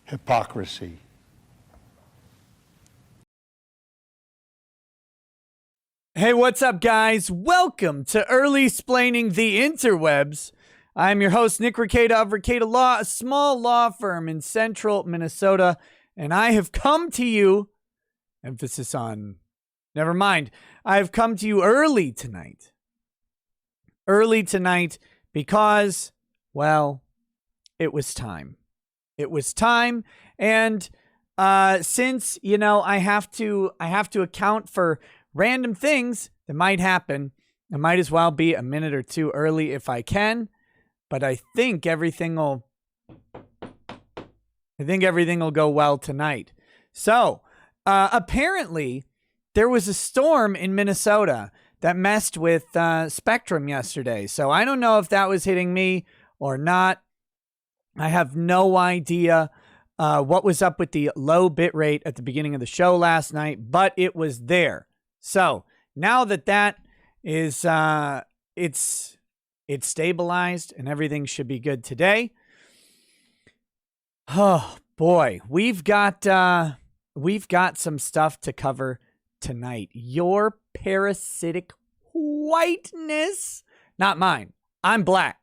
Hypocrisy. Hey, what's up, guys? Welcome to Earlysplaining the Interwebs. I'm your host, Nick Rekieta of Rekieta Law, a small law firm in central Minnesota, and I have come to you, emphasis on, never mind, I have come to you early tonight. Early tonight because, well, it was time. It was time, and since, you know, I have to account for random things that might happen, I might as well be a minute or two early if I can, but I think everything will go well tonight. So, apparently, there was a storm in Minnesota that messed with Spectrum yesterday. So I don't know if that was hitting me or not. I have no idea what was up with the low bit rate at the beginning of the show last night, but it was there. So now that is it's stabilized and everything should be good today. Oh boy, we've got some stuff to cover tonight. Your parasitic whiteness, not mine. I'm black.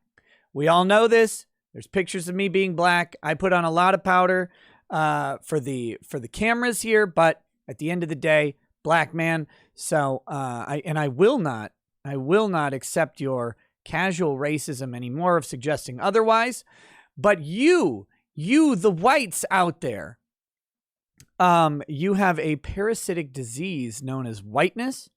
We all know this. There's pictures of me being black. I put on a lot of powder for the cameras here, but at the end of the day, black man. So I will not accept your casual racism anymore of suggesting otherwise. But you the whites out there, you have a parasitic disease known as whiteness.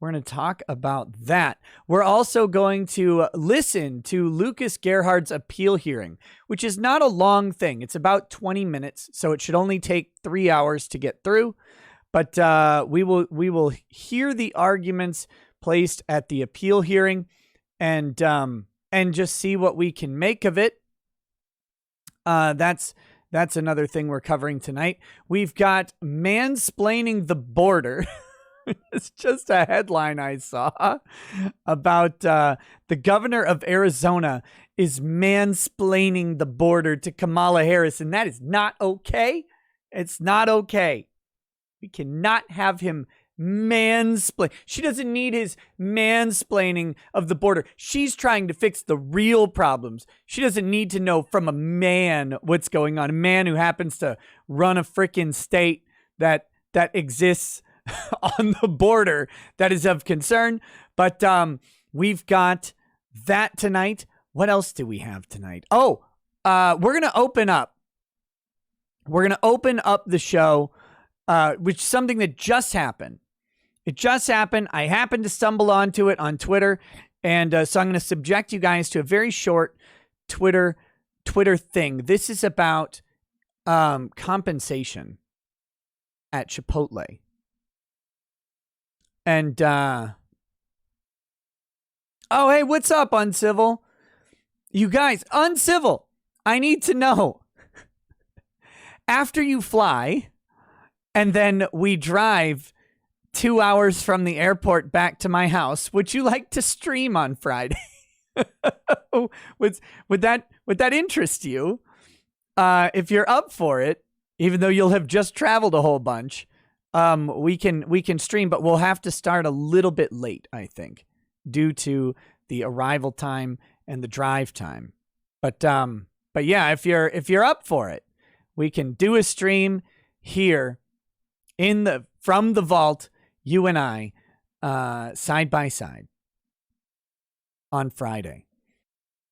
We're going to talk about that. We're also going to listen to Lucas Gerhard's appeal hearing, which is not a long thing. It's about 20 minutes, so it should only take 3 hours to get through. But we will hear the arguments placed at the appeal hearing and just see what we can make of it. That's another thing we're covering tonight. We've got Mansplaining the Border. It's just a headline I saw about the governor of Arizona is mansplaining the border to Kamala Harris, and that is not okay. It's not okay. We cannot have him mansplain. She doesn't need his mansplaining of the border. She's trying to fix the real problems. She doesn't need to know from a man what's going on. A man who happens to run a frickin' state that exists on the border that is of concern. But we've got that tonight. What else do we have tonight? Oh, we're going to open up. We're going to open up the show, which is something that just happened. It just happened. I happened to stumble onto it on Twitter. And so I'm going to subject you guys to a very short Twitter thing. This is about compensation at Chipotle. And, oh, hey, what's up, Uncivil? You guys, Uncivil, I need to know. After you fly, and then we drive 2 hours from the airport back to my house, would you like to stream on Friday? Would that interest you? If you're up for it, even though you'll have just traveled a whole bunch, we can stream, but we'll have to start a little bit late, I think, due to the arrival time and the drive time. But yeah, if you're up for it, we can do a stream here from the vault, you and I, side by side on Friday.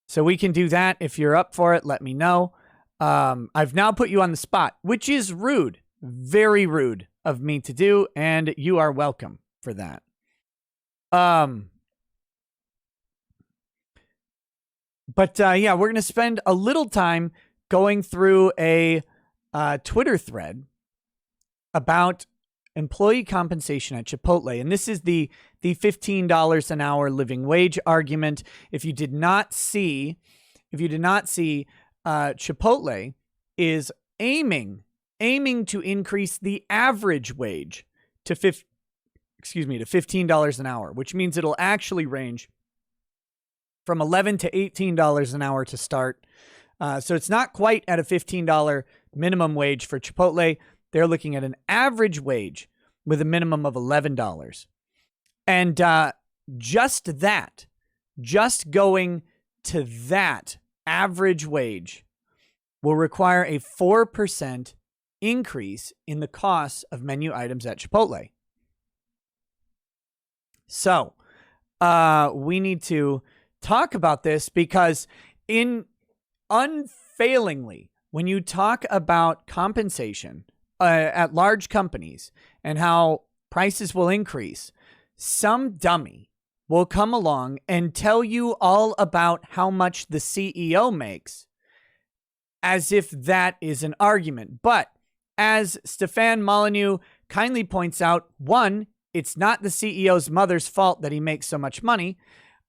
So we can do that. If you're up for it, let me know. I've now put you on the spot, which is rude, very rude of me to do, and you are welcome for that. But yeah, we're going to spend a little time going through a Twitter thread about employee compensation at Chipotle. And this is the $15 an hour living wage argument. If you did not see, Chipotle is aiming to increase the average wage to $15 an hour, which means it'll actually range from $11 to $18 an hour to start. So it's not quite at a $15 minimum wage for Chipotle. They're looking at an average wage with a minimum of $11. And just going to that average wage will require a 4% increase in the cost of menu items at Chipotle. So we need to talk about this because unfailingly, when you talk about compensation at large companies and how prices will increase, some dummy will come along and tell you all about how much the CEO makes as if that is an argument. But as Stefan Molyneux kindly points out, one, it's not the CEO's mother's fault that he makes so much money.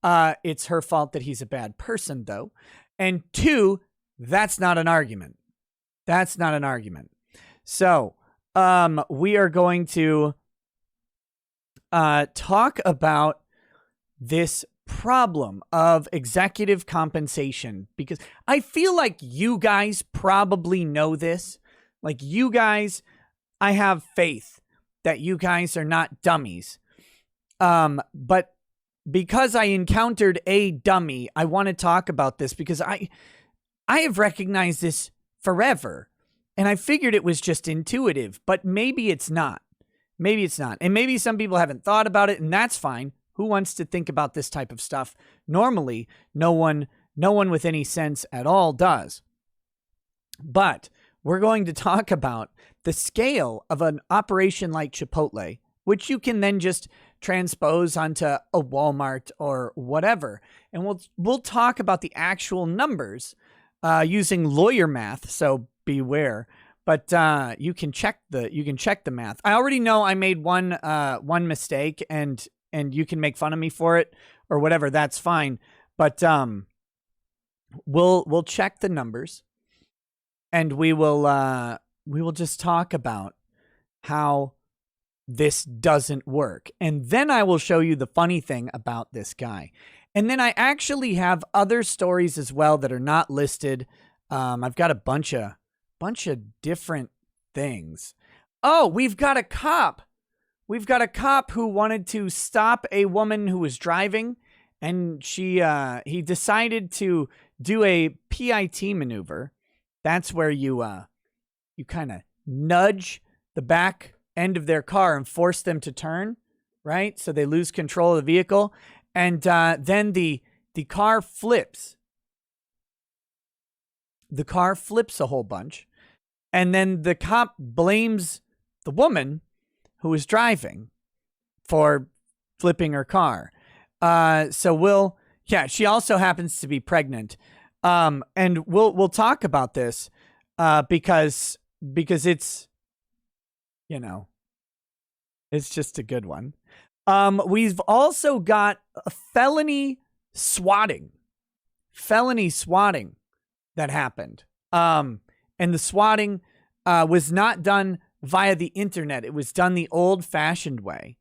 It's her fault that he's a bad person, though. And two, that's not an argument. That's not an argument. So we are going to talk about this problem of executive compensation, because I feel like you guys probably know this. Like, you guys, I have faith that you guys are not dummies. But because I encountered a dummy, I want to talk about this because I have recognized this forever. And I figured it was just intuitive, but maybe it's not. Maybe it's not. And maybe some people haven't thought about it, and that's fine. Who wants to think about this type of stuff? Normally, no one with any sense at all does. But we're going to talk about the scale of an operation like Chipotle, which you can then just transpose onto a Walmart or whatever. And we'll talk about the actual numbers using lawyer math, so beware. But you can check the math. I already know I made one mistake, and you can make fun of me for it or whatever. That's fine. But we'll check the numbers, and we will just talk about how this doesn't work. And then I will show you the funny thing about this guy. And then I actually have other stories as well that are not listed. I've got a bunch of different things. Oh, we've got a cop. We've got a cop who wanted to stop a woman who was driving, and he decided to do a PIT maneuver. That's where you kind of nudge the back end of their car and force them to turn, right? So they lose control of the vehicle, and then the car flips. The car flips a whole bunch, and then the cop blames the woman who was driving for flipping her car. She also happens to be pregnant. And we'll talk about this because it's, it's just a good one. We've also got a felony swatting that happened. And the swatting was not done via the internet. It was done the old-fashioned way.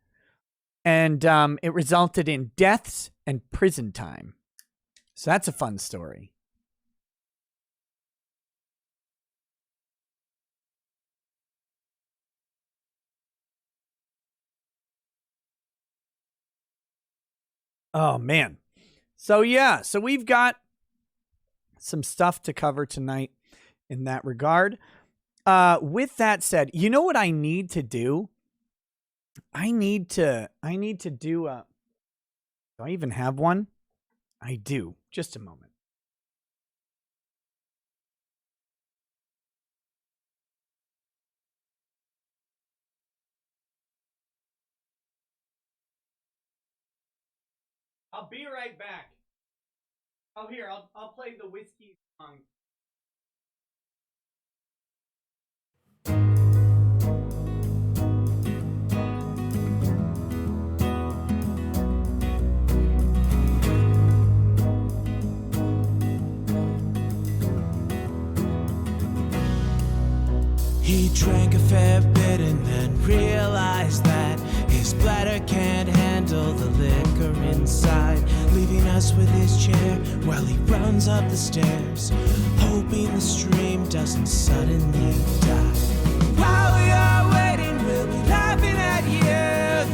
And it resulted in deaths and prison time. So that's a fun story. Oh, man. So we've got some stuff to cover tonight in that regard. With that said, you know what I need to do? I need to do do I even have one? I do. Just a moment. I'll be right back. Oh, here, I'll play the whiskey song. He drank a fair bit and then realized that his bladder can't handle the liquor in inside, leaving us with his chair while he runs up the stairs, hoping the stream doesn't suddenly die. While we are waiting, we'll be laughing at you.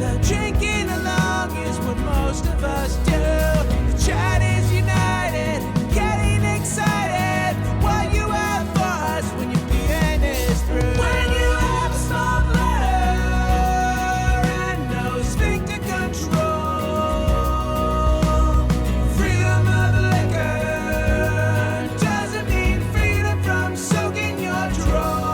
The drinking along is what most of us do. The chat is united, getting excited for what you have for us when your pen is through. When you have a small bladder and no sphincter control, freedom of liquor doesn't mean freedom from soaking your drawers.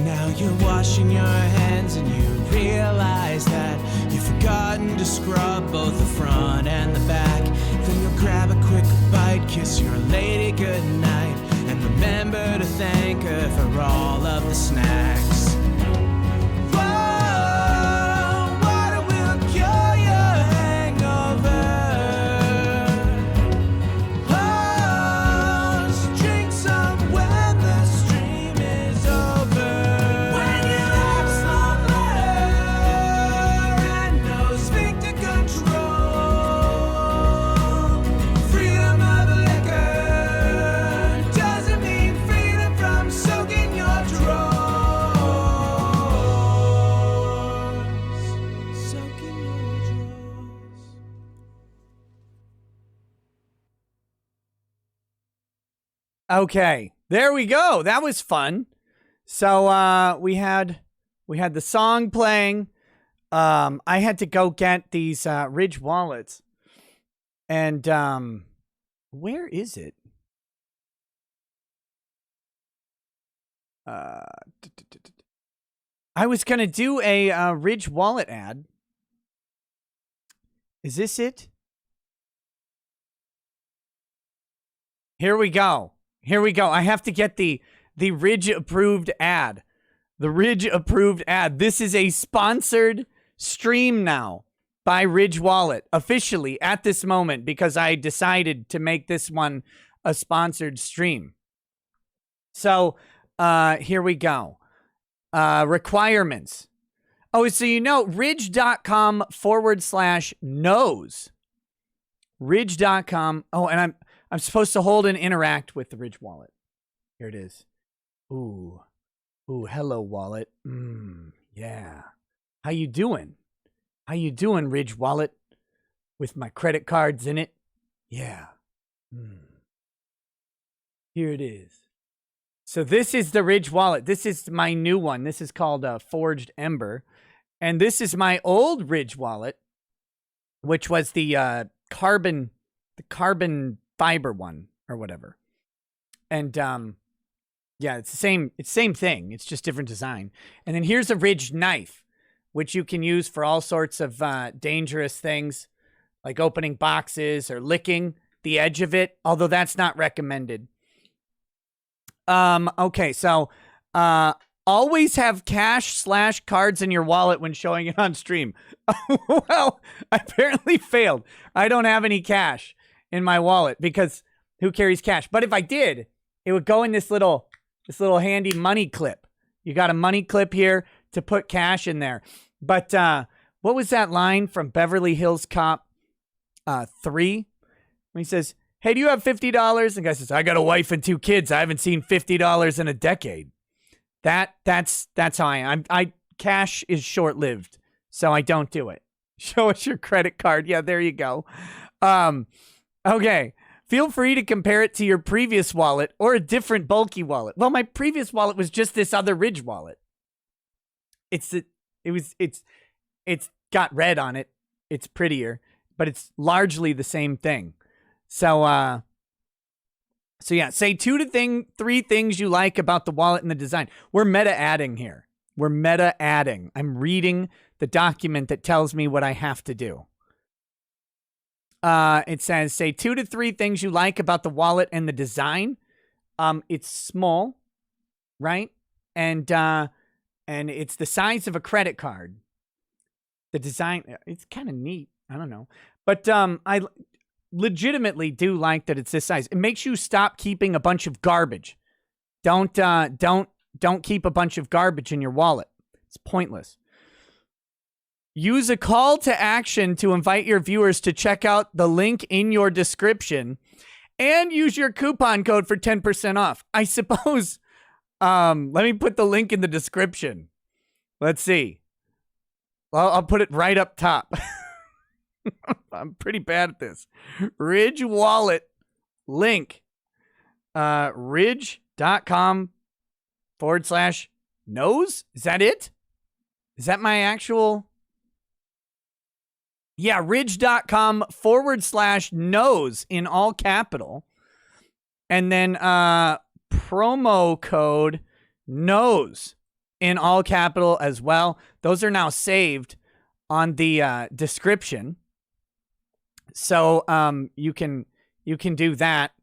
Now you're washing your hands and you realize that you've forgotten to scrub both the front and the back. Then you'll grab a quick bite, kiss your lady goodnight, and remember to thank her for all of the snacks. Whoa, water will cure your hangover. Oh, just drink some when the stream is over. When you have a small bladder and no sphincter control, freedom of liquor doesn't mean freedom from soaking your drawers. Soaking your drawers. Okay, there we go. That was fun. So we had the song playing. I had to go get these Ridge wallets, and where is it? I was gonna do a Ridge wallet ad. Is this it? Here we go. Here we go. I have to get the Ridge approved ad. The Ridge approved ad. This is a sponsored stream now by Ridge Wallet officially at this moment because I decided to make this one a sponsored stream. So here we go. Requirements. Oh, so you know, ridge.com/knows. Ridge.com. Oh, and I'm supposed to hold and interact with the Ridge wallet. Here it is. Ooh, hello wallet. Yeah. How you doing? How you doing, Ridge wallet? With my credit cards in it? Yeah. Here it is. So this is the Ridge wallet. This is my new one. This is called Forged Ember. And this is my old Ridge wallet, which was the carbon fiber one or whatever. And yeah, it's the same thing. It's just different design. And then here's a Ridge knife, which you can use for all sorts of dangerous things, like opening boxes or licking the edge of it, although that's not recommended. Okay, so always have cash/cards in your wallet when showing it on stream. Well, I apparently failed. I don't have any cash in my wallet because who carries cash? But if I did, it would go in this little handy money clip. You got a money clip here to put cash in there. But what was that line from Beverly Hills Cop 3? When he says, "Hey, do you have $50?" And the guy says, "I got a wife and 2 kids. I haven't seen $50 in a decade." That's how I am. Cash is short-lived, so I don't do it. Show us your credit card. Yeah, there you go. Okay. Feel free to compare it to your previous wallet or a different bulky wallet. Well, my previous wallet was just this other Ridge wallet. It's got red on it. It's prettier, but it's largely the same thing. So yeah, say 2 to 3 things you like about the wallet and the design. We're meta adding here. We're meta adding. I'm reading the document that tells me what I have to do. It says, say 2 to 3 things you like about the wallet and the design. It's small, right? And it's the size of a credit card. The design, it's kind of neat. I don't know. But I legitimately do like that it's this size. It makes you stop keeping a bunch of garbage. Don't don't keep a bunch of garbage in your wallet. It's pointless. Use a call to action to invite your viewers to check out the link in your description and use your coupon code for 10% off. I suppose, let me put the link in the description. Let's see. I'll put it right up top. I'm pretty bad at this. Ridge Wallet link. Ridge.com/nose. Is that it? Is that my actual? Yeah, ridge.com/nose in all capital. And then promo code nose in all capital as well. Those are now saved on the description. So you can do that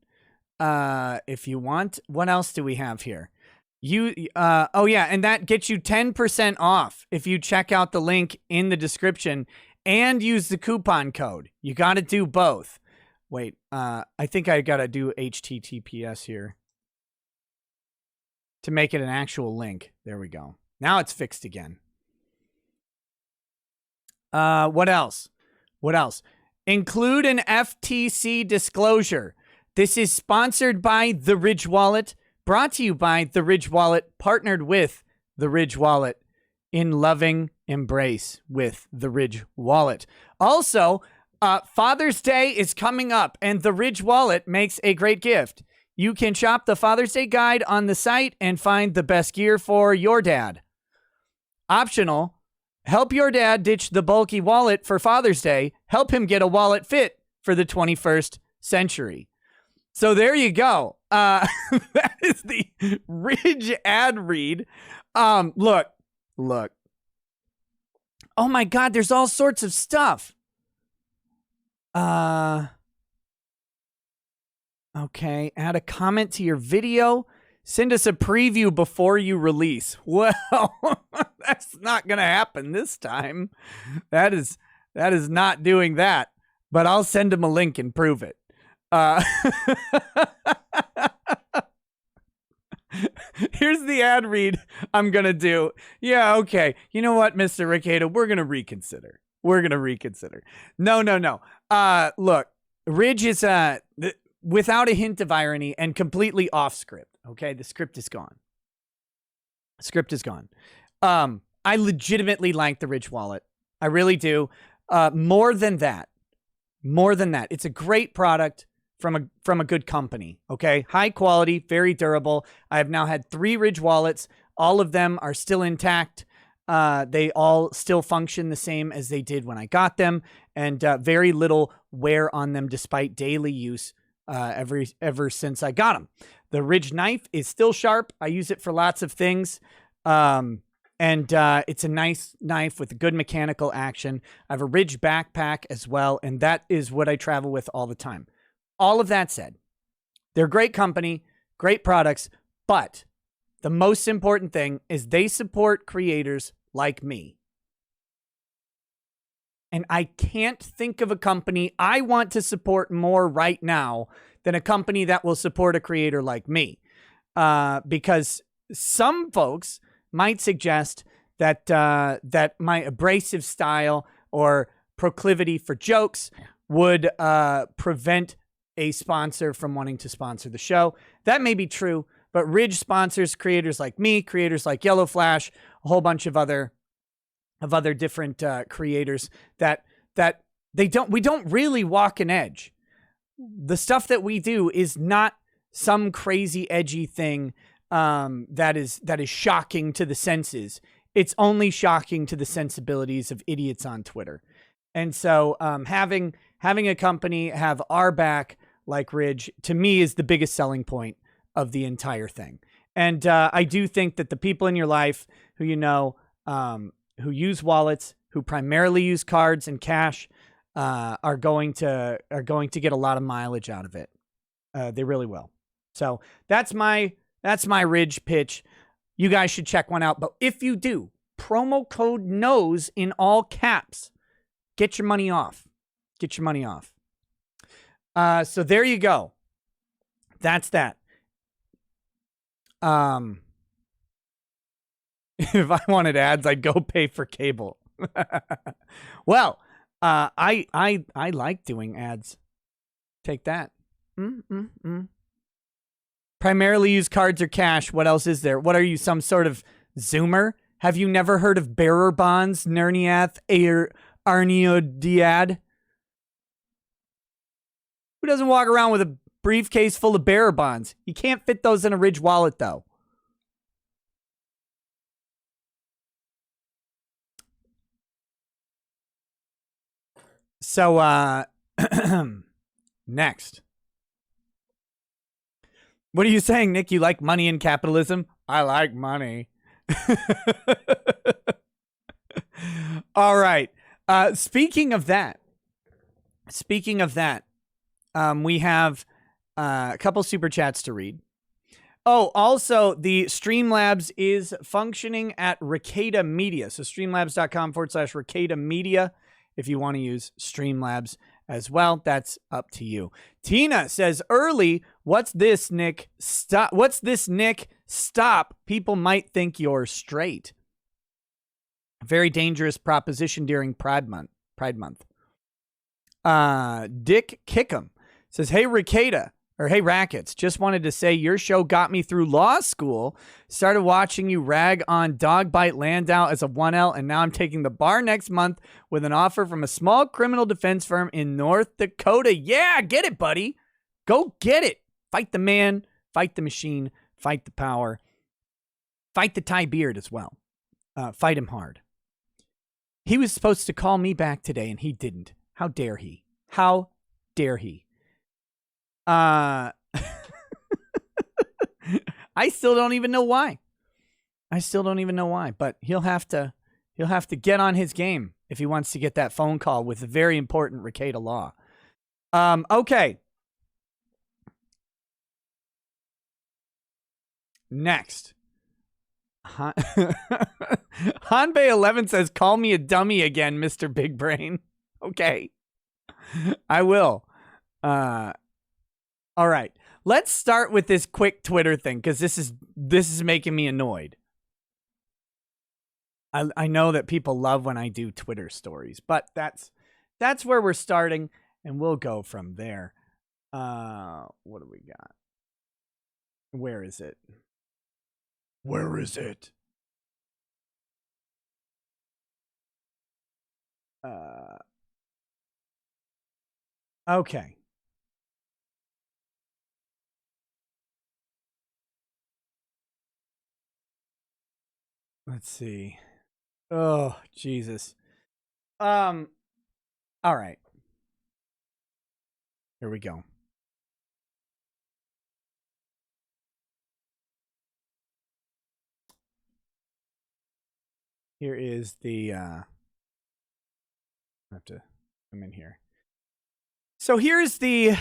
if you want. What else do we have here? Oh yeah, and that gets you 10% off if you check out the link in the description and use the coupon code. You got to do both. Wait, I think I got to do HTTPS here to make it an actual link. There we go. Now it's fixed again. What else? What else? Include an FTC disclosure. This is sponsored by The Ridge Wallet, brought to you by The Ridge Wallet, partnered with The Ridge Wallet, in loving embrace with The Ridge Wallet. Also, Father's Day is coming up, and The Ridge Wallet makes a great gift. You can shop the Father's Day guide on the site and find the best gear for your dad. Optional, help your dad ditch the bulky wallet for Father's Day. Help him get a wallet fit for the 21st century. So there you go. That is the Ridge ad read. Look. Oh my God, there's all sorts of stuff. Okay, add a comment to your video. Send us a preview before you release. Well, that's not going to happen this time. That is not doing that. But I'll send him a link and prove it. Here's the ad read I'm going to do. Yeah, okay. You know what, Mr. Rickado? We're going to reconsider. No. Look, Ridge is without a hint of irony and completely off script. Okay, the script is gone. I legitimately like the Ridge Wallet. I really do. More than that, it's a great product from a good company. Okay, high quality, very durable. I have now had 3 Ridge Wallets. All of them are still intact. They all still function the same as they did when I got them, and very little wear on them despite daily use ever since I got them. The Ridge knife is still sharp. I use it for lots of things. And it's a nice knife with good mechanical action. I have a Ridge backpack as well, and that is what I travel with all the time. All of that said, they're a great company, great products, but the most important thing is they support creators like me. And I can't think of a company I want to support more right now than a company that will support a creator like me. Because some folks might suggest that that my abrasive style or proclivity for jokes would prevent a sponsor from wanting to sponsor the show. That may be true, but Ridge sponsors creators like me, creators like Yellow Flash, a whole bunch of other different creators that we don't really walk an edge. The stuff that we do is not some crazy edgy thing that is shocking to the senses. It's only shocking to the sensibilities of idiots on Twitter. And so having a company have our back like Ridge, to me, is the biggest selling point of the entire thing. And I do think that the people in your life who you know, who use wallets, who primarily use cards and cash, are going to get a lot of mileage out of it. They really will. So that's my Ridge pitch. You guys should check one out. But if you do, promo code NOSE in all caps. Get your money off. So there you go. That's that. If I wanted ads, I'd go pay for cable. Well, I like doing ads. Take that. Primarily use cards or cash. What else is there? What are you, some sort of Zoomer? Have you never heard of bearer bonds, Nerniath, Arniodiad? Who doesn't walk around with a briefcase full of bearer bonds? You can't fit those in a Ridge wallet, though. So, next. What are you saying, Nick? You like money and capitalism? I like money. All right. Speaking of that, we have a couple super chats to read. Oh, also, the Streamlabs is functioning at Ricada Media. So streamlabs.com/Ricada Media. If you want to use Streamlabs as well, that's up to you. Tina says, early, what's this, Nick? Stop. What's this, Nick? Stop. People might think you're straight. Very dangerous proposition during Pride Month. Dick Kickham says, hey, Ricada. Or, hey, Rackets, just wanted to say your show got me through law school. Started watching you rag on Dogbite Landau as a 1L, and now I'm taking the bar next month with an offer from a small criminal defense firm in North Dakota. Yeah, get it, buddy. Go get it. Fight the man, fight the machine, fight the power. Fight the Thai beard as well. Fight him hard. He was supposed to call me back today, and he didn't. How dare he? How dare he? I still don't even know why. But he'll have to get on his game if he wants to get that phone call with the very important Ricada law. Okay. Next. Hanbei11 says, call me a dummy again, Mr. Big Brain. Okay. I will. All right, let's start with this quick Twitter thing because this is making me annoyed. I know that people love when I do Twitter stories, but that's where we're starting, and we'll go from there. What do we got? Where is it? Okay. Let's see. Oh, Jesus. All right. Here we go. Here is the, I have to come in here. So here's the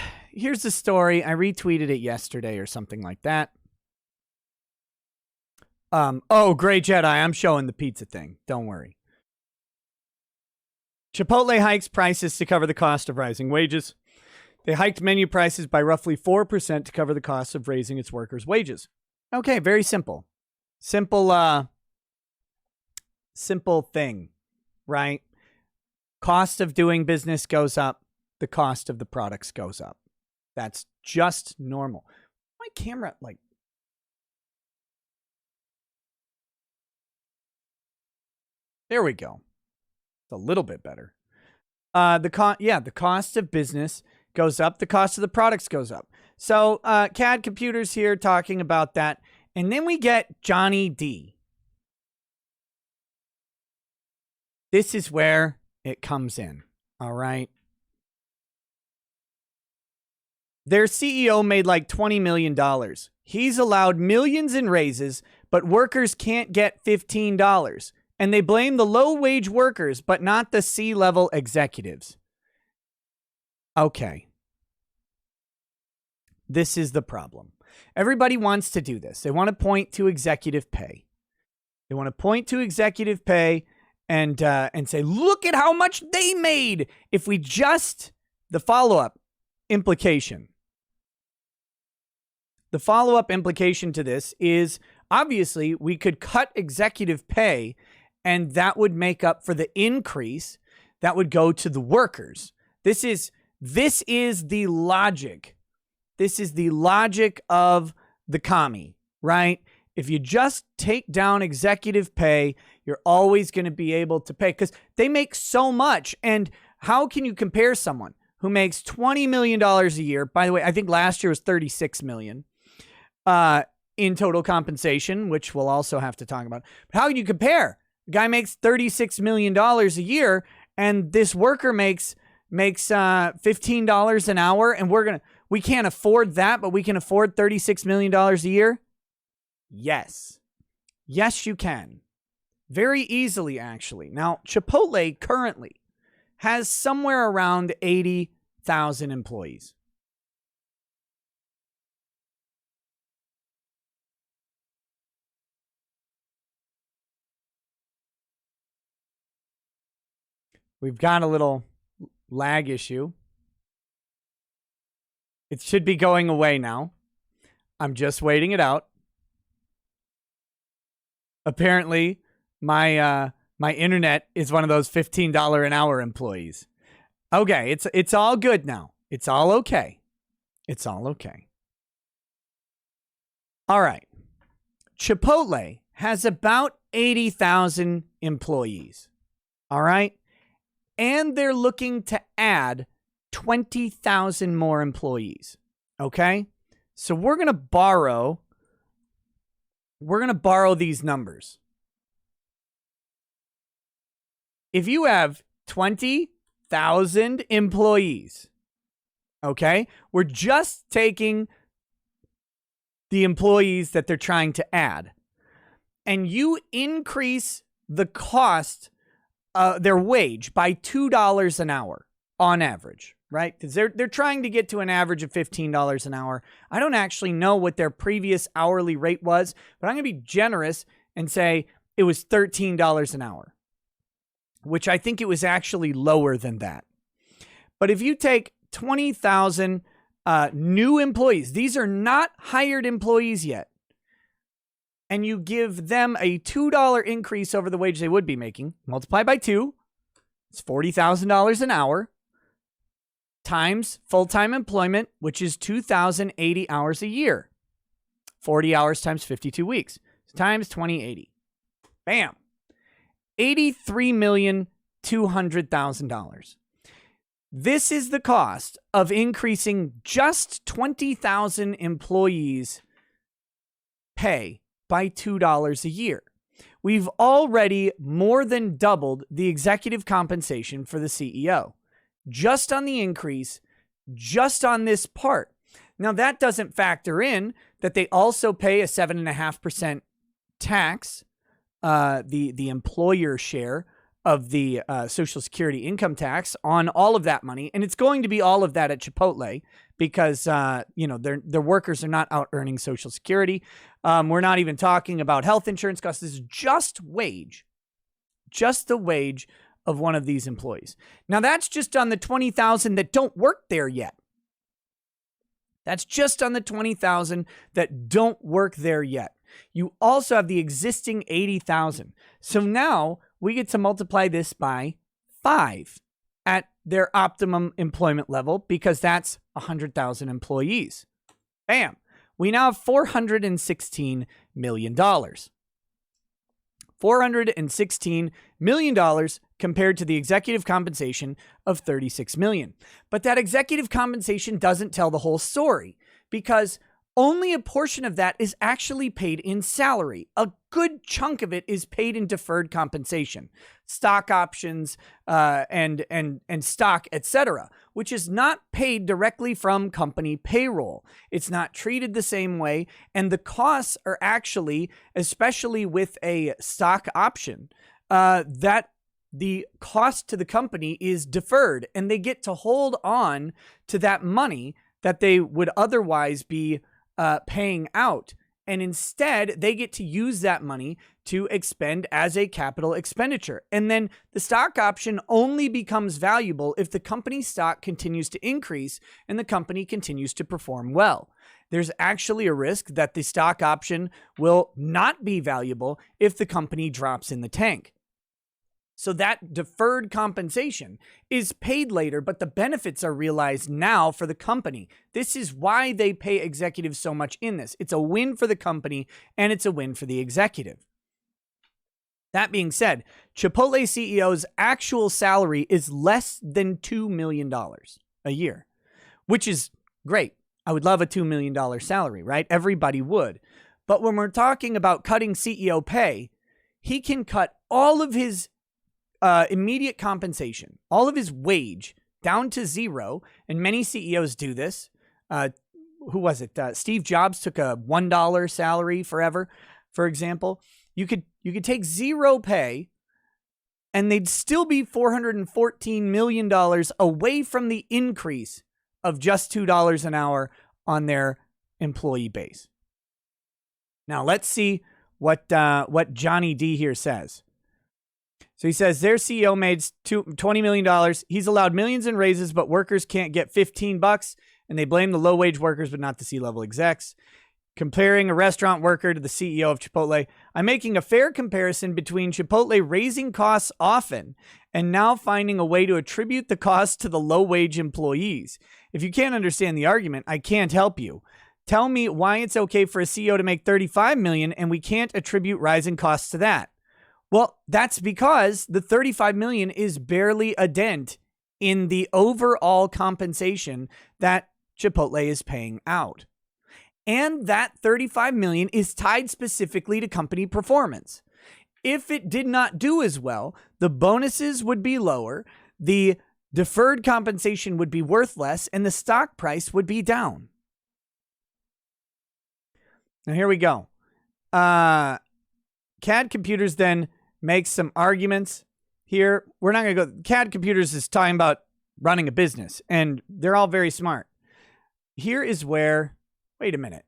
story. I retweeted it yesterday or something like that. Oh, Gray Jedi, I'm showing the pizza thing. Don't worry. Chipotle hikes prices to cover the cost of rising wages. They hiked menu prices by roughly 4% to cover the cost of raising its workers' wages. Okay, very simple. Simple thing, right? Cost of doing business goes up. The cost of the products goes up. That's just normal. My camera, like... There we go. It's a little bit better. The cost of business goes up. The cost of the products goes up. So CAD Computers here talking about that. And then we get Johnny D. This is where it comes in. All right. Their CEO made like $20 million. He's allowed millions in raises, but workers can't get $15. And they blame the low-wage workers, but not the C-level executives. Okay. This is the problem. Everybody wants to do this. They want to point to executive pay. They want to point to executive pay and say, look at how much they made. If we just, the follow-up implication. the follow-up implication to this is obviously we could cut executive pay and that would make up for the increase that would go to the workers. This is the logic. This is the logic of the commie, right? If you just take down executive pay, you're always going to be able to pay because they make so much. And how can you compare someone who makes $20 million a year? By the way, I think last year was $36 million in total compensation, which we'll also have to talk about. But how can you compare? The guy makes $36 million a year and this worker makes $15 an hour, and we can't afford that, but we can afford $36 million a year? Yes. Yes, you can. Very easily, actually. Now, Chipotle currently has somewhere around 80,000 employees. We've got a little lag issue. It should be going away now. I'm just waiting it out. Apparently, my internet is one of those $15 an hour employees. Okay, it's all good now. It's all okay. It's all okay. All right. Chipotle has about 80,000 employees. All right? And they're looking to add 20,000 more employees. Okay? So we're going to borrow these numbers. If you have 20,000 employees, okay? We're just taking the employees that they're trying to add. And you increase the cost their wage by $2 an hour on average, right? Because they're trying to get to an average of $15 an hour. I don't actually know what their previous hourly rate was, but I'm going to be generous and say it was $13 an hour, which I think it was actually lower than that. But if you take 20,000 new employees, these are not hired employees yet, and you give them a $2 increase over the wage they would be making, multiply by 2, it's $40,000 an hour, times full-time employment, which is 2,080 hours a year. 40 hours times 52 weeks, times 2080. Bam. $83,200,000. This is the cost of increasing just 20,000 employees' pay by $2 a year. We've already more than doubled the executive compensation for the CEO, just on the increase, just on this part. Now, that doesn't factor in that they also pay a 7.5% tax, the employer share of the Social Security income tax on all of that money. And it's going to be all of that at Chipotle because, their workers are not out earning Social Security. We're not even talking about health insurance costs. This is just wage, just the wage of one of these employees. Now, that's just on the 20,000 that don't work there yet. That's just on the 20,000 that don't work there yet. You also have the existing 80,000. So now we get to multiply this by 5 at their optimum employment level because that's 100,000 employees. Bam. We now have $416 million. $416 million compared to the executive compensation of $36 million. But that executive compensation doesn't tell the whole story because only a portion of that is actually paid in salary. A good chunk of it is paid in deferred compensation, stock options, and stock, etc., which is not paid directly from company payroll. It's not treated the same way, and the costs are actually, especially with a stock option, that the cost to the company is deferred, and they get to hold on to that money that they would otherwise be paying out. And instead, they get to use that money to expend as a capital expenditure. And then the stock option only becomes valuable if the company's stock continues to increase and the company continues to perform well. there's actually a risk that the stock option will not be valuable if the company drops in the tank. So that deferred compensation is paid later, but the benefits are realized now for the company. This is why they pay executives so much in this. It's a win for the company and it's a win for the executive. That being said, Chipotle CEO's actual salary is less than $2 million a year, which is great. I would love a $2 million salary, right? Everybody would. But when we're talking about cutting CEO pay, he can cut all of his immediate compensation, all of his wage down to zero. And many CEOs do this. Who was it? Steve Jobs took a $1 salary forever, for example. You could take zero pay and they'd still be $414 million away from the increase of just $2 an hour on their employee base. Now let's see what Johnny D here says. So he says their CEO made $20 million. He's allowed millions in raises, but workers can't get $15, and they blame the low-wage workers, but not the C-level execs. Comparing a restaurant worker to the CEO of Chipotle, I'm making a fair comparison between Chipotle raising costs often and now finding a way to attribute the cost to the low-wage employees. If you can't understand the argument, I can't help you. Tell me why it's okay for a CEO to make $35 million and we can't attribute rising costs to that. Well, that's because the $35 million is barely a dent in the overall compensation that Chipotle is paying out. And that $35 million is tied specifically to company performance. If it did not do as well, the bonuses would be lower, the deferred compensation would be worth less, and the stock price would be down. Now, here we go. CAD Computers then makes some arguments here. We're not going to go. CAD Computers is talking about running a business, and they're all very smart. Here is where, wait a minute.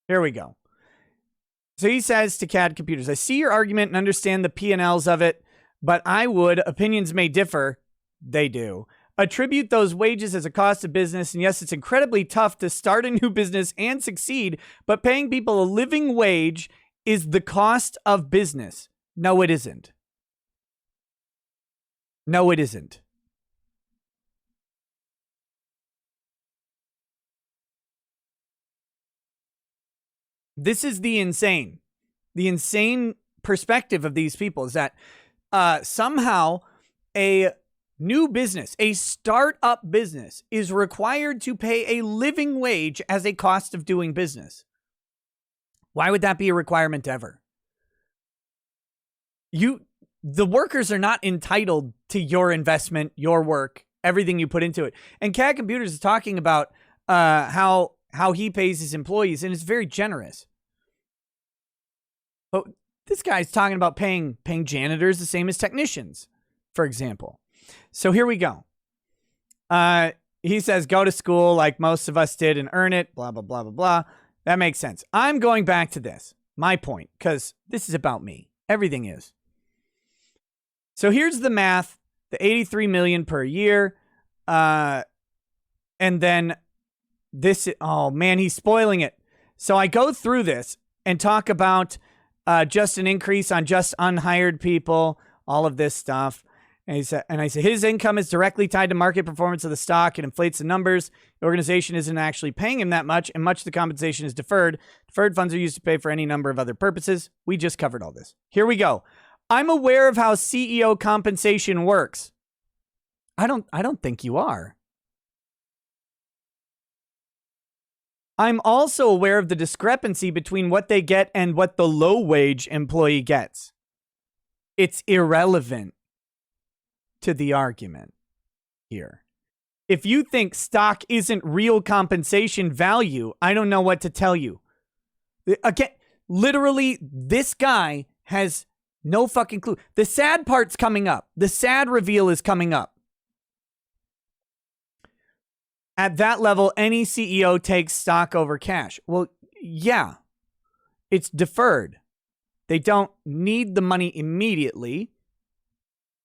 Here we go. So he says to CAD Computers, I see your argument and understand the P&Ls of it, but I would, opinions may differ, they do, attribute those wages as a cost of business. And yes, it's incredibly tough to start a new business and succeed, but paying people a living wage is the cost of business. No, it isn't. No, it isn't. This is the insane perspective of these people is that somehow a new business, a startup business, is required to pay a living wage as a cost of doing business. Why would that be a requirement ever? The workers are not entitled to your investment, your work, everything you put into it. And CAD Computers is talking about how he pays his employees, and it's very generous. But this guy's talking about paying janitors the same as technicians, for example. So here we go. He says, go to school like most of us did and earn it, blah, blah, blah, blah, blah. That makes sense. I'm going back to this, my point, because this is about me. Everything is. So here's the math, the $83 million per year. And then this, oh man, he's spoiling it. So I go through this and talk about just an increase on just unhired people, all of this stuff. And I said, his income is directly tied to market performance of the stock. It inflates the numbers. The organization isn't actually paying him that much, and much of the compensation is deferred. Deferred funds are used to pay for any number of other purposes. We just covered all this. Here we go. I'm aware of how CEO compensation works. I don't think you are. I'm also aware of the discrepancy between what they get and what the low-wage employee gets. It's irrelevant to the argument here. If you think stock isn't real compensation value, I don't know what to tell you. Again, literally, this guy has no fucking clue. The sad part's coming up. The sad reveal is coming up. At that level, any CEO takes stock over cash. Well, yeah, it's deferred. They don't need the money immediately.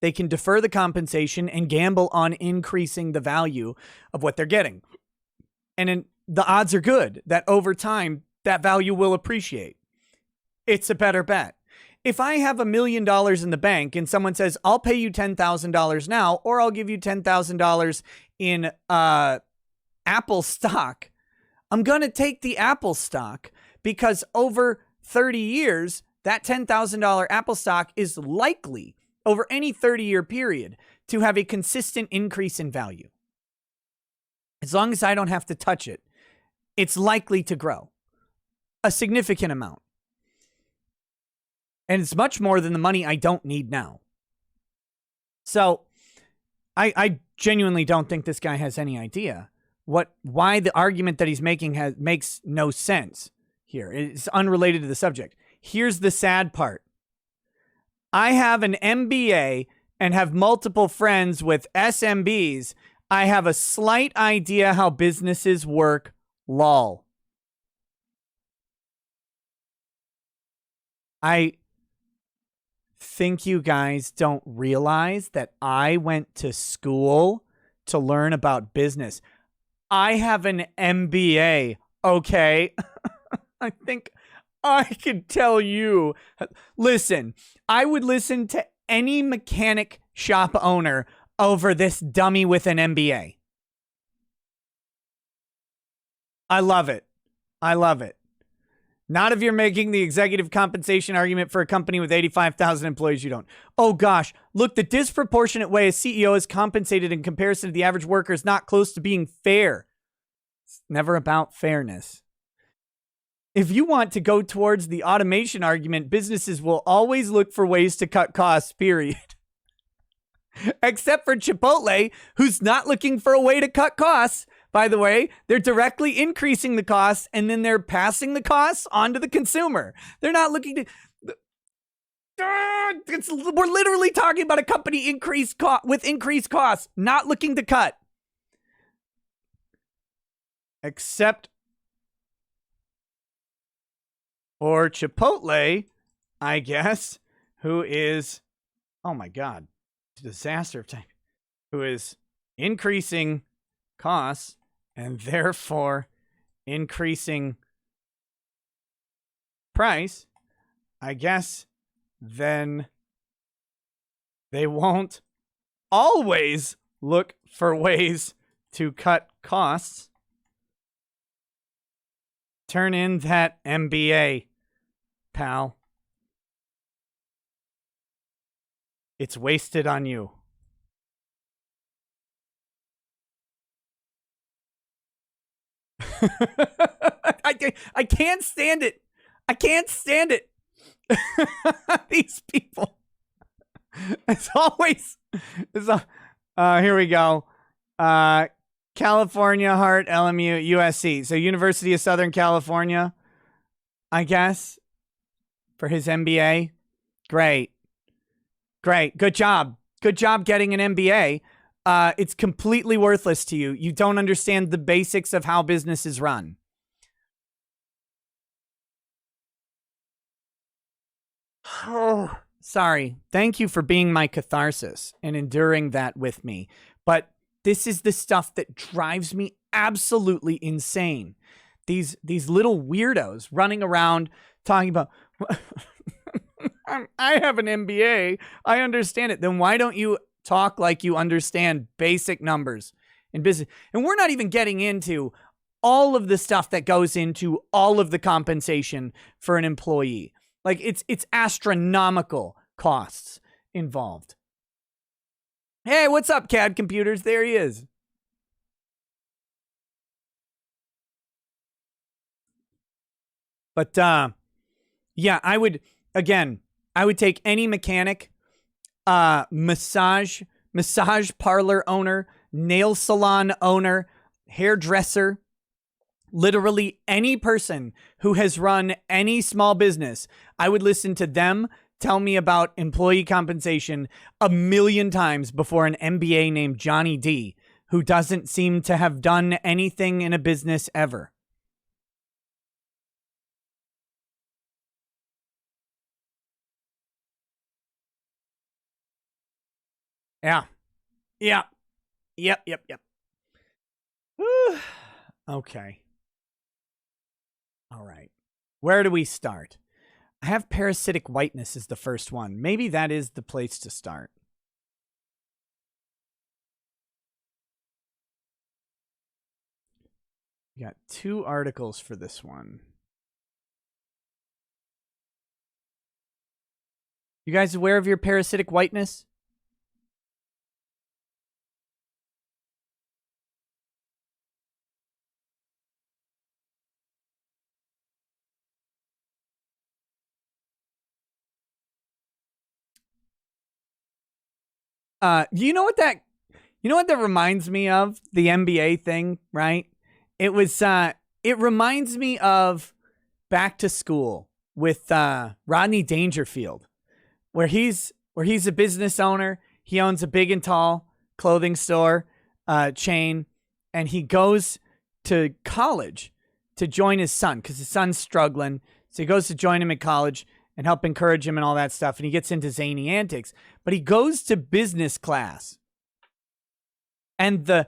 They can defer the compensation and gamble on increasing the value of what they're getting. And the odds are good that over time, that value will appreciate. It's a better bet. If I have $1 million in the bank and someone says, I'll pay you $10,000 now, or I'll give you $10,000 in Apple stock, I'm going to take the Apple stock because over 30 years, that $10,000 Apple stock is likely, over any 30-year period, to have a consistent increase in value. As long as I don't have to touch it, it's likely to grow a significant amount. And it's much more than the money I don't need now. So I genuinely don't think this guy has any idea why the argument that he's making makes no sense here. It's unrelated to the subject. Here's the sad part. I have an MBA and have multiple friends with SMBs. I have a slight idea how businesses work. Lol. I think you guys don't realize that I went to school to learn about business. I have an MBA, okay? I think I could tell you. Listen, I would listen to any mechanic shop owner over this dummy with an MBA. I love it. I love it. Not if you're making the executive compensation argument for a company with 85,000 employees, you don't. Oh gosh, look, the disproportionate way a CEO is compensated in comparison to the average worker is not close to being fair. It's never about fairness. If you want to go towards the automation argument, businesses will always look for ways to cut costs, period. Except for Chipotle, who's not looking for a way to cut costs. By the way, they're directly increasing the costs and then they're passing the costs on to the consumer. They're not looking to... we're literally talking about a company with increased costs, not looking to cut. Except for Chipotle, I guess, who is... Oh my God. Disaster of time. Who is increasing costs and therefore increasing price, I guess then they won't always look for ways to cut costs. Turn in that MBA, pal. It's wasted on you. I can't stand it. I can't stand it. These people. As always. Here we go. California, Hart, LMU, USC. So University of Southern California, I guess, for his MBA. Great. Good job. Good job getting an MBA. It's completely worthless to you. You don't understand the basics of how businesses run. Oh, sorry. Thank you for being my catharsis and enduring that with me. But this is the stuff that drives me absolutely insane. These little weirdos running around talking about... I have an MBA. I understand it. Then why don't you talk like you understand basic numbers in business? And we're not even getting into all of the stuff that goes into all of the compensation for an employee. Like it's astronomical costs involved. Hey, what's up, CAD Computers? There he is. But yeah, I would take any mechanic, massage parlor owner, nail salon owner, hairdresser, literally any person who has run any small business. I would listen to them tell me about employee compensation 1,000,000 times before an MBA named Johnny D, who doesn't seem to have done anything in a business ever. Yeah. Yep. Okay. All right. Where do we start? I have Parasitic Whiteness as the first one. Maybe that is the place to start. We got 2 articles for this one. You guys aware of your parasitic whiteness? You know what that reminds me of? The NBA thing, right? It was it reminds me of Back to School with Rodney Dangerfield, where he's a business owner. He owns a big and tall clothing store chain, and he goes to college to join his son because his son's struggling. So he goes to join him at college and help encourage him and all that stuff. And he gets into zany antics, but he goes to business class. And the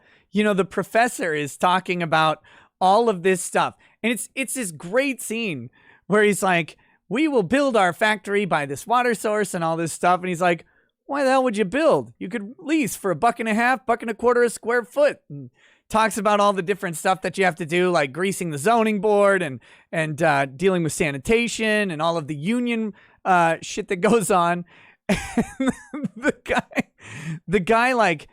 professor is talking about all of this stuff. And it's this great scene where he's like, we will build our factory by this water source and all this stuff. And he's like, why the hell would you build? You could lease for $1.50, $1.25 a square foot. And talks about all the different stuff that you have to do, like greasing the zoning board and dealing with sanitation and all of the union shit that goes on. And the guy like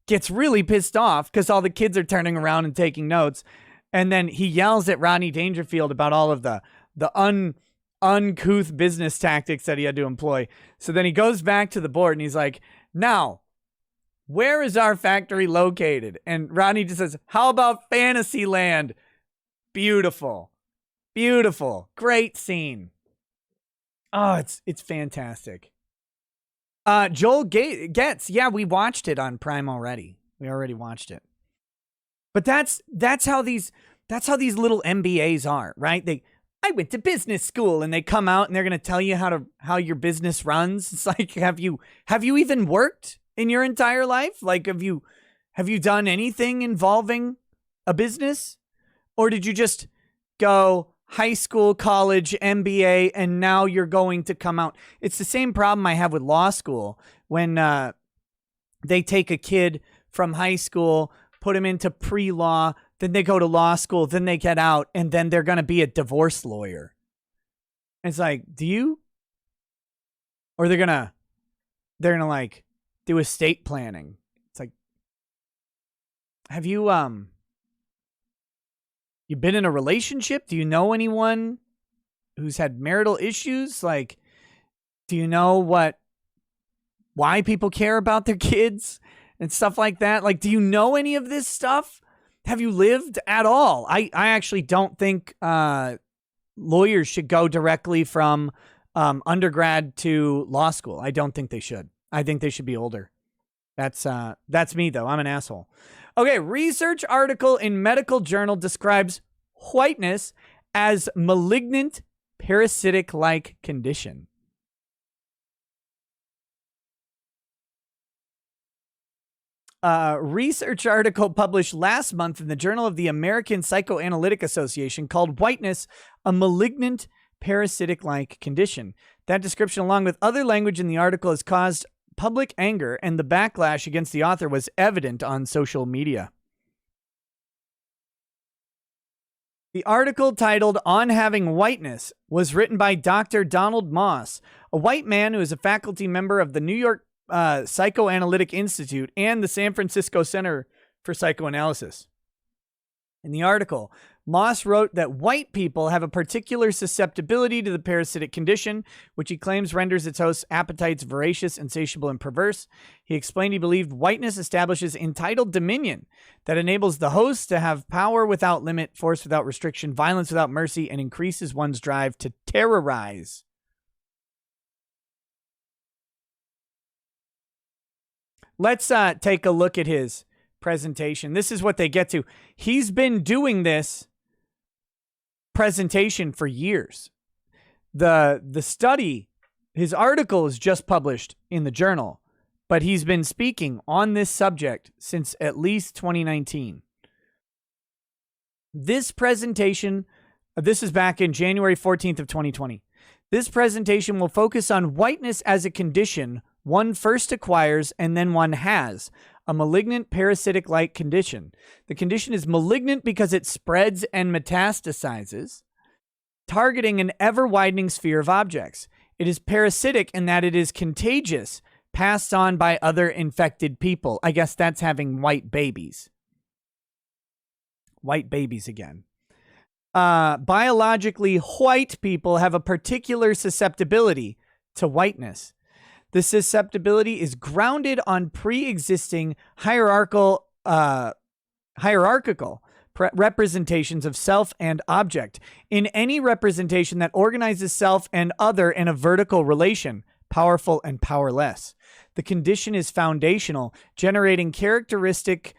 gets really pissed off because all the kids are turning around and taking notes. And then he yells at Rodney Dangerfield about all of the uncouth business tactics that he had to employ. So then he goes back to the board and he's like, now, where is our factory located? And Rodney just says, how about Fantasyland? Beautiful. Beautiful. Great scene. Oh, it's fantastic. Joel Getz. Yeah, we watched it on Prime already. We already watched it. But that's how these little MBAs are, right? I went to business school, and they come out and they're going to tell you how your business runs. It's like, have you even worked in your entire life? Like, have you done anything involving a business? Or did you just go high school, college, MBA, and now you're going to come out? It's the same problem I have with law school when they take a kid from high school, put him into pre-law, then they go to law school, then they get out, and then they're going to be a divorce lawyer. It's like, or they're going to like do estate planning. It's like, have you been in a relationship? Do you know anyone who's had marital issues? Like, do you know why people care about their kids and stuff like that? Like, do you know any of this stuff? Have you lived at all? I actually don't think lawyers should go directly from undergrad to law school. I don't think they should. I think they should be older. That's me, though. I'm an asshole. Okay, research article in medical journal describes whiteness as malignant parasitic-like condition. Research article published last month in the Journal of the American Psychoanalytic Association called Whiteness a Malignant Parasitic-like Condition. That description, along with other language in the article, has caused public anger, and the backlash against the author was evident on social media. The article, titled On Having Whiteness, was written by Dr. Donald Moss, a white man who is a faculty member of the New York Psychoanalytic Institute and the San Francisco Center for Psychoanalysis. In the article, Moss wrote that white people have a particular susceptibility to the parasitic condition, which he claims renders its host's appetites voracious, insatiable, and perverse. He explained he believed whiteness establishes entitled dominion that enables the host to have power without limit, force without restriction, violence without mercy, and increases one's drive to terrorize. Let's take a look at his presentation. This is what they get to. He's been doing this presentation for years. The study, his article is just published in the journal, but he's been speaking on this subject since at least 2019. This presentation, this is back in January 14th of 2020. This presentation will focus on whiteness as a condition one first acquires and then one has, a malignant parasitic-like condition. The condition is malignant because it spreads and metastasizes, targeting an ever-widening sphere of objects. It is parasitic in that it is contagious, passed on by other infected people. I guess that's having white babies. White babies again. Biologically, white people have a particular susceptibility to whiteness. The susceptibility is grounded on pre-existing hierarchical representations of self and object. In any representation that organizes self and other in a vertical relation, powerful and powerless. The condition is foundational, generating characteristic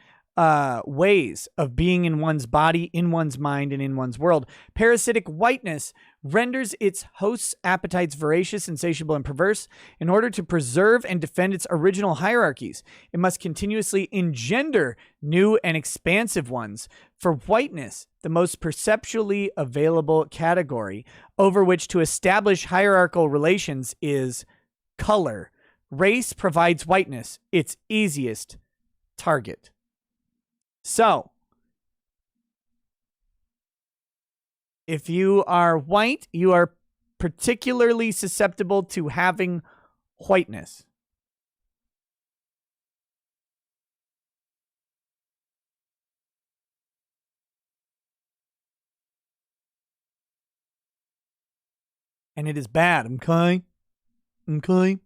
ways of being in one's body, in one's mind, and in one's world. Parasitic whiteness renders its host's appetites voracious, insatiable, and perverse. In order to preserve and defend its original hierarchies, it must continuously engender new and expansive ones. For whiteness, the most perceptually available category over which to establish hierarchical relations is color. Race provides whiteness, its easiest target. So, if you are white, you are particularly susceptible to having whiteness. And it is bad, okay? Okay?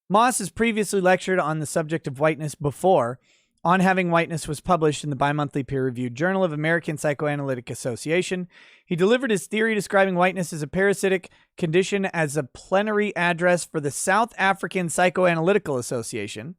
Moss has previously lectured on the subject of whiteness before. On Having Whiteness was published in the bi-monthly peer-reviewed Journal of American Psychoanalytic Association. He delivered his theory describing whiteness as a parasitic condition as a plenary address for the South African Psychoanalytical Association.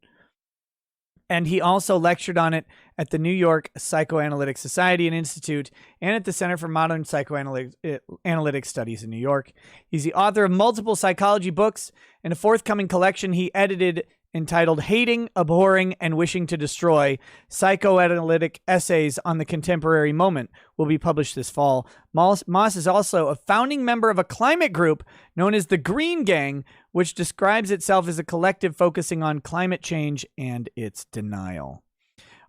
And he also lectured on it at the New York Psychoanalytic Society and Institute and at the Center for Modern Psychoanalytic Studies in New York. He's the author of multiple psychology books, and a forthcoming collection he edited entitled Hating, Abhorring, and Wishing to Destroy, Psychoanalytic Essays on the Contemporary Moment will be published this fall. Moss is also a founding member of a climate group known as the Green Gang, which describes itself as a collective focusing on climate change and its denial.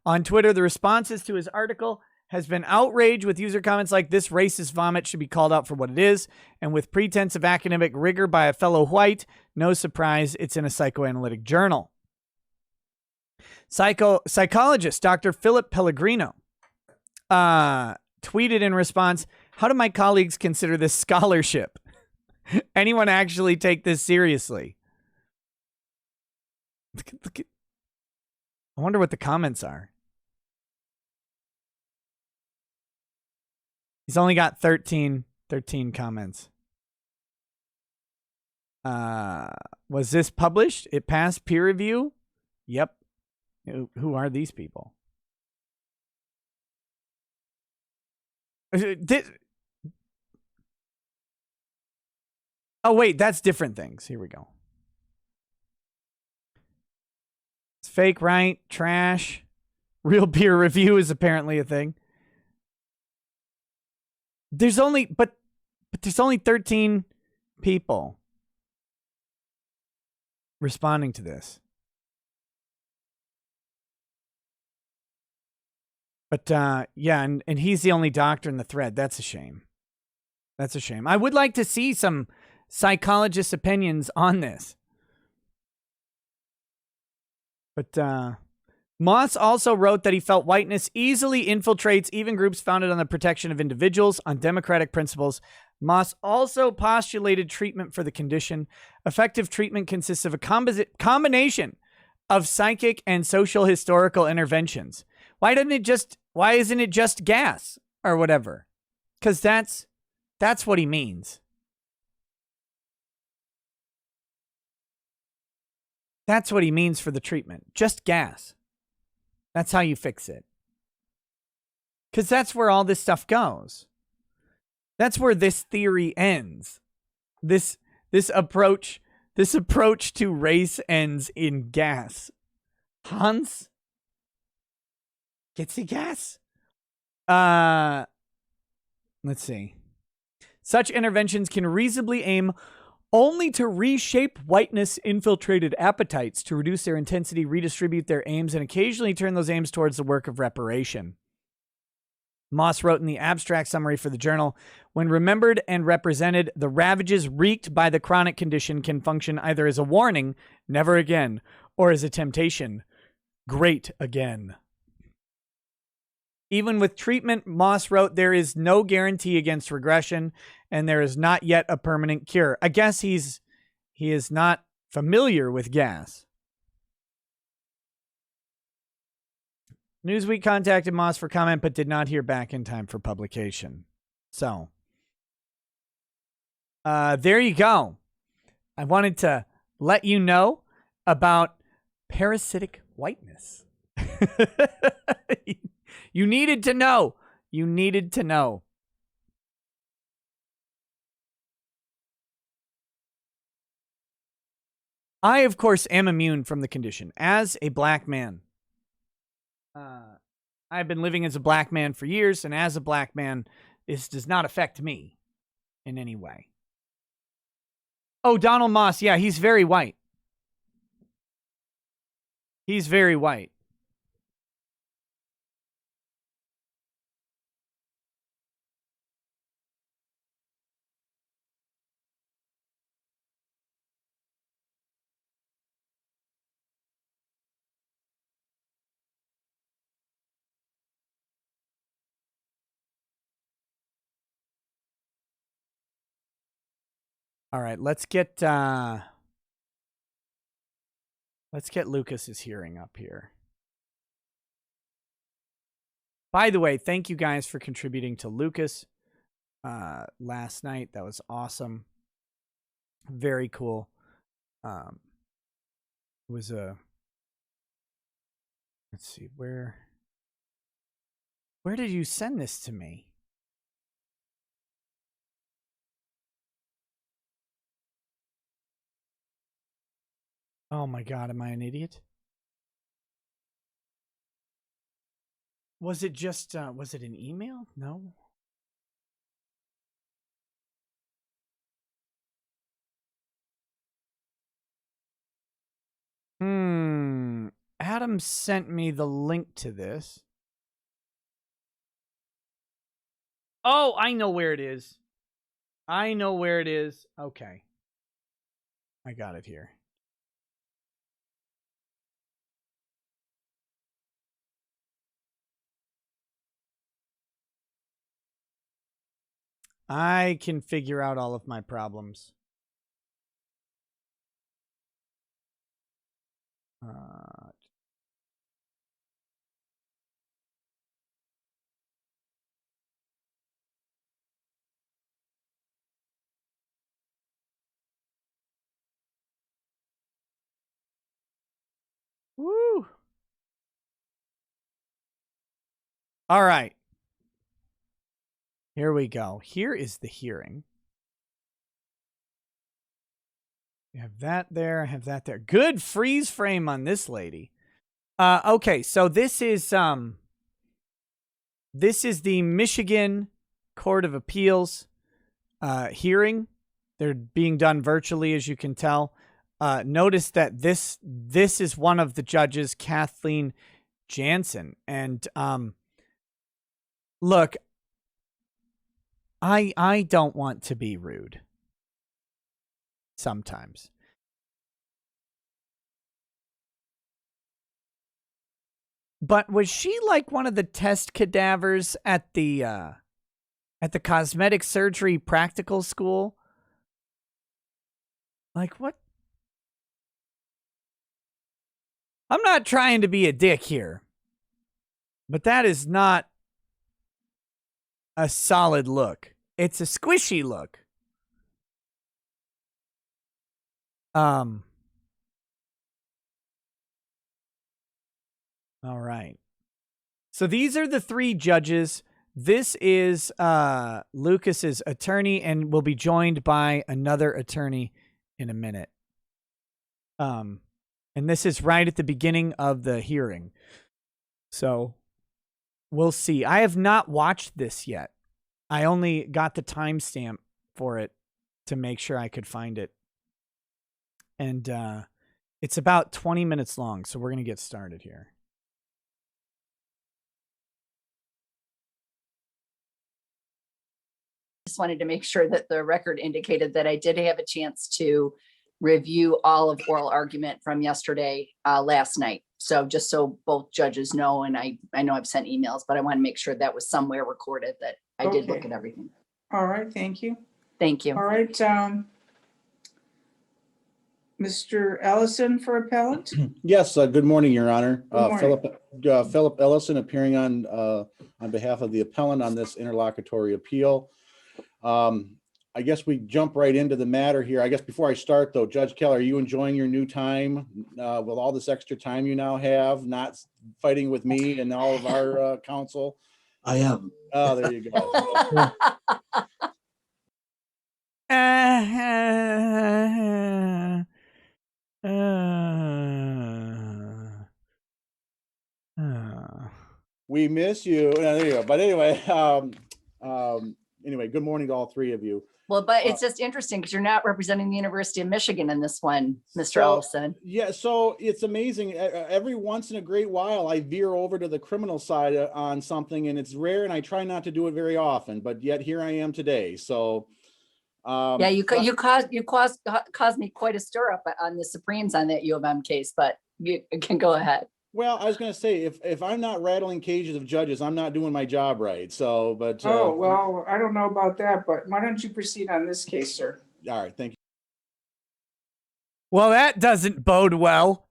On Twitter, the responses to his article has been outrage with user comments like "this racist vomit should be called out for what it is," and with pretense of academic rigor by a fellow white. No surprise, it's in a psychoanalytic journal. Psychologist Dr. Philip Pellegrino tweeted in response, "How do my colleagues consider this scholarship? Anyone actually take this seriously?" Look at, I wonder what the comments are. He's only got 13 comments. Was this published? It passed peer review? Yep. Who are these people? Oh, wait, that's different things. Here we go. It's fake, right? Trash. Real peer review is apparently a thing. There's only, but there's only 13 people responding to this. But, yeah, and he's the only doctor in the thread. That's a shame. That's a shame. I would like to see some psychologist opinions on this. But, Moss also wrote that he felt whiteness easily infiltrates even groups founded on the protection of individuals on democratic principles. Moss also postulated treatment for the condition. Effective treatment consists of a combination of psychic and social historical interventions. Why isn't it just gas or whatever? Because that's what he means. That's what he means for the treatment. Just gas. That's how you fix it. Because that's where all this stuff goes. That's where this theory ends. This approach to race ends in gas. Hans? Gets he gas? Let's see. Such interventions can reasonably aim only to reshape whiteness-infiltrated appetites, to reduce their intensity, redistribute their aims, and occasionally turn those aims towards the work of reparation. Moss wrote in the abstract summary for the journal, when remembered and represented, the ravages wreaked by the chronic condition can function either as a warning, never again, or as a temptation, great again. Even with treatment, Moss wrote, there is no guarantee against regression, and there is not yet a permanent cure. I guess he is not familiar with gas. Newsweek contacted Moss for comment, but did not hear back in time for publication. So, there you go. I wanted to let you know about parasitic whiteness. You needed to know. You needed to know. I, of course, am immune from the condition. As a black man, I've been living as a black man for years, and as a black man, this does not affect me in any way. Oh, Donald Moss. Yeah, he's very white. He's very white. All right, let's get Lucas's hearing up here. By the way, thank you guys for contributing to Lucas last night. That was awesome. Very cool. It was a, let's see, where did you send this to me? Oh my God, am I an idiot? Was it just, was it an email? No. Adam sent me the link to this. Oh, I know where it is. I know where it is. Okay. I got it here. I can figure out all of my problems. Woo! All right. Here we go. Here is the hearing. I have that there. I have that there. Good freeze frame on this lady. Okay, so this is the Michigan Court of Appeals hearing. They're being done virtually, as you can tell. Notice that this is one of the judges, Kathleen Jansen, and look, I don't want to be rude. Sometimes. But was she like one of the test cadavers at the cosmetic surgery practical school? Like what? I'm not trying to be a dick here, but that is not a solid look. It's a squishy look. All right. So these are the three judges. This is Lucas's attorney, and will be joined by another attorney in a minute. And this is right at the beginning of the hearing. So we'll see. I have not watched this yet. I only got the timestamp for it to make sure I could find it. And it's about 20 minutes long, so we're going to get started here. Just wanted to make sure that the record indicated that I did have a chance to review all of oral argument from yesterday, last night. So just so both judges know, and I know I've sent emails, but I want to make sure that was somewhere recorded that I did look at everything. All right, thank you. Thank you. All right, Mr. Ellison for appellant. Yes, good morning, Your Honor. Good morning. Philip Ellison appearing on behalf of the appellant on this interlocutory appeal. I guess we jump right into the matter here. I guess before I start though, Judge Keller, are you enjoying your new time with all this extra time you now have, not fighting with me and all of our counsel? I am. Oh, there you go. We miss you. There you go. But anyway, anyway, good morning to all three of you. Well, but it's just interesting because you're not representing the University of Michigan in this one, Mr. Ellison. Yeah, so it's amazing. Every once in a great while, I veer over to the criminal side on something, and it's rare, and I try not to do it very often. But yet here I am today. So, yeah, you caused me quite a stir up on the Supremes on that U of M case, but you can go ahead. Well, I was going to say, if I'm not rattling cages of judges, I'm not doing my job right. So, but Oh, well, I don't know about that, but why don't you proceed on this case, sir? all right, thank you. Well, that doesn't bode well.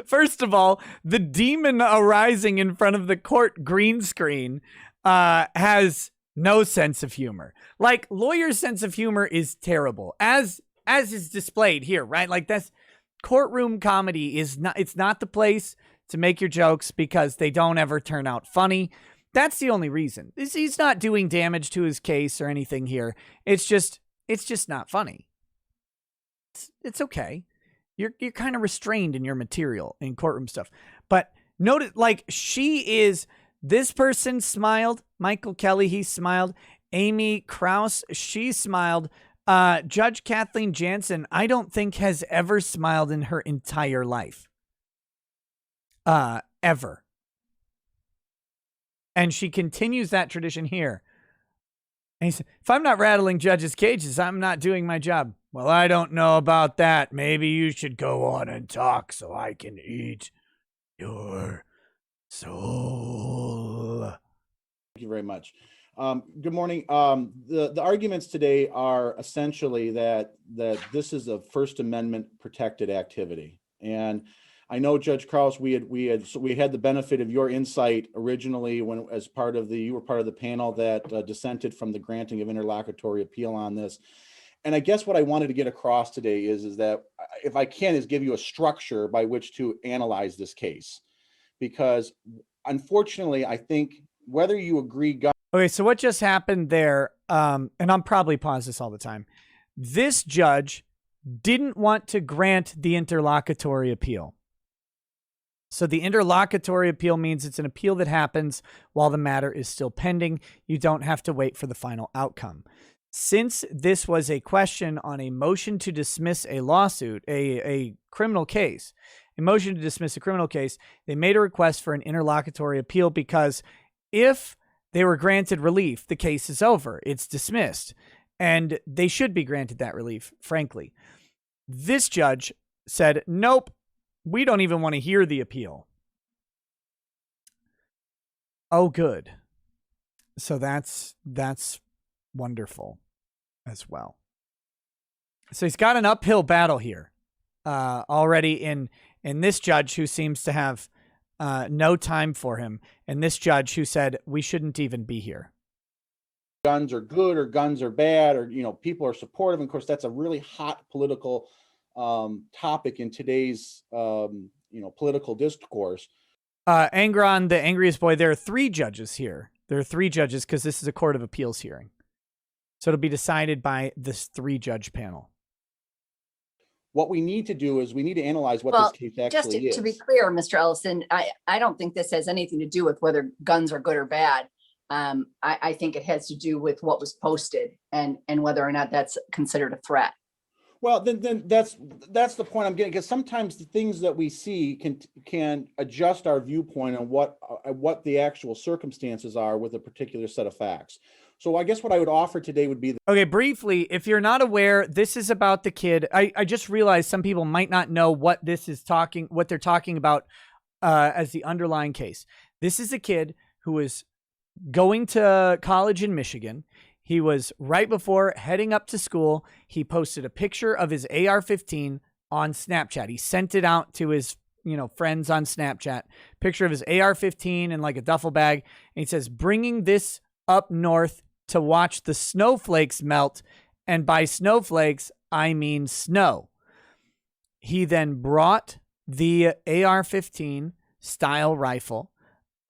First of all, the demon arising in front of the court green screen has no sense of humor. Like, lawyer's sense of humor is terrible, as is displayed here, right? Like, that's courtroom comedy is not, it's not the place to make your jokes because they don't ever turn out funny. That's the only reason. He's not doing damage to his case or anything here. It's just not funny. It's okay. You're kind of restrained in your material in courtroom stuff. But notice, like, this person smiled. Michael Kelly, he smiled. Amy Krause, she smiled. Judge Kathleen Jansen, I don't think has ever smiled in her entire life. Ever. And she continues that tradition here. And he said, if I'm not rattling judges' cages, I'm not doing my job. Well, I don't know about that. Maybe you should go on and talk so I can eat your soul. Thank you very much. Good morning. The arguments today are essentially that this is a First Amendment protected activity, and I know, Judge Krause, we had the benefit of your insight originally when you were part of the panel that dissented from the granting of interlocutory appeal on this. And I guess what I wanted to get across today is that, if I can, is give you a structure by which to analyze this case, because unfortunately, I think whether you agree. Okay, so what just happened there, and I'm probably pause this all the time. This judge didn't want to grant the interlocutory appeal. So the interlocutory appeal means it's an appeal that happens while the matter is still pending. You don't have to wait for the final outcome. Since this was a question on a motion to dismiss a lawsuit, a criminal case, a motion to dismiss a criminal case, they made a request for an interlocutory appeal because if they were granted relief, the case is over. It's dismissed. And they should be granted that relief, frankly. This judge said, nope, we don't even want to hear the appeal. Oh, good. So that's wonderful as well. So he's got an uphill battle here already in this judge who seems to have no time for him, and this judge who said we shouldn't even be here. Guns are good or guns are bad, or people are supportive. And of course, that's a really hot political topic in today's political discourse. Angron, the angriest boy. There are three judges here. There are three judges because this is a court of appeals hearing, so it'll be decided by this 3-judge panel. What we need to do is we need to analyze what Well, this case just actually is. to be clear, Mr. Ellison, I don't think this has anything to do with whether guns are good or bad. I think it has to do with what was posted and whether or not that's considered a threat. Well, then that's the point I'm getting, because sometimes the things that we see can adjust our viewpoint on what the actual circumstances are with a particular set of facts. So I guess what I would offer today would be Okay, briefly, if you're not aware, this is about the kid. I just realized some people might not know what they're talking about as the underlying case. This is a kid who is going to college in Michigan. He was right before heading up to school. He posted a picture of his AR-15 on Snapchat. He sent it out to his, friends on Snapchat. Picture of his AR-15 in like a duffel bag. And he says, bringing this up north to watch the snowflakes melt. And by snowflakes, I mean snow. He then brought the AR-15 style rifle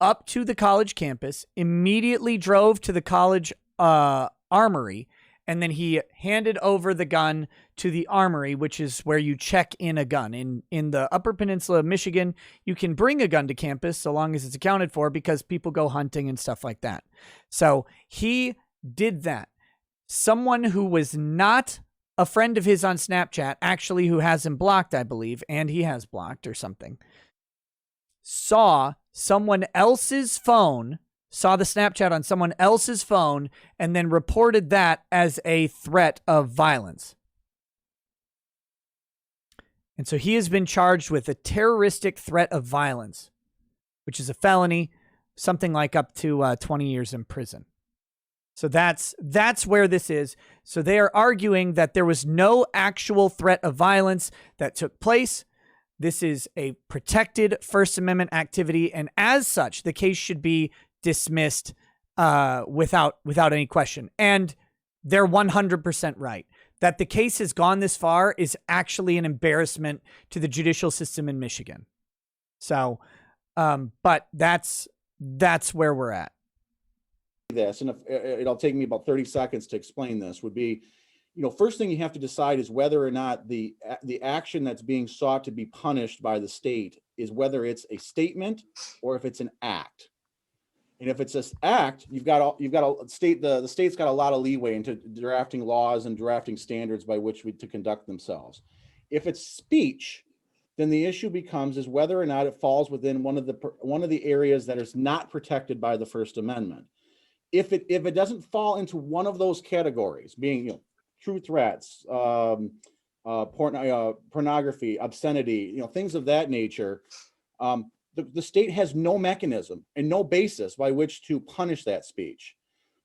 up to the college campus, immediately drove to the college armory, and then he handed over the gun to the armory, which is where you check in a gun. In the Upper Peninsula of Michigan, you can bring a gun to campus so long as it's accounted for, because people go hunting and stuff like that. So he did that. Someone who was not a friend of his on Snapchat, actually who has him blocked, I believe, and he has blocked or something, saw someone else's phone, saw the Snapchat on someone else's phone, and then reported that as a threat of violence. And so he has been charged with a terroristic threat of violence, which is a felony, something like up to 20 years in prison. So that's where this is. So they are arguing that there was no actual threat of violence that took place. This is a protected First Amendment activity, and as such, the case should be dismissed without any question. And they're 100% right. That the case has gone this far is actually an embarrassment to the judicial system in Michigan. So, but that's where we're at. This, and it'll take me about 30 seconds to explain this, would be, first thing you have to decide is whether or not the action that's being sought to be punished by the state is whether it's a statement or if it's an act. And if it's an act, you've got a state, the state's got a lot of leeway into drafting laws and drafting standards by which to conduct themselves. If it's speech, then the issue becomes is whether or not it falls within one of the areas that is not protected by the First Amendment. If it doesn't fall into one of those categories, being true threats, pornography, obscenity, things of that nature, the state has no mechanism and no basis by which to punish that speech.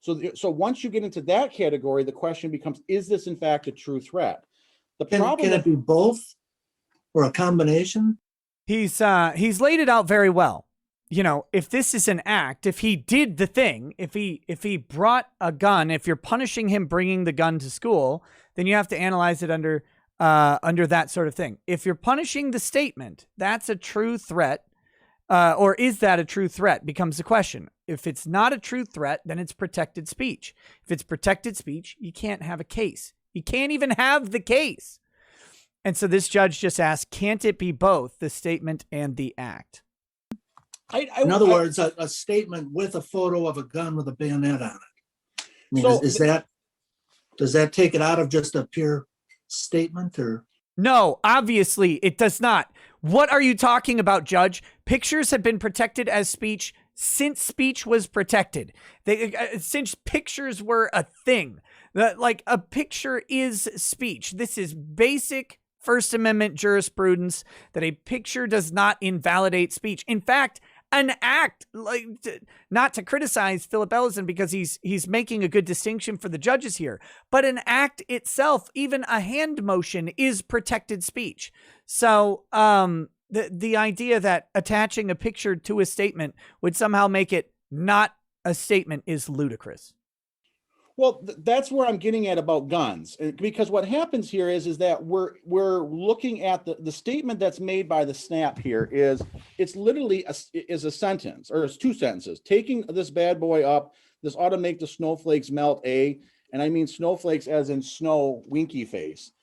So once you get into that category, the question becomes: is this in fact a true threat? Can it be both or a combination? He's laid it out very well. If this is an act, if he did the thing, if he brought a gun, if you're punishing him bringing the gun to school, then you have to analyze it under that sort of thing. If you're punishing the statement, that's a true threat, or is that a true threat becomes the question. If it's not a true threat, then it's protected speech. If it's protected speech, you can't have a case. You can't even have the case. And so this judge just asked, can't it be both the statement and the act? In other words, a statement with a photo of a gun with a bayonet on it. I mean, does that take it out of just a pure statement, or? No, obviously it does not. What are you talking about, Judge? Pictures have been protected as speech since speech was protected. Since pictures were a thing. Like, a picture is speech. This is basic First Amendment jurisprudence, that a picture does not invalidate speech. In fact, an act, not to criticize Philip Ellison because he's making a good distinction for the judges here, but an act itself, even a hand motion, is protected speech. So the idea that attaching a picture to a statement would somehow make it not a statement is ludicrous. Well, that's where I'm getting at about guns, because what happens here is that we're looking at the statement that's made by the snap here is it's literally a sentence, or it's two sentences. Taking this bad boy up, this ought to make the snowflakes melt, and I mean snowflakes as in snow winky face.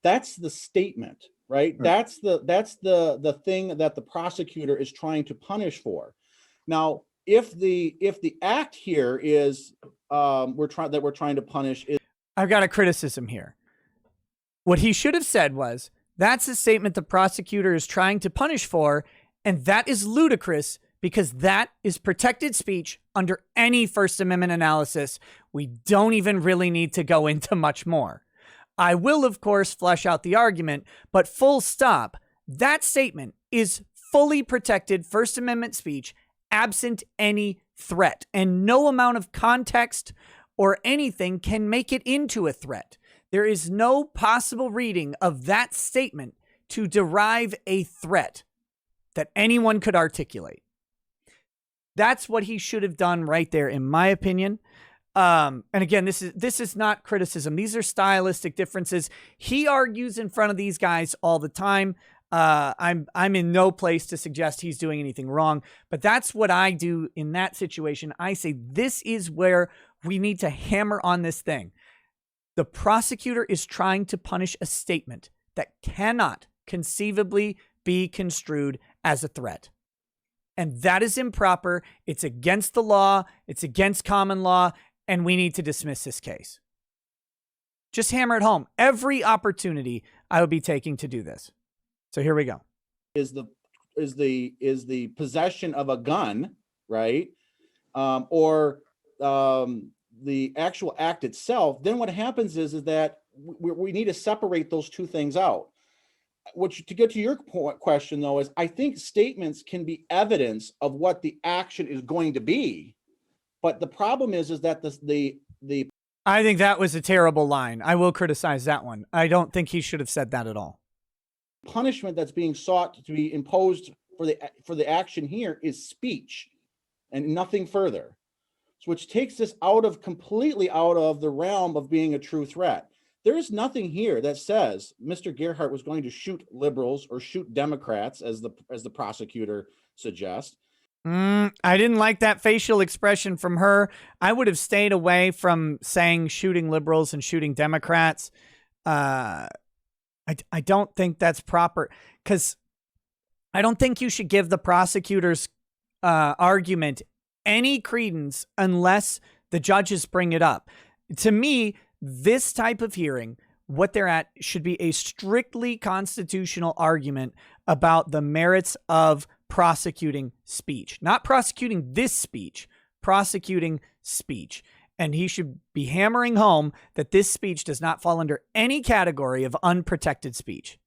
That's the statement, right? Right. That's the thing that the prosecutor is trying to punish for. Now, if the act here is we're trying to punish is I've got a criticism here. What he should have said was, that's a statement the prosecutor is trying to punish for, and that is ludicrous because that is protected speech under any First Amendment analysis. We don't even really need to go into much more. I will, of course, flesh out the argument, but full stop, that statement is fully protected First Amendment speech absent any threat, and no amount of context or anything can make it into a threat. There is no possible reading of that statement to derive a threat that anyone could articulate. That's what he should have done right there, in my opinion. And again, this is not criticism. These are stylistic differences. He argues in front of these guys all the time. I'm in no place to suggest he's doing anything wrong, but that's what I do in that situation. I say, this is where we need to hammer on this thing. The prosecutor is trying to punish a statement that cannot conceivably be construed as a threat. And that is improper. It's against the law. It's against common law. And we need to dismiss this case. Just hammer it home. Every opportunity I would be taking to do this. So here we go. Is the possession of a gun, right? Or the actual act itself, then what happens is that we need to separate those two things out. To get to your question, though, is I think statements can be evidence of what the action is going to be. But the problem is that the I think that was a terrible line. I will criticize that one. I don't think he should have said that at all. punishment that's being sought to be imposed for the action here is speech and nothing further. So which takes this completely out of the realm of being a true threat. There is nothing here that says Mr. Gerhard was going to shoot liberals or shoot Democrats, as the prosecutor suggests. I didn't like that facial expression from her. I would have stayed away from saying shooting liberals and shooting Democrats. I don't think that's proper, because I don't think you should give the prosecutor's argument any credence unless the judges bring it up. To me, this type of hearing, what they're at, should be a strictly constitutional argument about the merits of prosecuting speech, not prosecuting this speech, prosecuting speech. And he should be hammering home that this speech does not fall under any category of unprotected speech.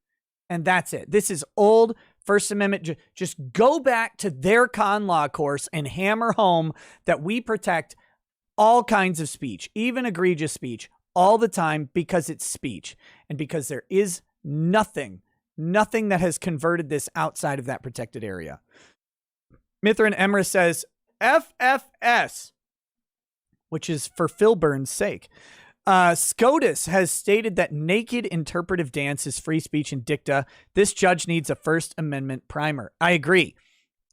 And that's it. This is old First Amendment. Just go back to their con law course and hammer home that we protect all kinds of speech, even egregious speech, all the time, because it's speech and because there is nothing that has converted this outside of that protected area. Mithran Emrys says, FFS, which is for Phil Burns' sake. SCOTUS has stated that naked interpretive dance is free speech and dicta. This judge needs a First Amendment primer. I agree.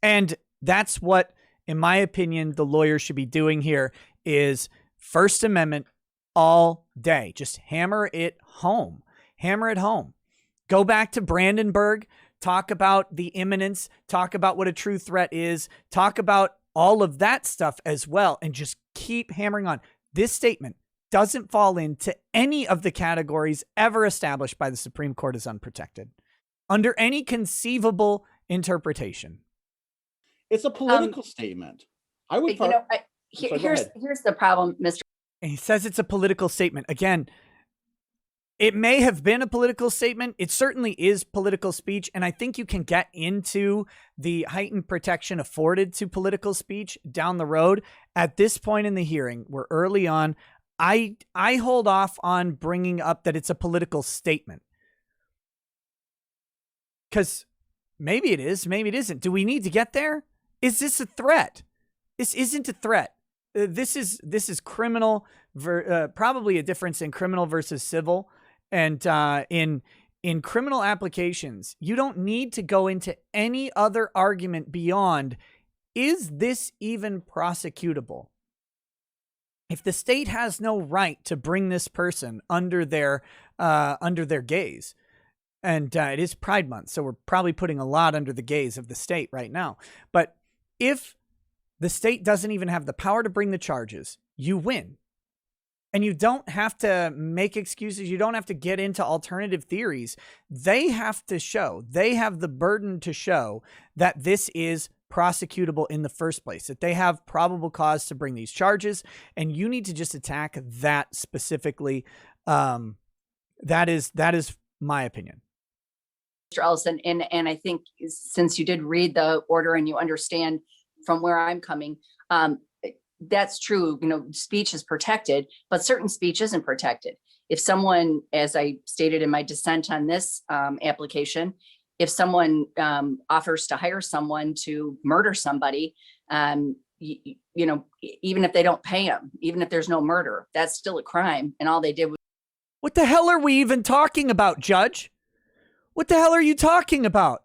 And that's what, in my opinion, the lawyer should be doing here is First Amendment all day. Just hammer it home. Hammer it home. Go back to Brandenburg, talk about the imminence, talk about what a true threat is, talk about all of that stuff as well, and just keep hammering on. This statement doesn't fall into any of the categories ever established by the Supreme Court as unprotected, under any conceivable interpretation. It's a political statement. I would. Here's the problem, Mr. And he says it's a political statement. Again, it may have been a political statement. It certainly is political speech. And I think you can get into the heightened protection afforded to political speech down the road. At this point in the hearing, we're early on. I hold off on bringing up that it's a political statement. Because maybe it is, maybe it isn't. Do we need to get there? Is this a threat? This isn't a threat. This is criminal, probably a difference in criminal versus civil. And in criminal applications, you don't need to go into any other argument beyond, is this even prosecutable? if the state has no right to bring this person under their gaze, and it is Pride Month, so we're probably putting a lot under the gaze of the state right now. But if the state doesn't even have the power to bring the charges, you win. And you don't have to make excuses. You don't have to get into alternative theories. They have to show, they have the burden to show that this is prosecutable in the first place, that they have probable cause to bring these charges. And you need to just attack that specifically. That is my opinion. Mr. Ellison, and I think since you did read the order and you understand from where I'm coming, that's true. Speech is protected, but certain speech isn't protected. If someone, as I stated in my dissent on this application, if someone offers to hire someone to murder somebody, even if they don't pay them, even if there's no murder, that's still a crime. And all they did was. What the hell are we even talking about, Judge? What the hell are you talking about?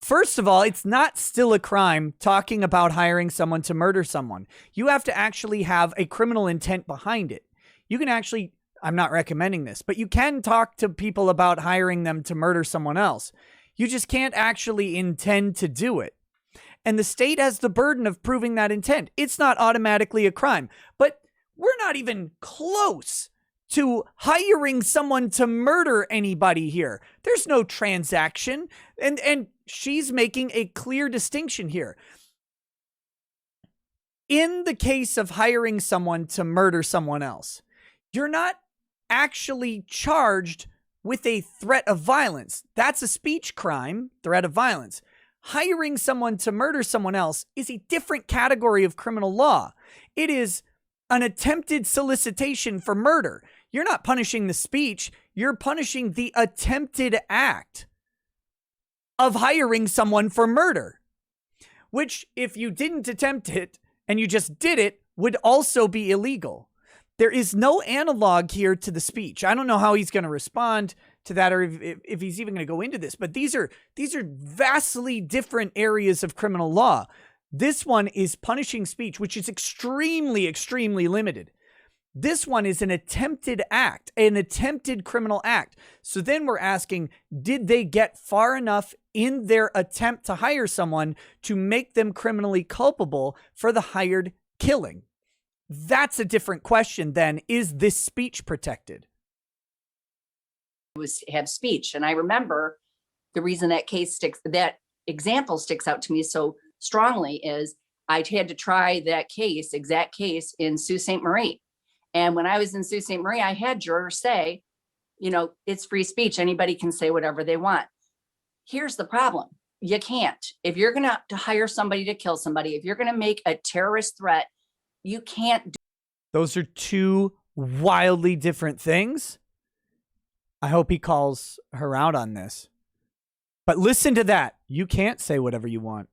First of all, it's not still a crime talking about hiring someone to murder someone. You have to actually have a criminal intent behind it. You can actually, I'm not recommending this, but you can talk to people about hiring them to murder someone else. You just can't actually intend to do it. And the state has the burden of proving that intent. It's not automatically a crime, but we're not even close to hiring someone to murder anybody here. There's no transaction. And she's making a clear distinction here. In the case of hiring someone to murder someone else, you're not actually charged with a threat of violence. That's a speech crime, threat of violence. Hiring someone to murder someone else is a different category of criminal law. It is an attempted solicitation for murder. You're not punishing the speech. You're punishing the attempted act of hiring someone for murder, which if you didn't attempt it and you just did it would also be illegal. There is no analog here to the speech. I don't know how he's going to respond to that or if he's even going to go into this, but these are vastly different areas of criminal law. This one is punishing speech, which is extremely, extremely limited. This one is an attempted act, an attempted criminal act. So then we're asking, did they get far enough in their attempt to hire someone to make them criminally culpable for the hired killing? That's a different question than, is this speech protected? Have speech. And I remember the reason that example sticks out to me so strongly is I had to try that exact case in Sault Ste. Marie. And when I was in Sault Ste. Marie, I had jurors say, it's free speech. Anybody can say whatever they want. Here's the problem. You can't. If you're going to hire somebody to kill somebody, if you're going to make a terrorist threat, you can't. Those are two wildly different things. I hope he calls her out on this. But listen to that. You can't say whatever you want.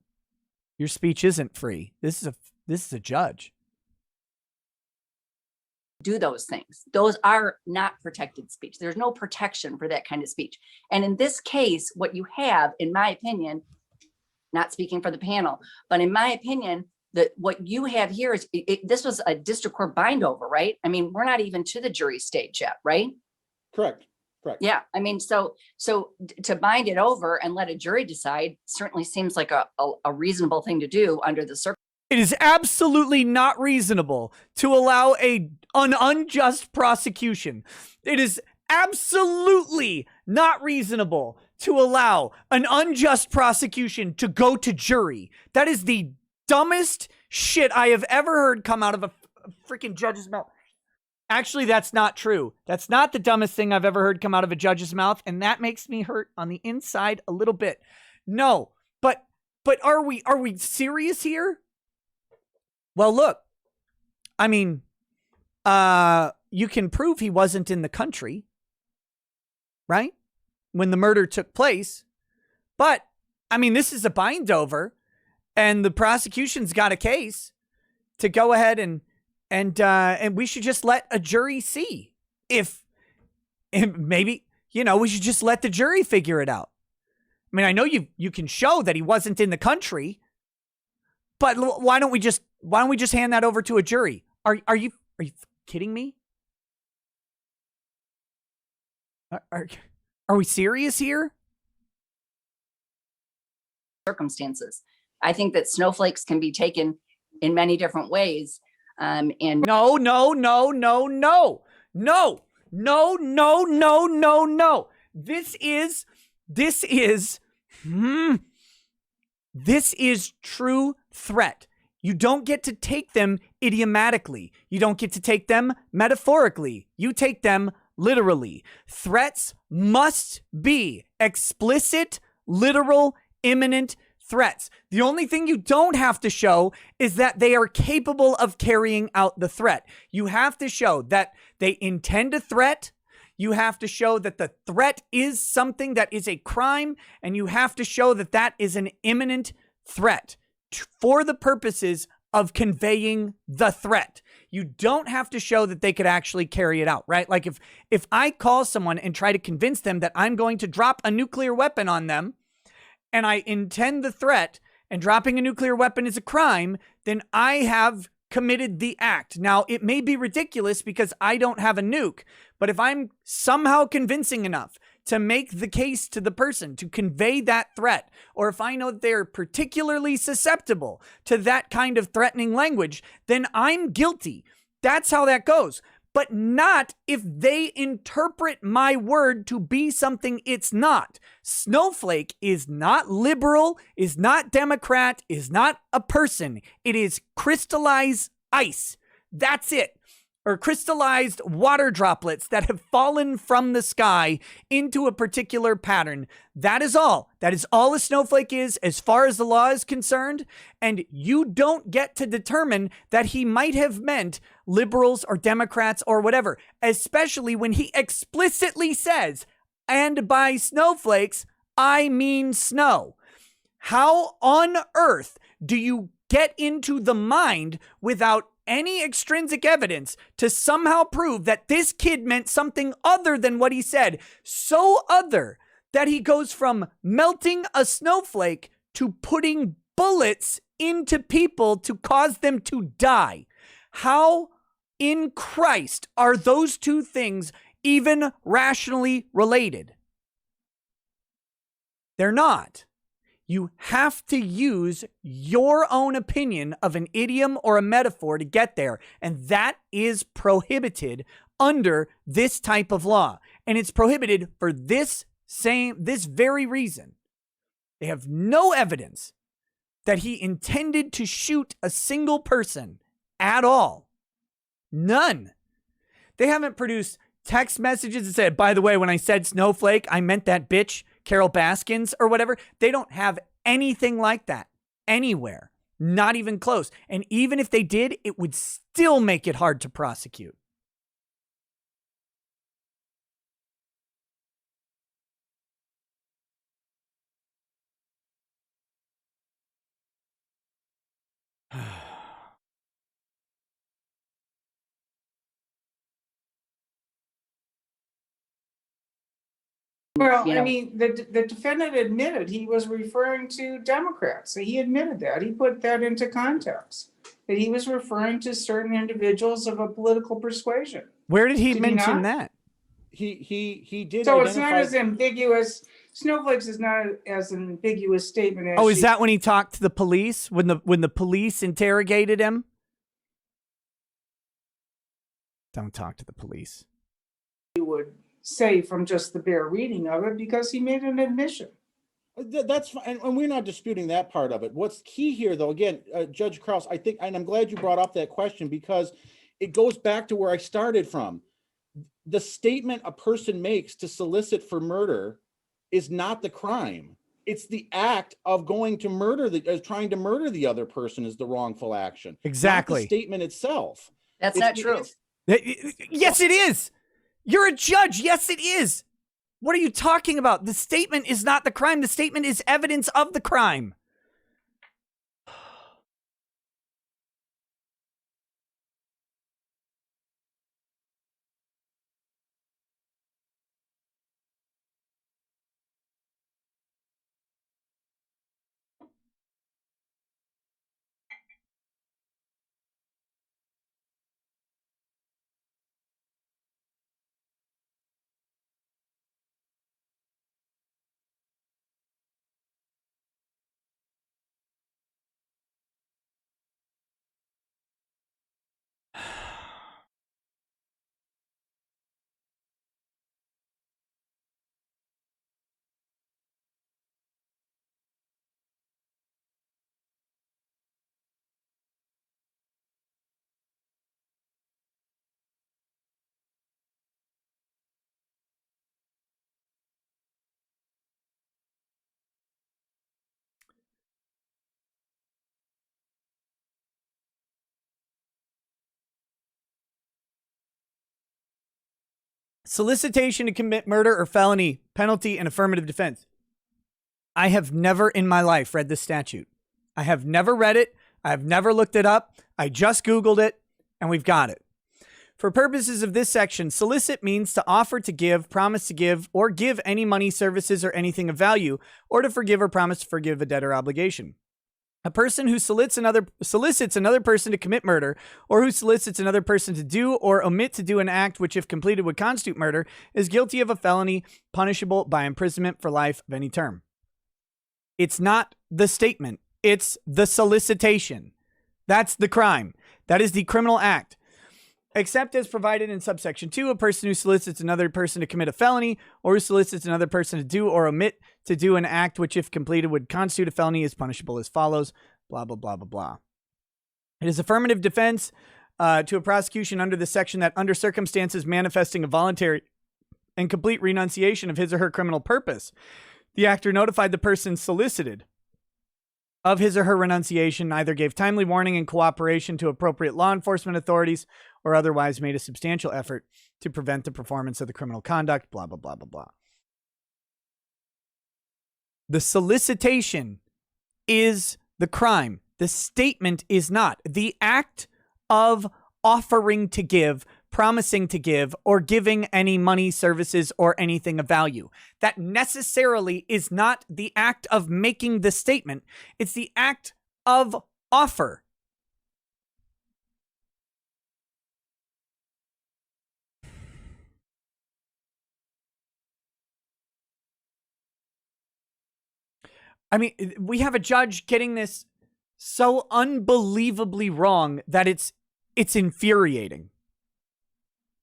Your speech isn't free. This is a judge. Do those things. Those are not protected speech. There's no protection for that kind of speech. And in this case, what you have, in my opinion, not speaking for the panel, but in my opinion, that what you have here is this was a district court bind over, right? I mean, we're not even to the jury stage yet, right? Correct. Yeah. I mean, so to bind it over and let a jury decide certainly seems like a reasonable thing to do under the circumstances. It is absolutely not reasonable to allow an unjust prosecution. It is absolutely not reasonable to allow an unjust prosecution to go to jury. That is the dumbest shit I have ever heard come out of a freaking judge's mouth. Actually, that's not true. That's not the dumbest thing I've ever heard come out of a judge's mouth, and that makes me hurt on the inside a little bit. No, but are we serious here? Well, look, I mean, you can prove he wasn't in the country, right? When the murder took place. But, I mean, this is a bind over, and the prosecution's got a case to go ahead and we should just let a jury see if maybe, we should just let the jury figure it out. I mean, I know you can show that he wasn't in the country, but why don't we just Why don't we just hand that over to a jury? Are you kidding me? Are we serious here? Circumstances. I think that snowflakes can be taken in many different ways. And No. This is true threat. You don't get to take them idiomatically. You don't get to take them metaphorically. You take them literally. Threats must be explicit, literal, imminent threats. The only thing you don't have to show is that they are capable of carrying out the threat. You have to show that they intend a threat. You have to show that the threat is something that is a crime, and you have to show that that is an imminent threat for the purposes of conveying the threat. You don't have to show that they could actually carry it out, right? Like if I call someone and try to convince them that I'm going to drop a nuclear weapon on them, and I intend the threat, and dropping a nuclear weapon is a crime, then I have committed the act. Now, it may be ridiculous because I don't have a nuke, but if I'm somehow convincing enough to make the case to the person to convey that threat, or if I know that they're particularly susceptible to that kind of threatening language, then I'm guilty. That's how that goes. But not if they interpret my word to be something it's not. Snowflake is not liberal, is not Democrat, is not a person. It is crystallized ice. That's it. Or crystallized water droplets that have fallen from the sky into a particular pattern. That is all. That is all a snowflake is as far as the law is concerned. And you don't get to determine that he might have meant liberals or Democrats or whatever, especially when he explicitly says, and by snowflakes, I mean snow. How on earth do you get into the mind without any extrinsic evidence to somehow prove that this kid meant something other than what he said, so other that he goes from melting a snowflake to putting bullets into people to cause them to die? How in Christ are those two things even rationally related? They're not. You have to use your own opinion of an idiom or a metaphor to get there. And that is prohibited under this type of law. And it's prohibited for this very reason. They have no evidence that he intended to shoot a single person at all. None. They haven't produced text messages that said, by the way, when I said snowflake, I meant that bitch, Carol Baskins or whatever. They don't have anything like that anywhere, not even close. And even if they did, it would still make it hard to prosecute. Well, You I know. mean, the defendant admitted he was referring to Democrats. So he admitted that. He put that into context, that he was referring to certain individuals of a political persuasion. Where did he Did he mention not? that? He did So it's not identify. as ambiguous. Snowflakes is not as an ambiguous statement as Oh, is that when he talked to the police? When the police interrogated him? Don't talk to the police. you would say from just the bare reading of it, because he made an admission. That's fine, and we're not disputing that part of it. What's key here, though, again, Judge Krause, I think, and I'm glad you brought up that question because it goes back to where I started from. The statement a person makes to solicit for murder is not the crime. It's the act of going to murder trying to murder the other person is the wrongful action. Exactly. Not the statement itself. That's not true. Yes, it is. You're a judge. Yes, it is. What are you talking about? The statement is not the crime. The statement is evidence of the crime. Solicitation to commit murder or felony, penalty, and affirmative defense. I have never in my life read this statute. I have never read it. I have never looked it up. I just Googled it, and we've got it. For purposes of this section, solicit means to offer to give, promise to give, or give any money, services, or anything of value, or to forgive or promise to forgive a debt or obligation. A person who solicits another person to commit murder, or who solicits another person to do or omit to do an act which, if completed, would constitute murder, is guilty of a felony punishable by imprisonment for life of any term. It's not the statement. It's the solicitation. That's the crime. That is the criminal act. Except as provided in subsection 2, a person who solicits another person to commit a felony, or who solicits another person to do or omit to do an act which, if completed, would constitute a felony, is punishable as follows, blah, blah, blah, blah, blah. It is affirmative defense to a prosecution under this section that, under circumstances manifesting a voluntary and complete renunciation of his or her criminal purpose, the actor notified the person solicited of his or her renunciation, either gave timely warning and cooperation to appropriate law enforcement authorities, or otherwise made a substantial effort to prevent the performance of the criminal conduct, blah, blah, blah, blah, blah. The solicitation is the crime. The statement is not. The act of offering to give, promising to give, or giving any money, services, or anything of value. That necessarily is not the act of making the statement. It's the act of offer. I mean, we have a judge getting this so unbelievably wrong that it's infuriating.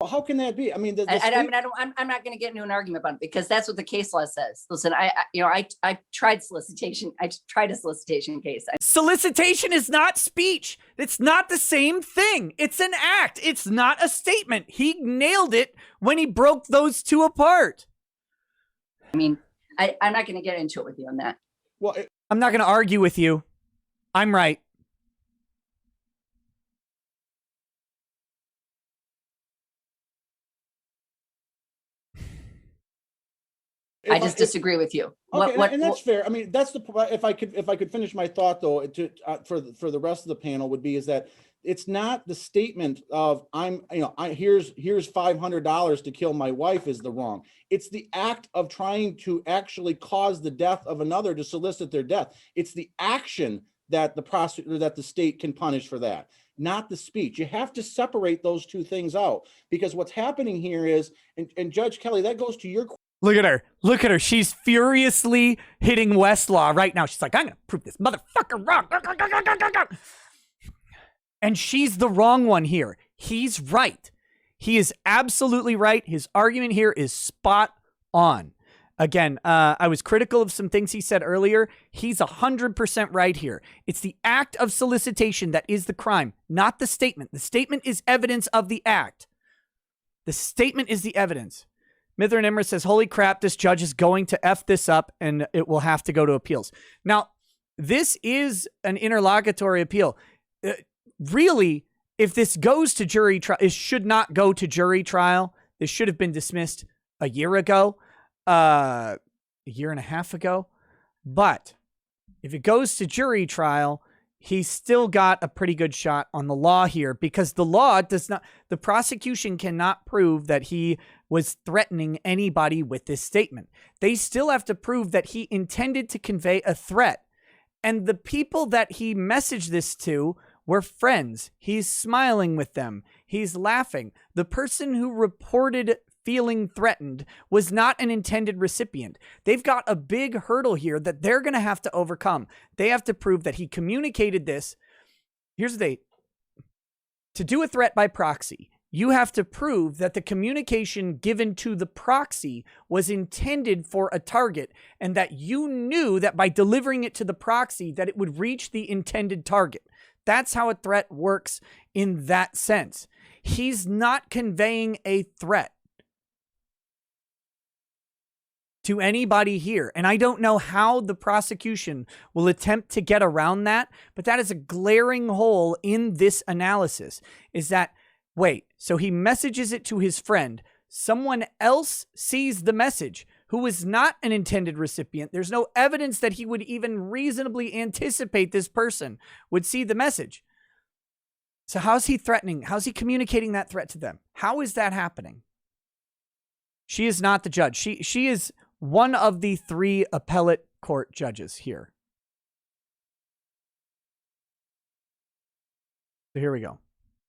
Well, how can that be? I mean, I'm not going to get into an argument about it because that's what the case law says. Listen, I tried solicitation. I tried a solicitation case. Solicitation is not speech. It's not the same thing. It's an act. It's not a statement. He nailed it when he broke those two apart. I mean, I'm not going to get into it with you on that. Well, I'm not going to argue with you. I'm right. I just disagree with you. Okay, and that's fair. I mean, that's the if I could finish my thought though for the rest of the panel would be is that it's not the statement of here's $500 to kill my wife is the wrong. It's the act of trying to actually cause the death of another to solicit their death. It's the action that the prosecutor, that the state can punish for that, not the speech. You have to separate those two things out because what's happening here is, and Judge Kelly, that goes to your. Look at her. Look at her. She's furiously hitting Westlaw right now. She's like, I'm going to prove this motherfucker wrong. And she's the wrong one here. He's right. He is absolutely right. His argument here is spot on. Again, I was critical of some things he said earlier. He's 100% right here. It's the act of solicitation that is the crime, not the statement. The statement is evidence of the act. The statement is the evidence. Mither and Emmer says, holy crap, this judge is going to F this up and it will have to go to appeals. Now, this is an interlocutory appeal. Really, if this goes to jury trial, it should not go to jury trial. This should have been dismissed a year ago, a year and a half ago. But if it goes to jury trial, he's still got a pretty good shot on the law here because the law does not, the prosecution cannot prove that he was threatening anybody with this statement. They still have to prove that he intended to convey a threat. And the people that he messaged this to were friends. He's smiling with them. He's laughing. The person who reported feeling threatened was not an intended recipient. They've got a big hurdle here that they're going to have to overcome. They have to prove that he communicated this. Here's the thing. To do a threat by proxy, you have to prove that the communication given to the proxy was intended for a target and that you knew that by delivering it to the proxy that it would reach the intended target. That's how a threat works in that sense. He's not conveying a threat to anybody here. And I don't know how the prosecution will attempt to get around that, but that is a glaring hole in this analysis is that, wait, so he messages it to his friend. someone else sees the message who is not an intended recipient. There's no evidence that he would even reasonably anticipate this person would see the message. So how's he threatening? How's he communicating that threat to them? How is that happening? She is not the judge. She is one of the 3 appellate court judges here. So here we go.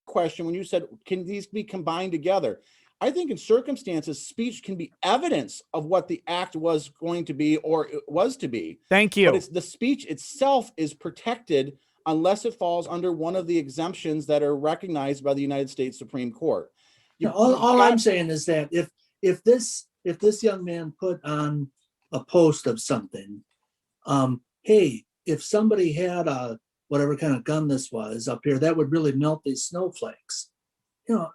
Question when you said, can these be combined together? I think in circumstances, speech can be evidence of what the act was going to be or it was to be. Thank you. But it's the speech itself is protected unless it falls under one of the exemptions that are recognized by the United States Supreme Court. All I'm saying is that if this young man put on a post of something, hey, if somebody had a whatever kind of gun this was up here, that would really melt these snowflakes. You know,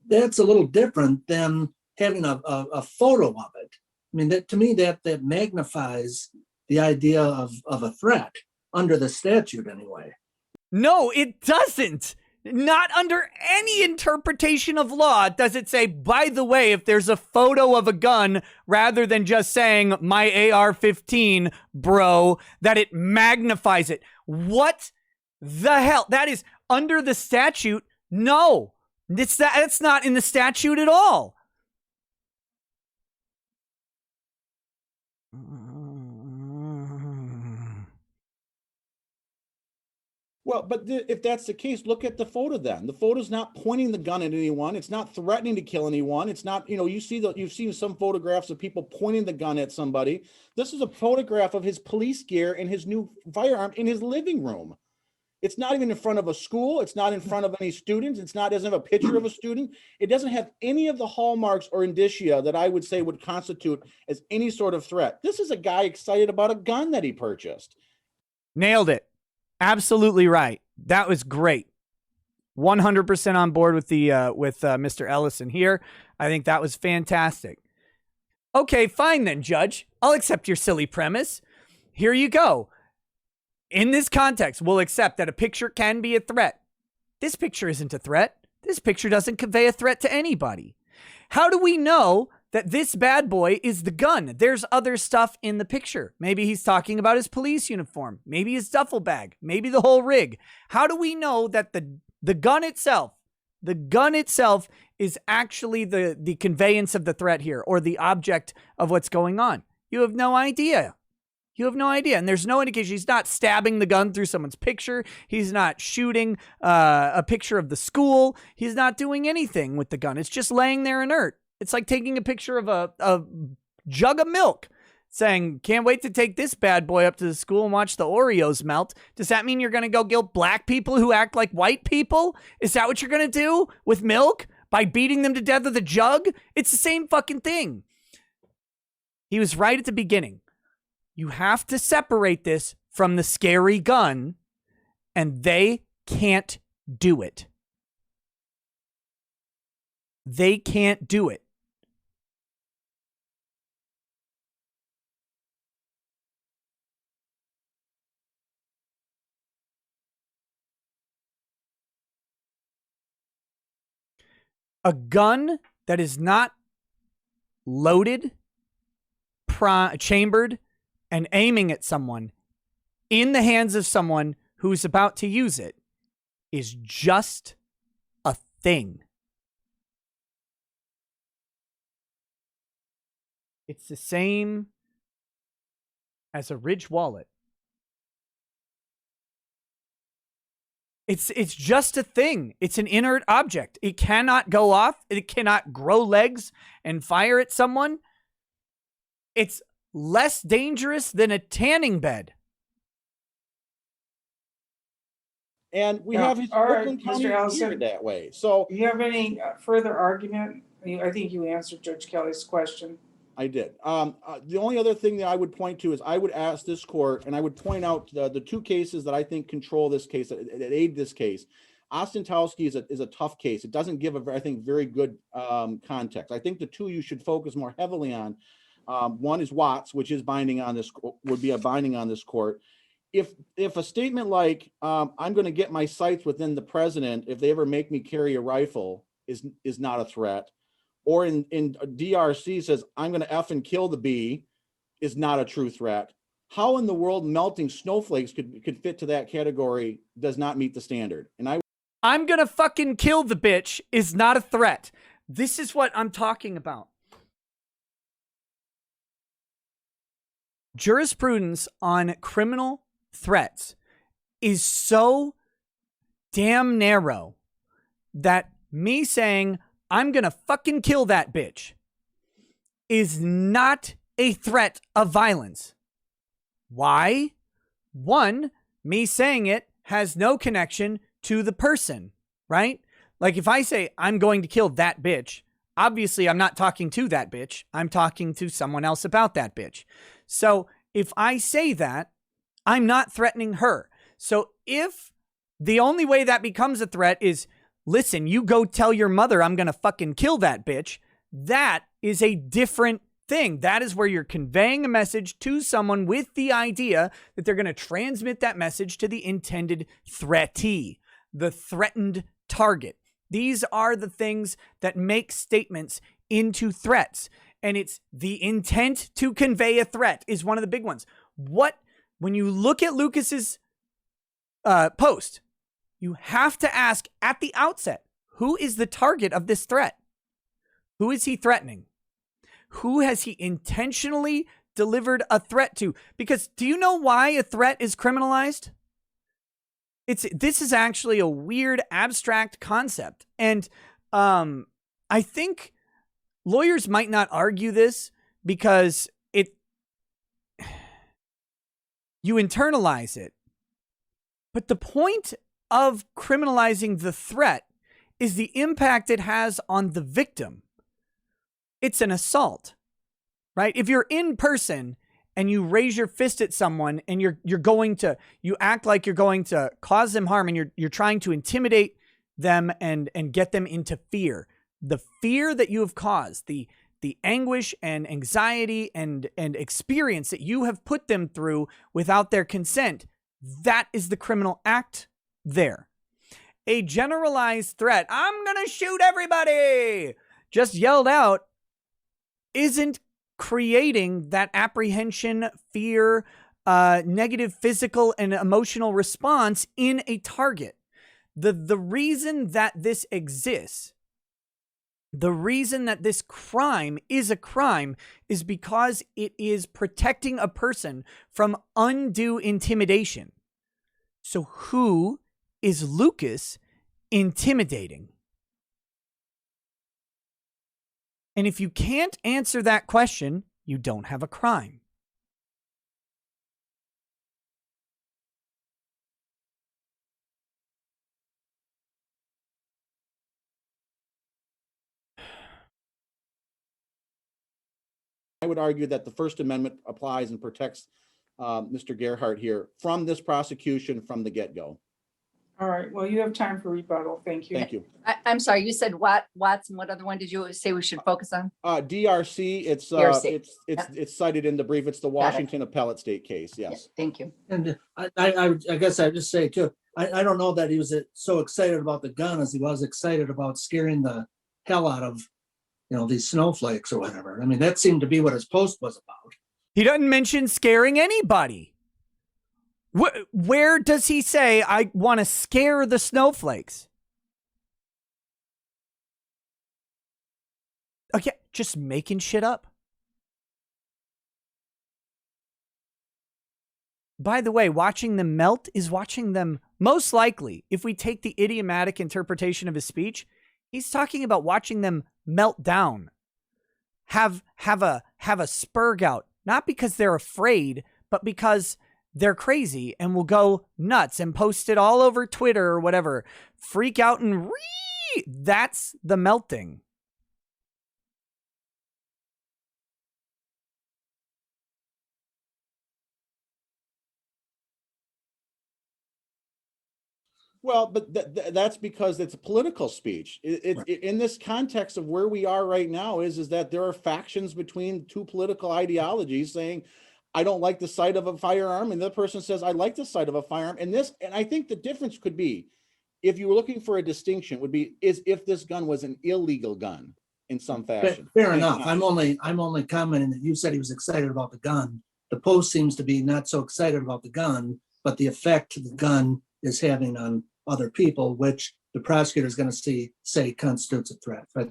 that's a little different than having a photo of it. I mean, that to me, that magnifies the idea of a threat under the statute anyway. No, it doesn't. Not under any interpretation of law does it say, by the way, if there's a photo of a gun, rather than just saying my AR-15, bro, that it magnifies it. What the hell? That is under the statute. No, that's not in the statute at all. Well, but if that's the case, look at the photo then. The photo's not pointing the gun at anyone. It's not threatening to kill anyone. It's not, you've seen some photographs of people pointing the gun at somebody. This is a photograph of his police gear and his new firearm in his living room. It's not even in front of a school. It's not in front of any students. Doesn't have a picture of a student. It doesn't have any of the hallmarks or indicia that I would say would constitute as any sort of threat. This is a guy excited about a gun that he purchased. Nailed it. Absolutely right. That was great. 100% on board with Mr. Ellison here. I think that was fantastic. Okay, fine then, Judge. I'll accept your silly premise. Here you go. In this context, we'll accept that a picture can be a threat. This picture isn't a threat. This picture doesn't convey a threat to anybody. How do we know that this bad boy is the gun? There's other stuff in the picture. Maybe he's talking about his police uniform, maybe his duffel bag, maybe the whole rig. How do we know that the gun itself is actually the conveyance of the threat here, or the object of what's going on? You have no idea. You have no idea. And there's no indication. He's not stabbing the gun through someone's picture. He's not shooting a picture of the school. He's not doing anything with the gun. It's just laying there inert. It's like taking a picture of a jug of milk, saying, can't wait to take this bad boy up to the school and watch the Oreos melt. Does that mean you're going to go guilt black people who act like white people? Is that what you're going to do with milk? By beating them to death with a jug? It's the same fucking thing. He was right at the beginning. You have to separate this from the scary gun, and they can't do it. They can't do it. A gun that is not loaded, chambered, and aiming at someone in the hands of someone who's about to use it is just a thing. It's the same as a Ridge wallet. It's just a thing. It's an inert object. It cannot go off. It cannot grow legs and fire at someone. It's less dangerous than a tanning bed. And we have his Oakland County Ellison, that way. So, do you have any further argument? I think you answered Judge Kelly's question. I did. The only other thing that I would point to is I would ask this court, and I would point out the two cases that I think control this case, that aid this case. Ostentowski is a tough case. It doesn't give I think, very good context. I think the two you should focus more heavily on. One is Watts, which is binding on this, would be a binding on this court. If a statement like, I'm going to get my sights within the president if they ever make me carry a rifle is not a threat, or in DRC says, I'm going to F and kill the bee, is not a true threat. How in the world melting snowflakes could fit to that category does not meet the standard. And I'm going to fucking kill the bitch is not a threat. This is what I'm talking about. Jurisprudence on criminal threats is so damn narrow that me saying I'm going to fucking kill that bitch is not a threat of violence. Why? One, me saying it has no connection to the person, right? Like if I say I'm going to kill that bitch, obviously I'm not talking to that bitch. I'm talking to someone else about that bitch. So if I say that, I'm not threatening her. So if the only way that becomes a threat is, listen, you go tell your mother I'm going to fucking kill that bitch, that is a different thing. That is where you're conveying a message to someone with the idea that they're going to transmit that message to the intended threatee, the threatened target. These are the things that make statements into threats. And it's the intent to convey a threat is one of the big ones. When you look at Lucas's post, you have to ask at the outset, who is the target of this threat? Who is he threatening? Who has he intentionally delivered a threat to? Because do you know why a threat is criminalized? This is actually a weird abstract concept. And I think lawyers might not argue this because you internalize it. But the point of criminalizing the threat is the impact it has on the victim. It's an assault, right? If you're in person and you raise your fist at someone and you act like you're going to cause them harm and you're trying to intimidate them and get them into fear. The fear that you have caused, the anguish and anxiety and experience that you have put them through without their consent, that is the criminal act there. A generalized threat, I'm going to shoot everybody, just yelled out, isn't creating that apprehension, fear, negative physical and emotional response in a target. The reason that this exists, the reason that this crime is a crime is because it is protecting a person from undue intimidation. So who is Lucas intimidating? And if you can't answer that question, you don't have a crime. I would argue that the First Amendment applies and protects Mr. Gerhard here from this prosecution from the get-go. All right, well, you have time for rebuttal. Thank you. Thank you. I'm sorry, you said Watts, and what other one did you say we should focus on? DRC, DRC. It's cited in the brief. It's the Washington Appellate State case. Yes. Yeah, thank you. And I guess I'd just say too, I don't know that he was so excited about the gun as he was excited about scaring the hell out of, these snowflakes or whatever. I mean, that seemed to be what his post was about. He doesn't mention scaring anybody. Where does he say, I want to scare the snowflakes? Okay, just making shit up. By the way, watching them melt is watching them, most likely, if we take the idiomatic interpretation of his speech, he's talking about watching them melt down, have a spurg out, not because they're afraid, but because they're crazy and will go nuts and post it all over Twitter or whatever, freak out and that's the melting. Well, but that's because it's a political speech. In this context of where we are right now is that there are factions between two political ideologies saying, I don't like the sight of a firearm, and the person says, I like the sight of a firearm. And I think the difference could be, if you were looking for a distinction, is if this gun was an illegal gun. in some fashion. Fair enough. I'm only commenting that you said he was excited about the gun. The post seems to be not so excited about the gun, but the effect the gun is having on other people, which the prosecutor is going to say constitutes a threat. But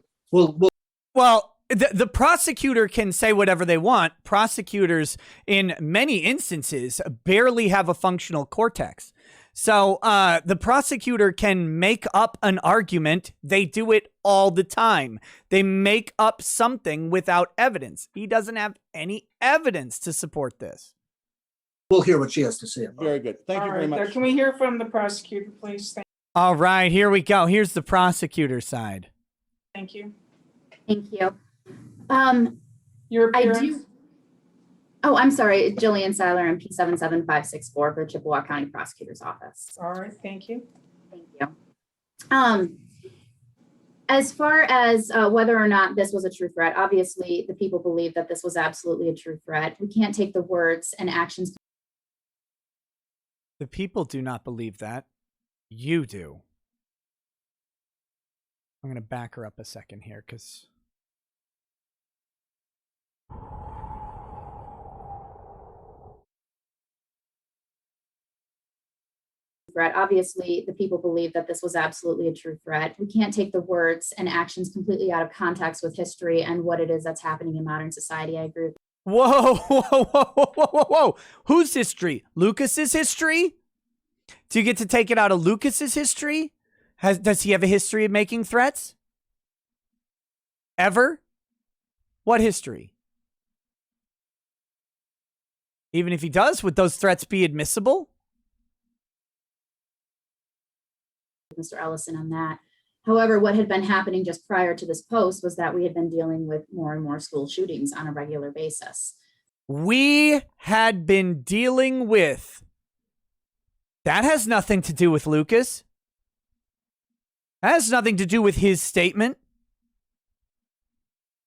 Well, the prosecutor can say whatever they want. Prosecutors, in many instances, barely have a functional cortex. So the prosecutor can make up an argument. They do it all the time. They make up something without evidence. He doesn't have any evidence to support this. we'll hear what she has to say about it. Very good. Thank you very much. Can we hear from the prosecutor, please? All right, here we go. Here's the prosecutor side. Thank you. Thank you. Your I appearance? do. Oh, I'm sorry. Jillian Seiler, MP 77564 for Chippewa County Prosecutor's Office. All right, thank you. Thank you. As far as whether or not this was a true threat, obviously the people believe that this was absolutely a true threat. We can't take the words and actions. The people do not believe that. You do. I'm going to back her up a second here because... Threat. Obviously, the people believe that this was absolutely a true threat. We can't take the words and actions completely out of context with history and what it is that's happening in modern society. I agree with Whoa, whoa, whoa, whoa, whoa, whoa, whoa. Whose history? Lucas's history? Do you get to take it out of Lucas's history? Does he have a history of making threats? Ever? What history? Even if he does, would those threats be admissible? Mr. Ellison on that. However, what had been happening just prior to this post was that we had been dealing with more and more school shootings on a regular basis. We had been dealing with... That has nothing to do with Lucas. That has nothing to do with his statement.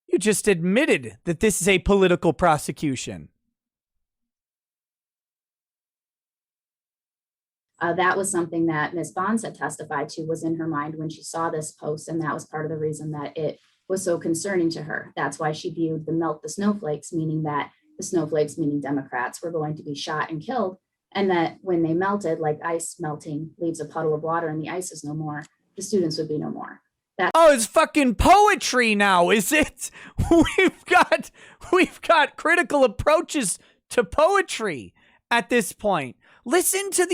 You just admitted that this is a political prosecution. That was something that Ms. Bonds had testified to was in her mind when she saw this post, and that was part of the reason that it was so concerning to her. That's why she viewed the melt the snowflakes, meaning that the snowflakes, meaning Democrats, were going to be shot and killed, and that when they melted, like ice melting leaves a puddle of water and the ice is no more, the students would be no more. Oh, it's fucking poetry now, is it? We've got critical approaches to poetry at this point. Listen to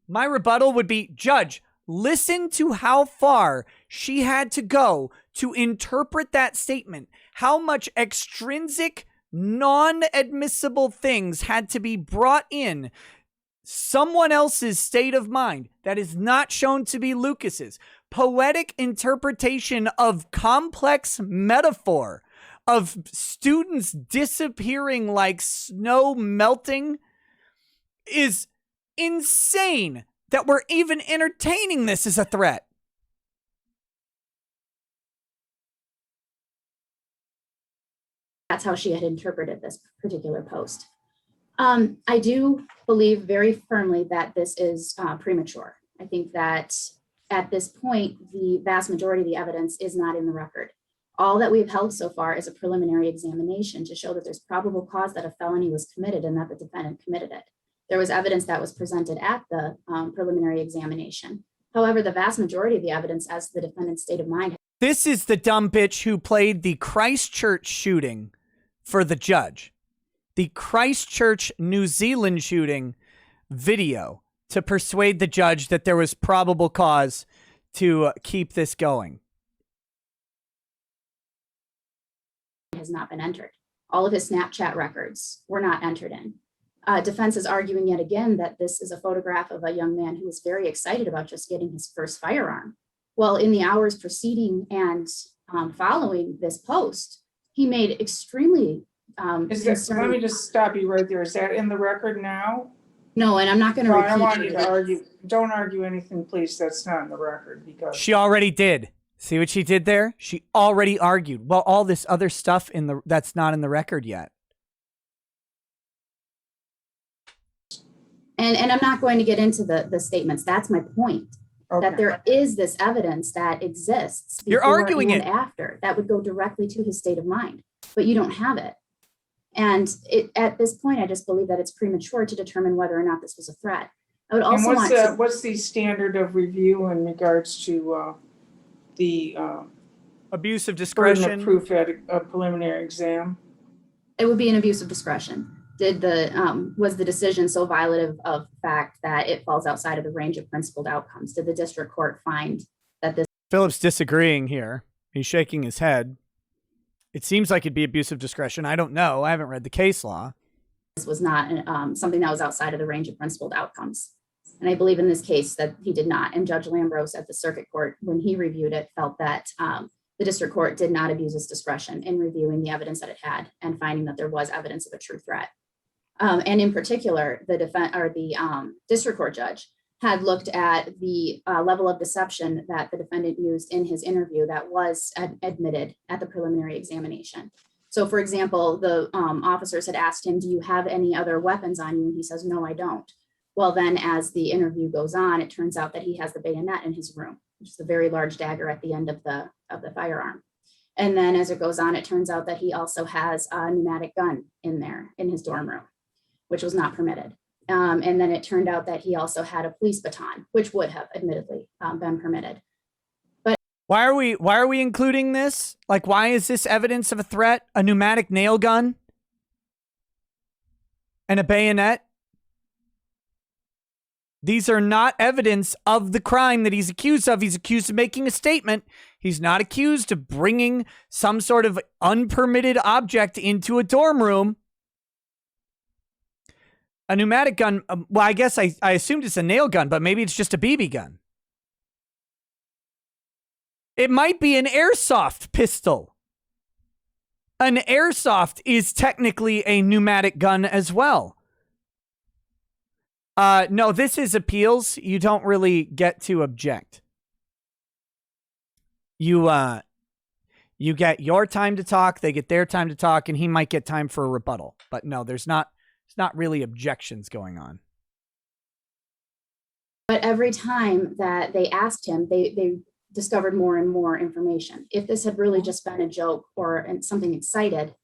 my rebuttal would be, Judge, listen to how far she had to go to interpret that statement. How much extrinsic, non-admissible things had to be brought in someone else's state of mind that is not shown to be Lucas's. Poetic interpretation of complex metaphor of students disappearing like snow melting is insane that we're even entertaining this as a threat. That's how she had interpreted this particular post. I do believe very firmly that this is premature. I think that at this point, the vast majority of the evidence is not in the record. All that we've held so far is a preliminary examination to show that there's probable cause that a felony was committed and that the defendant committed it. There was evidence that was presented at the preliminary examination. However, the vast majority of the evidence as to the defendant's state of mind. This is the dumb bitch who played the Christchurch shooting for the judge. The Christchurch, New Zealand shooting video to persuade the judge that there was probable cause to keep this going. Has not been entered. All of his Snapchat records were not entered in. Defense is arguing yet again that this is a photograph of a young man who was very excited about just getting his first firearm. Well, in the hours preceding and following this post, he made extremely Let me just stop you right there. Is that in the record now? No, and I'm not going to repeat. I don't want you to argue. Don't argue anything, please. That's not in the record because She already did. See what she did there? She already argued. Well, all this other stuff that's not in the record yet. And I'm not going to get into the statements. That's my point. that there is this evidence that exists You're before arguing and it. after that would go directly to his state of mind, but you don't have it. And at this point, I just believe that it's premature to determine whether or not this was a threat. I would also And what's the standard of review in regards to the Abuse of burden discretion. of proof at a preliminary exam? it would be an abuse of discretion. Was the decision so violative of fact that it falls outside of the range of principled outcomes? Did the district court find that this Philip's disagreeing here. He's shaking his head. It seems like it'd be abuse of discretion. I don't know. I haven't read the case law. was not something that was outside of the range of principled outcomes? And I believe in this case that he did not. And Judge Lambros at the circuit court, when he reviewed it, felt that the district court did not abuse its discretion in reviewing the evidence that it had and finding that there was evidence of a true threat. And in particular, the district court judge had looked at the level of deception that the defendant used in his interview that was admitted at the preliminary examination. So for example, the officers had asked him, do you have any other weapons on you? And he says, no, I don't. Well, then as the interview goes on, it turns out that he has the bayonet in his room, which is a very large dagger at the end of the firearm. And then as it goes on, it turns out that he also has a pneumatic gun in there in his dorm room, which was not permitted. And then it turned out that he also had a police baton, which would have admittedly been permitted. Why are we including this? Like, why is this evidence of a threat? A pneumatic nail gun? And a bayonet? These are not evidence of the crime that he's accused of. He's accused of making a statement. He's not accused of bringing some sort of unpermitted object into a dorm room. A pneumatic gun, well, I guess I assumed it's a nail gun, but maybe it's just a BB gun. It might be an airsoft pistol. An airsoft is technically a pneumatic gun as well. No, this is appeals. You don't really get to object. You get your time to talk, they get their time to talk, and he might get time for a rebuttal. But no, it's not really objections going on. But every time that they asked him, they discovered more and more information. If this had really just been a joke or something excited,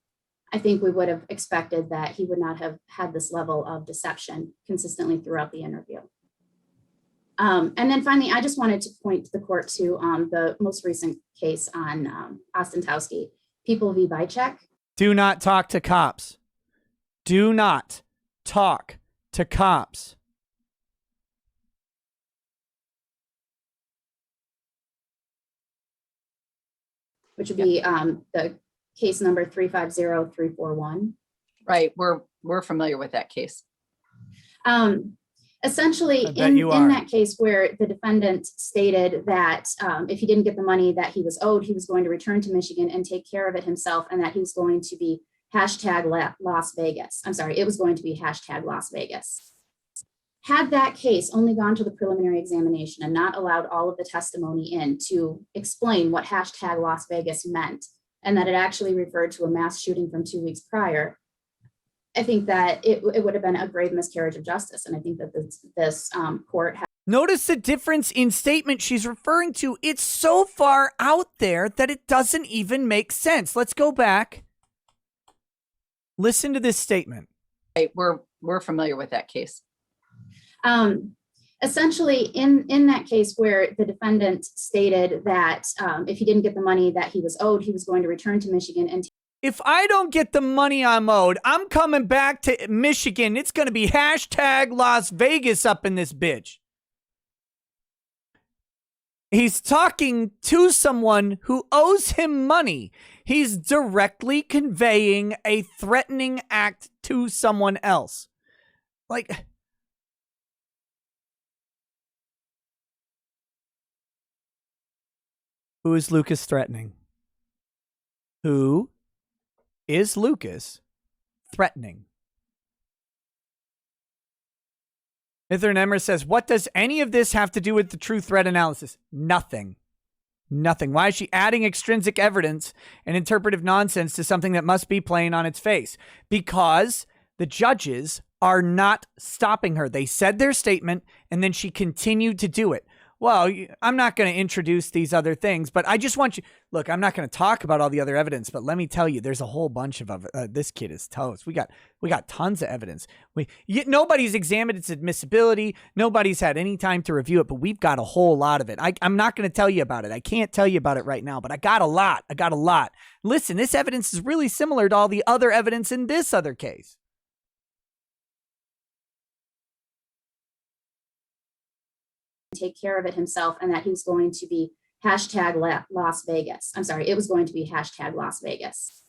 I think we would have expected that he would not have had this level of deception consistently throughout the interview. And then finally, I just wanted to point the court to the most recent case on Ostentowski, People v. Bycheck. Do not talk to cops. Do not talk to cops. Which would be the case number 350341. Right, we're familiar with that case. Essentially, in that case where the defendant stated that if he didn't get the money that he was owed, he was going to return to Michigan and take care of it himself, and that he was going to be #Las Vegas. I'm sorry, it was going to be #Las Vegas. Had that case only gone to the preliminary examination and not allowed all of the testimony in to explain what #Las Vegas meant, and that it actually referred to a mass shooting from 2 weeks prior, I think that it would have been a grave miscarriage of justice. And I think that this court has. Notice the difference in statement she's referring to. It's so far out there that it doesn't even make sense. Let's go back. Listen to this statement. Right, we're familiar with that case. Essentially, in that case where the defendant stated that if he didn't get the money that he was owed, he was going to return to Michigan and. If I don't get the money I'm owed, I'm coming back to Michigan. It's going to be #Las Vegas up in this bitch. He's talking to someone who owes him money. He's directly conveying a threatening act to someone else. Like, who is Lucas threatening? Who is Lucas threatening? Ithern Emmer says, what does any of this have to do with the true threat analysis? Nothing. Nothing. Why is she adding extrinsic evidence and interpretive nonsense to something that must be plain on its face? Because the judges are not stopping her. They said their statement, and then she continued to do it. well, I'm not going to introduce these other things, but I just want you, look, I'm not going to talk about all the other evidence, but let me tell you, there's a whole bunch of this kid is toast. We got tons of evidence. Nobody's examined its admissibility. Nobody's had any time to review it, but we've got a whole lot of it. I'm not going to tell you about it. I can't tell you about it right now, but I got a lot. Listen, this evidence is really similar to all the other evidence in this other case. Take care of it himself, and that he's going to be hashtag Las Vegas. I'm sorry, it was going to be hashtag Las Vegas.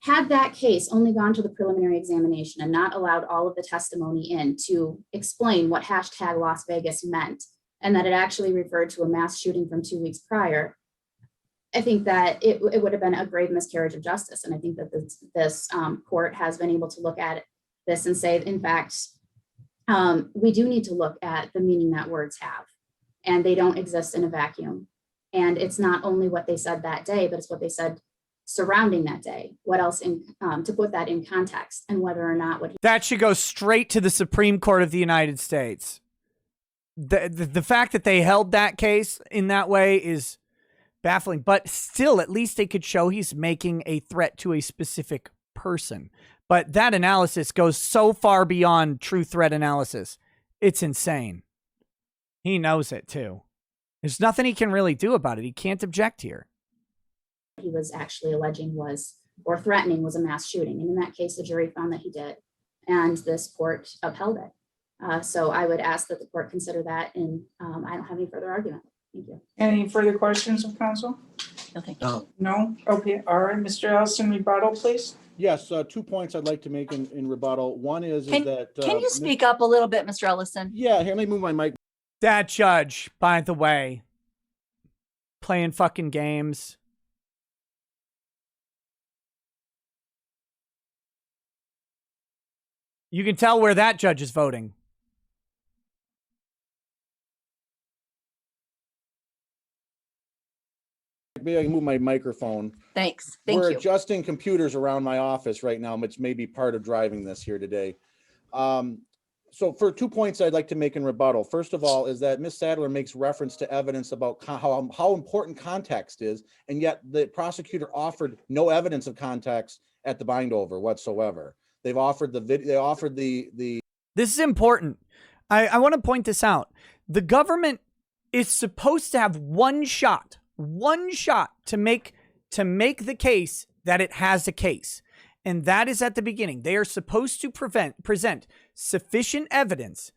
Had that case only gone to the preliminary examination and not allowed all of the testimony in to explain what hashtag Las Vegas meant, and that it actually referred to a mass shooting from 2 weeks prior, I think that it would have been a grave miscarriage of justice. And I think that this court has been able to look at this and say, in fact, we do need to look at the meaning that words have, and they don't exist in a vacuum. And it's not only what they said that day, but it's what they said surrounding that day. What else to put that in context, and whether or not that should go straight to the Supreme Court of the United States. The fact that they held that case in that way is baffling, but still, at least they could show he's making a threat to a specific person. But that analysis goes so far beyond true threat analysis. It's insane. He knows it too. There's nothing he can really do about it. He can't object here. he was actually alleging was, or threatening was, a mass shooting. And in that case, the jury found that he did, and this court upheld it. So I would ask that the court consider that, and I don't have any further argument. Thank you. Any further questions of counsel? No, thank you. No. No? Okay, all right, Mr. Ellison, rebuttal, please. Yes, 2 points I'd like to make in rebuttal. One is that. Can you speak up a little bit, Mr. Ellison? Yeah, here, let me move my mic. That judge, by the way, playing fucking games. You can tell where that judge is voting. Maybe I can move my microphone. Thanks. Thank We're you. adjusting computers around my office right now, which may be part of driving this here today. So for 2 points I'd like to make in rebuttal. First of all, is that Ms. Sadler makes reference to evidence about how important context is, and yet the prosecutor offered no evidence of context at the bind over whatsoever. They've offered the video, they offered the This is important. I want to point this out. The government is supposed to have one shot to make the case that it has a case. And that is at the beginning. They are supposed to present sufficient evidence,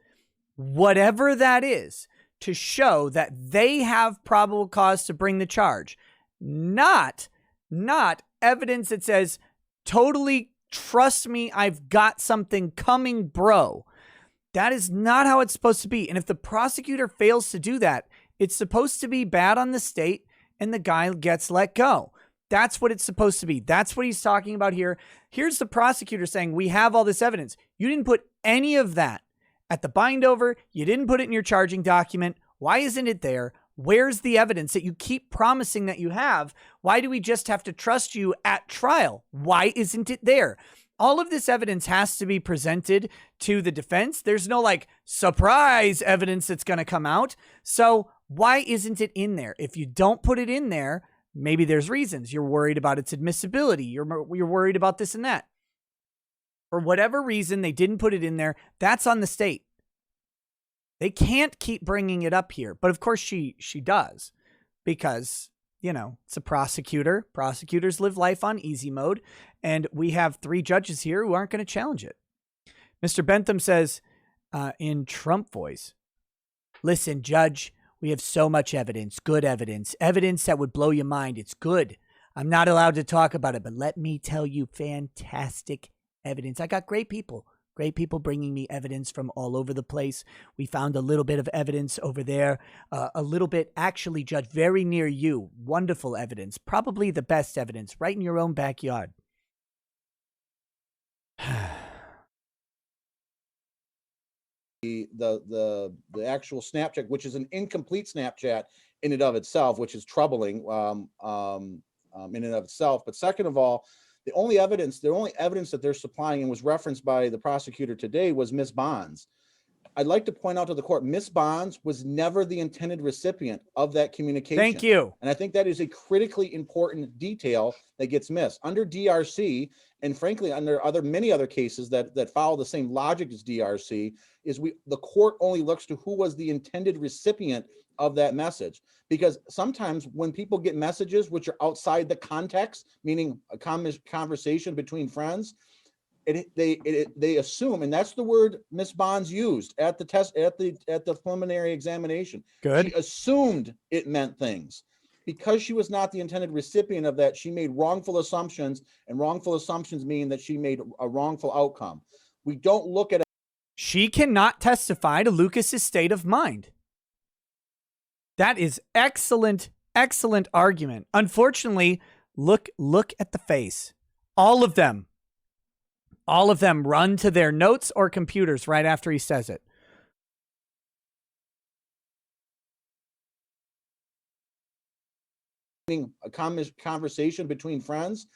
whatever that is, to show that they have probable cause to bring the charge. Not evidence that says, totally trust me, I've got something coming, bro. That is not how it's supposed to be. And if the prosecutor fails to do that, it's supposed to be bad on the state and the guy gets let go. That's what it's supposed to be. That's what he's talking about here. Here's the prosecutor saying, we have all this evidence. You didn't put any of that at the bind over. You didn't put it in your charging document. Why isn't it there? Where's the evidence that you keep promising that you have? Why do we just have to trust you at trial? Why isn't it there? All of this evidence has to be presented to the defense. There's no like surprise evidence that's going to come out. So why isn't it in there? If you don't put it in there, maybe there's reasons. You're worried about its admissibility. You're worried about this and that. For whatever reason, they didn't put it in there. That's on the state. They can't keep bringing it up here. But of course she does, because, you know, it's a prosecutor. Prosecutors live life on easy mode. And we have 3 judges here who aren't going to challenge it. Mr. Bentham says in Trump voice, listen, Judge, we have so much evidence, good evidence that would blow your mind. It's good. I'm not allowed to talk about it, but let me tell you, fantastic evidence. I got great people bringing me evidence from all over the place. We found a little bit of evidence over there, a little bit, actually, Judge, very near you. Wonderful evidence, probably the best evidence, right in your own backyard. the actual Snapchat, which is an incomplete Snapchat in and of itself, which is troubling in and of itself. But second of all, the only evidence that they're supplying, and was referenced by the prosecutor today, was Ms. Bonds. I'd like to point out to the court, Miss Bonds was never the intended recipient of that communication. Thank you. And I think that is a critically important detail that gets missed. Under DRC, and frankly, under many other cases that follow the same logic as DRC, is the court only looks to who was the intended recipient of that message. Because sometimes when people get messages which are outside the context, meaning a conversation between friends, they assume, and that's the word Miss Bonds used at the test, at the preliminary examination. Good. She assumed it meant things. Because she was not the intended recipient of that, she made wrongful assumptions, and wrongful assumptions mean that she made a wrongful outcome. We don't look at. She cannot testify to Lucas's state of mind. That is excellent, excellent argument. Unfortunately, look at the face. All of them run to their notes or computers right after he says it. A conversation between friends,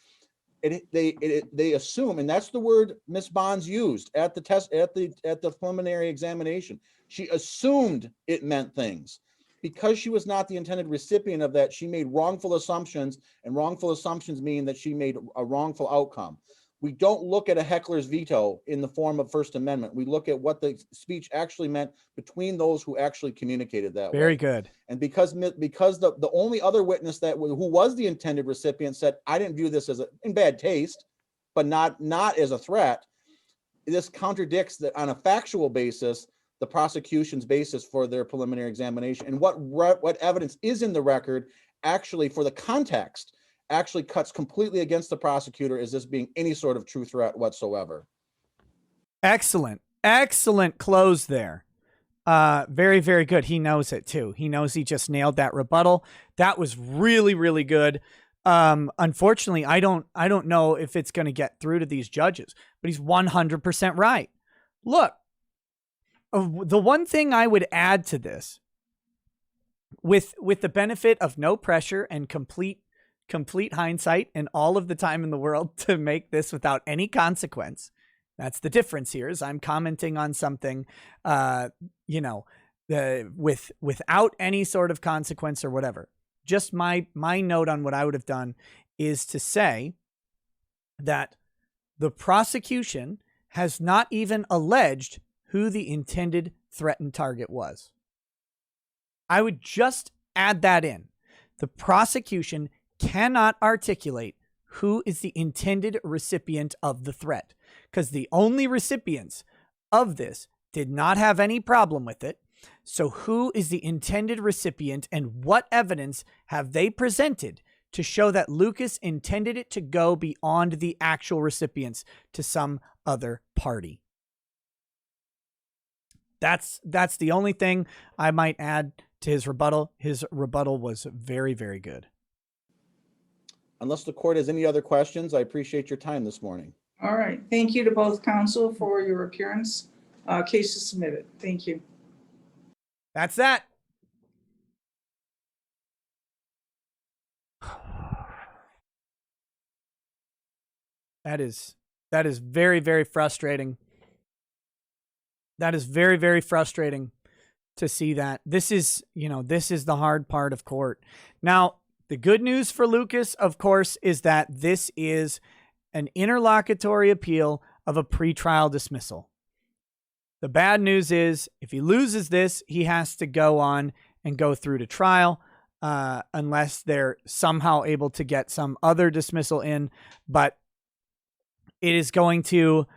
they assume, and that's the word Miss Bonds used at the test, at the preliminary examination. She assumed it meant things. Because she was not the intended recipient of that, she made wrongful assumptions, and wrongful assumptions mean that she made a wrongful outcome. We don't look at a heckler's veto in the form of First Amendment. We look at what the speech actually meant between those who actually communicated that way. Very good. And because the only other witness who was the intended recipient said, I didn't view this as in bad taste, but not as a threat, this contradicts that on a factual basis, the prosecution's basis for their preliminary examination, and what evidence is in the record actually for the context actually cuts completely against the prosecutor as this being any sort of true threat whatsoever. Excellent. Excellent close there. Very, very good. He knows it too. He knows he just nailed that rebuttal. That was really, really good. Unfortunately, I don't know if it's going to get through to these judges, but he's 100% right. Look, the one thing I would add to this, with the benefit of no pressure and complete hindsight and all of the time in the world to make this without any consequence. That's the difference here, is I'm commenting on something, without any sort of consequence or whatever. Just my note on what I would have done is to say that the prosecution has not even alleged who the intended threatened target was. I would just add that in. The prosecution cannot articulate who is the intended recipient of the threat, because the only recipients of this did not have any problem with it. So who is the intended recipient, and what evidence have they presented to show that Lucas intended it to go beyond the actual recipients to some other party? That's the only thing I might add to his rebuttal. His rebuttal was very, very good. Unless the court has any other questions, I appreciate your time this morning. All right. Thank you to both counsel for your appearance. Case is submitted. Thank you. That's that. That is very, very frustrating. That is very, very frustrating to see that. This is the hard part of court. Now, the good news for Lucas, of course, is that this is an interlocutory appeal of a pretrial dismissal. The bad news is if he loses this, he has to go on and go through to trial, unless they're somehow able to get some other dismissal in. But it is going to,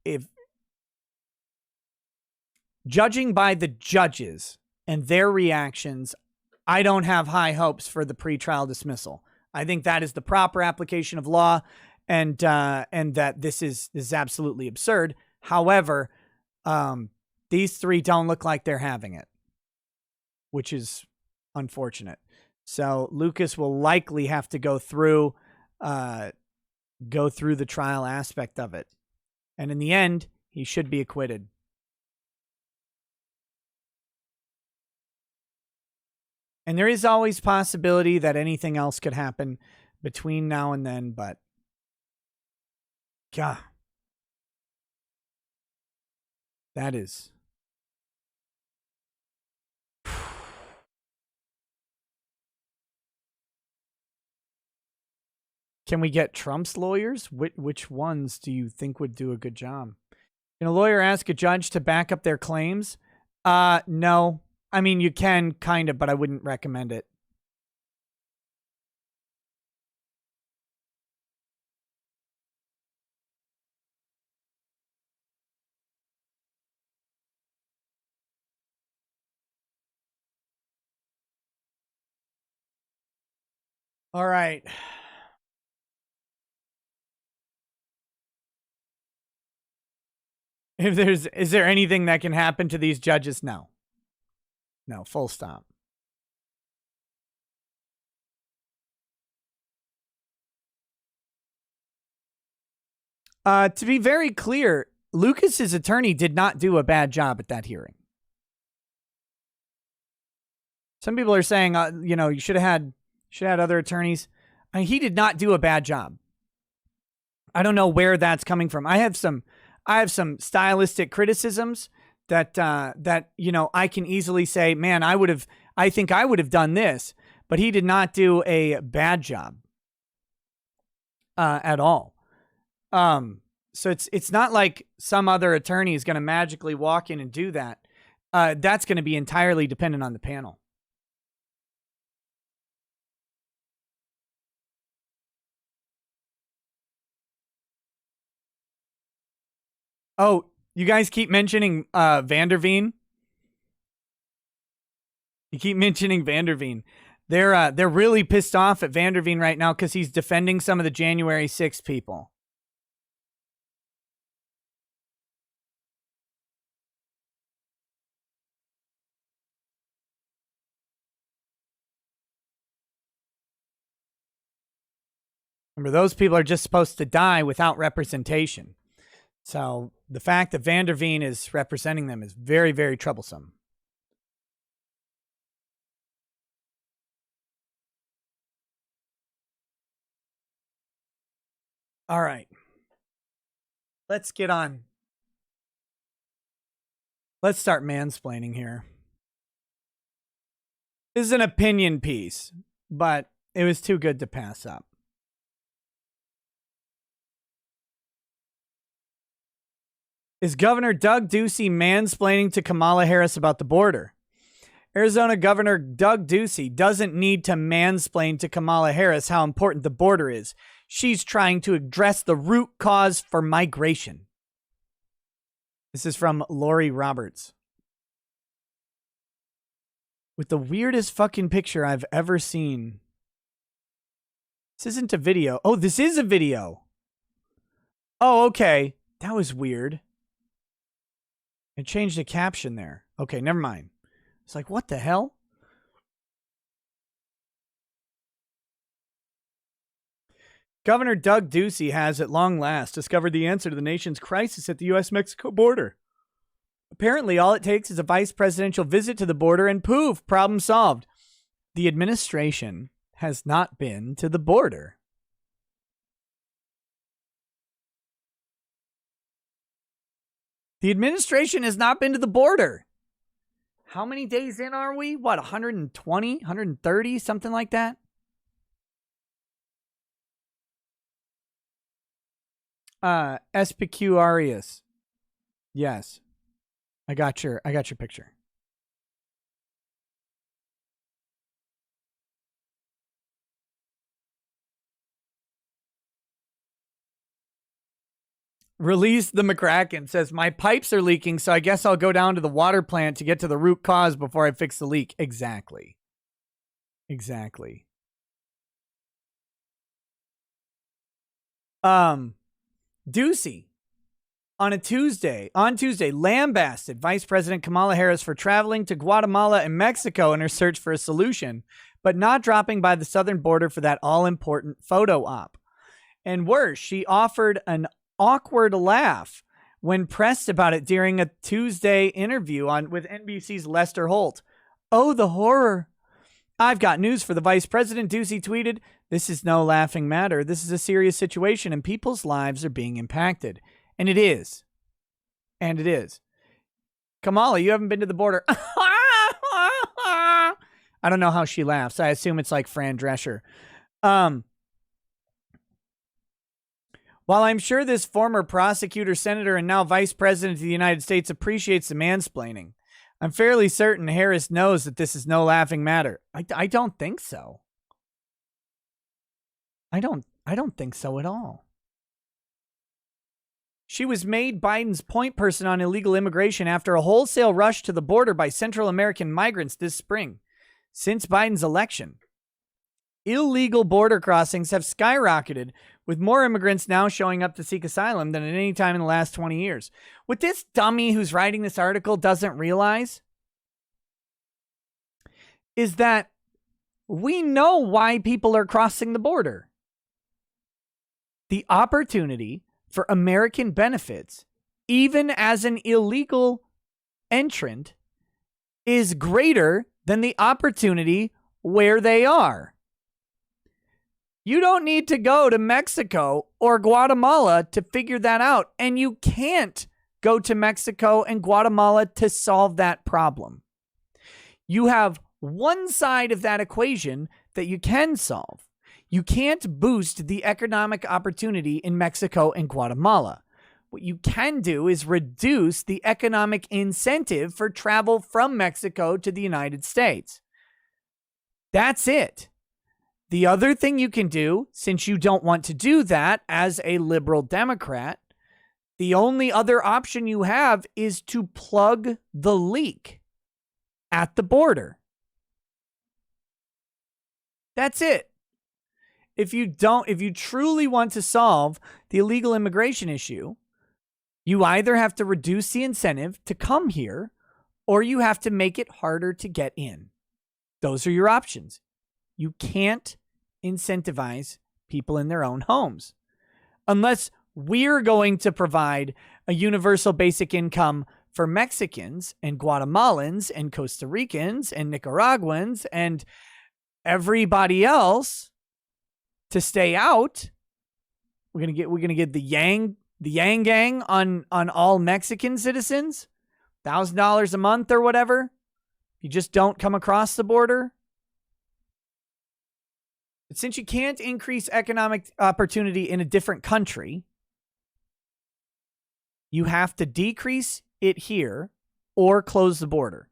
if judging by the judges and their reactions, I don't have high hopes for the pretrial dismissal. I think that is the proper application of law, and that this is absolutely absurd. However, these three don't look like they're having it, which is unfortunate. So Lucas will likely have to go through the trial aspect of it. And in the end, he should be acquitted. And there is always possibility that anything else could happen between now and then, but God. That is. Can we get Trump's lawyers? Which ones do you think would do a good job? Can a lawyer ask a judge to back up their claims? No. I mean, you can kind of, but I wouldn't recommend it. All right. Is there anything that can happen to these judges? No. No, full stop. To be very clear, Lucas's attorney did not do a bad job at that hearing. Some people are saying, you should have had other attorneys. I mean, he did not do a bad job. I don't know where that's coming from. I have some stylistic criticisms that I can easily say, man, I think I would have done this, but he did not do a bad job at all. So it's not like some other attorney is going to magically walk in and do that. That's going to be entirely dependent on the panel. Oh, you guys keep mentioning Vanderveen. You keep mentioning Vanderveen. They're really pissed off at Vanderveen right now because he's defending some of the January 6th people. Remember, those people are just supposed to die without representation. So the fact that Vanderveen is representing them is very, very troublesome. All right. Let's get on. Let's start mansplaining here. This is an opinion piece, but it was too good to pass up. Is Governor Doug Ducey mansplaining to Kamala Harris about the border? Arizona Governor Doug Ducey doesn't need to mansplain to Kamala Harris how important the border is. She's trying to address the root cause for migration. This is from Lori Roberts. With the weirdest fucking picture I've ever seen. This isn't a video. Oh, this is a video. Oh, okay. That was weird. I changed the caption there. Okay, never mind. It's like, what the hell? Governor Doug Ducey has, at long last, discovered the answer to the nation's crisis at the U.S.-Mexico border. Apparently, all it takes is a vice presidential visit to the border and poof, problem solved. The administration has not been to the border. The administration has not been to the border. How many days in are we? What, 120, 130, something like that? SPQ Arias. Yes. I got your picture. Release the McCracken says, my pipes are leaking, so I guess I'll go down to the water plant to get to the root cause before I fix the leak. Exactly. Exactly. Ducey, on Tuesday, lambasted Vice President Kamala Harris for traveling to Guatemala and Mexico in her search for a solution, but not dropping by the southern border for that all-important photo op. And worse, she offered an awkward laugh when pressed about it during a Tuesday interview with NBC's Lester Holt. Oh, the horror. I've got news for the vice president, Ducey tweeted. This is no laughing matter. This is a serious situation and people's lives are being impacted. And it is. And it is. Kamala, you haven't been to the border. I don't know how she laughs. I assume it's like Fran Drescher. While I'm sure this former prosecutor, senator, and now vice president of the United States appreciates the mansplaining, I'm fairly certain Harris knows that this is no laughing matter. I don't think so. I don't think so at all. She was made Biden's point person on illegal immigration after a wholesale rush to the border by Central American migrants this spring. Since Biden's election, illegal border crossings have skyrocketed, with more immigrants now showing up to seek asylum than at any time in the last 20 years. What this dummy who's writing this article doesn't realize is that we know why people are crossing the border. The opportunity for American benefits, even as an illegal entrant, is greater than the opportunity where they are. You don't need to go to Mexico or Guatemala to figure that out. And you can't go to Mexico and Guatemala to solve that problem. You have one side of that equation that you can solve. You can't boost the economic opportunity in Mexico and Guatemala. What you can do is reduce the economic incentive for travel from Mexico to the United States. That's it. The other thing you can do, since you don't want to do that as a liberal Democrat, the only other option you have is to plug the leak at the border. That's it. If you truly want to solve the illegal immigration issue, you either have to reduce the incentive to come here or you have to make it harder to get in. Those are your options. You can't incentivize people in their own homes unless we're going to provide a universal basic income for Mexicans and Guatemalans and Costa Ricans and Nicaraguans and everybody else to stay out. We're gonna get the Yang gang on all Mexican citizens, $1,000 a month or whatever. You just don't come across the border. But since you can't increase economic opportunity in a different country, you have to decrease it here or close the border.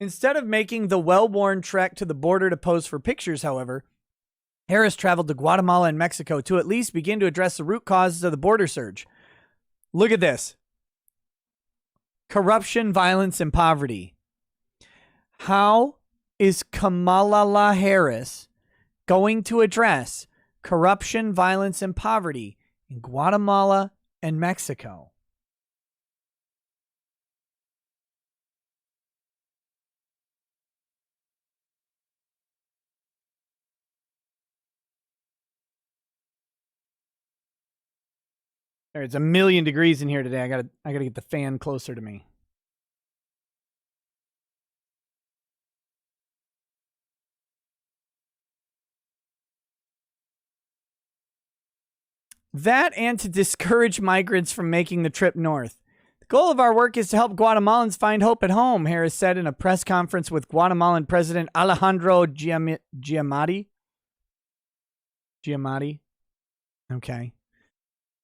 Instead of making the well-worn trek to the border to pose for pictures, however, Harris traveled to Guatemala and Mexico to at least begin to address the root causes of the border surge. Look at this. Corruption, violence, and poverty. How is Kamala Harris going to address corruption, violence, and poverty in Guatemala and Mexico? It's 1,000,000 degrees in here today. I gotta get the fan closer to me. That and to discourage migrants from making the trip north. The goal of our work is to help Guatemalans find hope at home, Harris said in a press conference with Guatemalan President Alejandro Giamatti. Okay.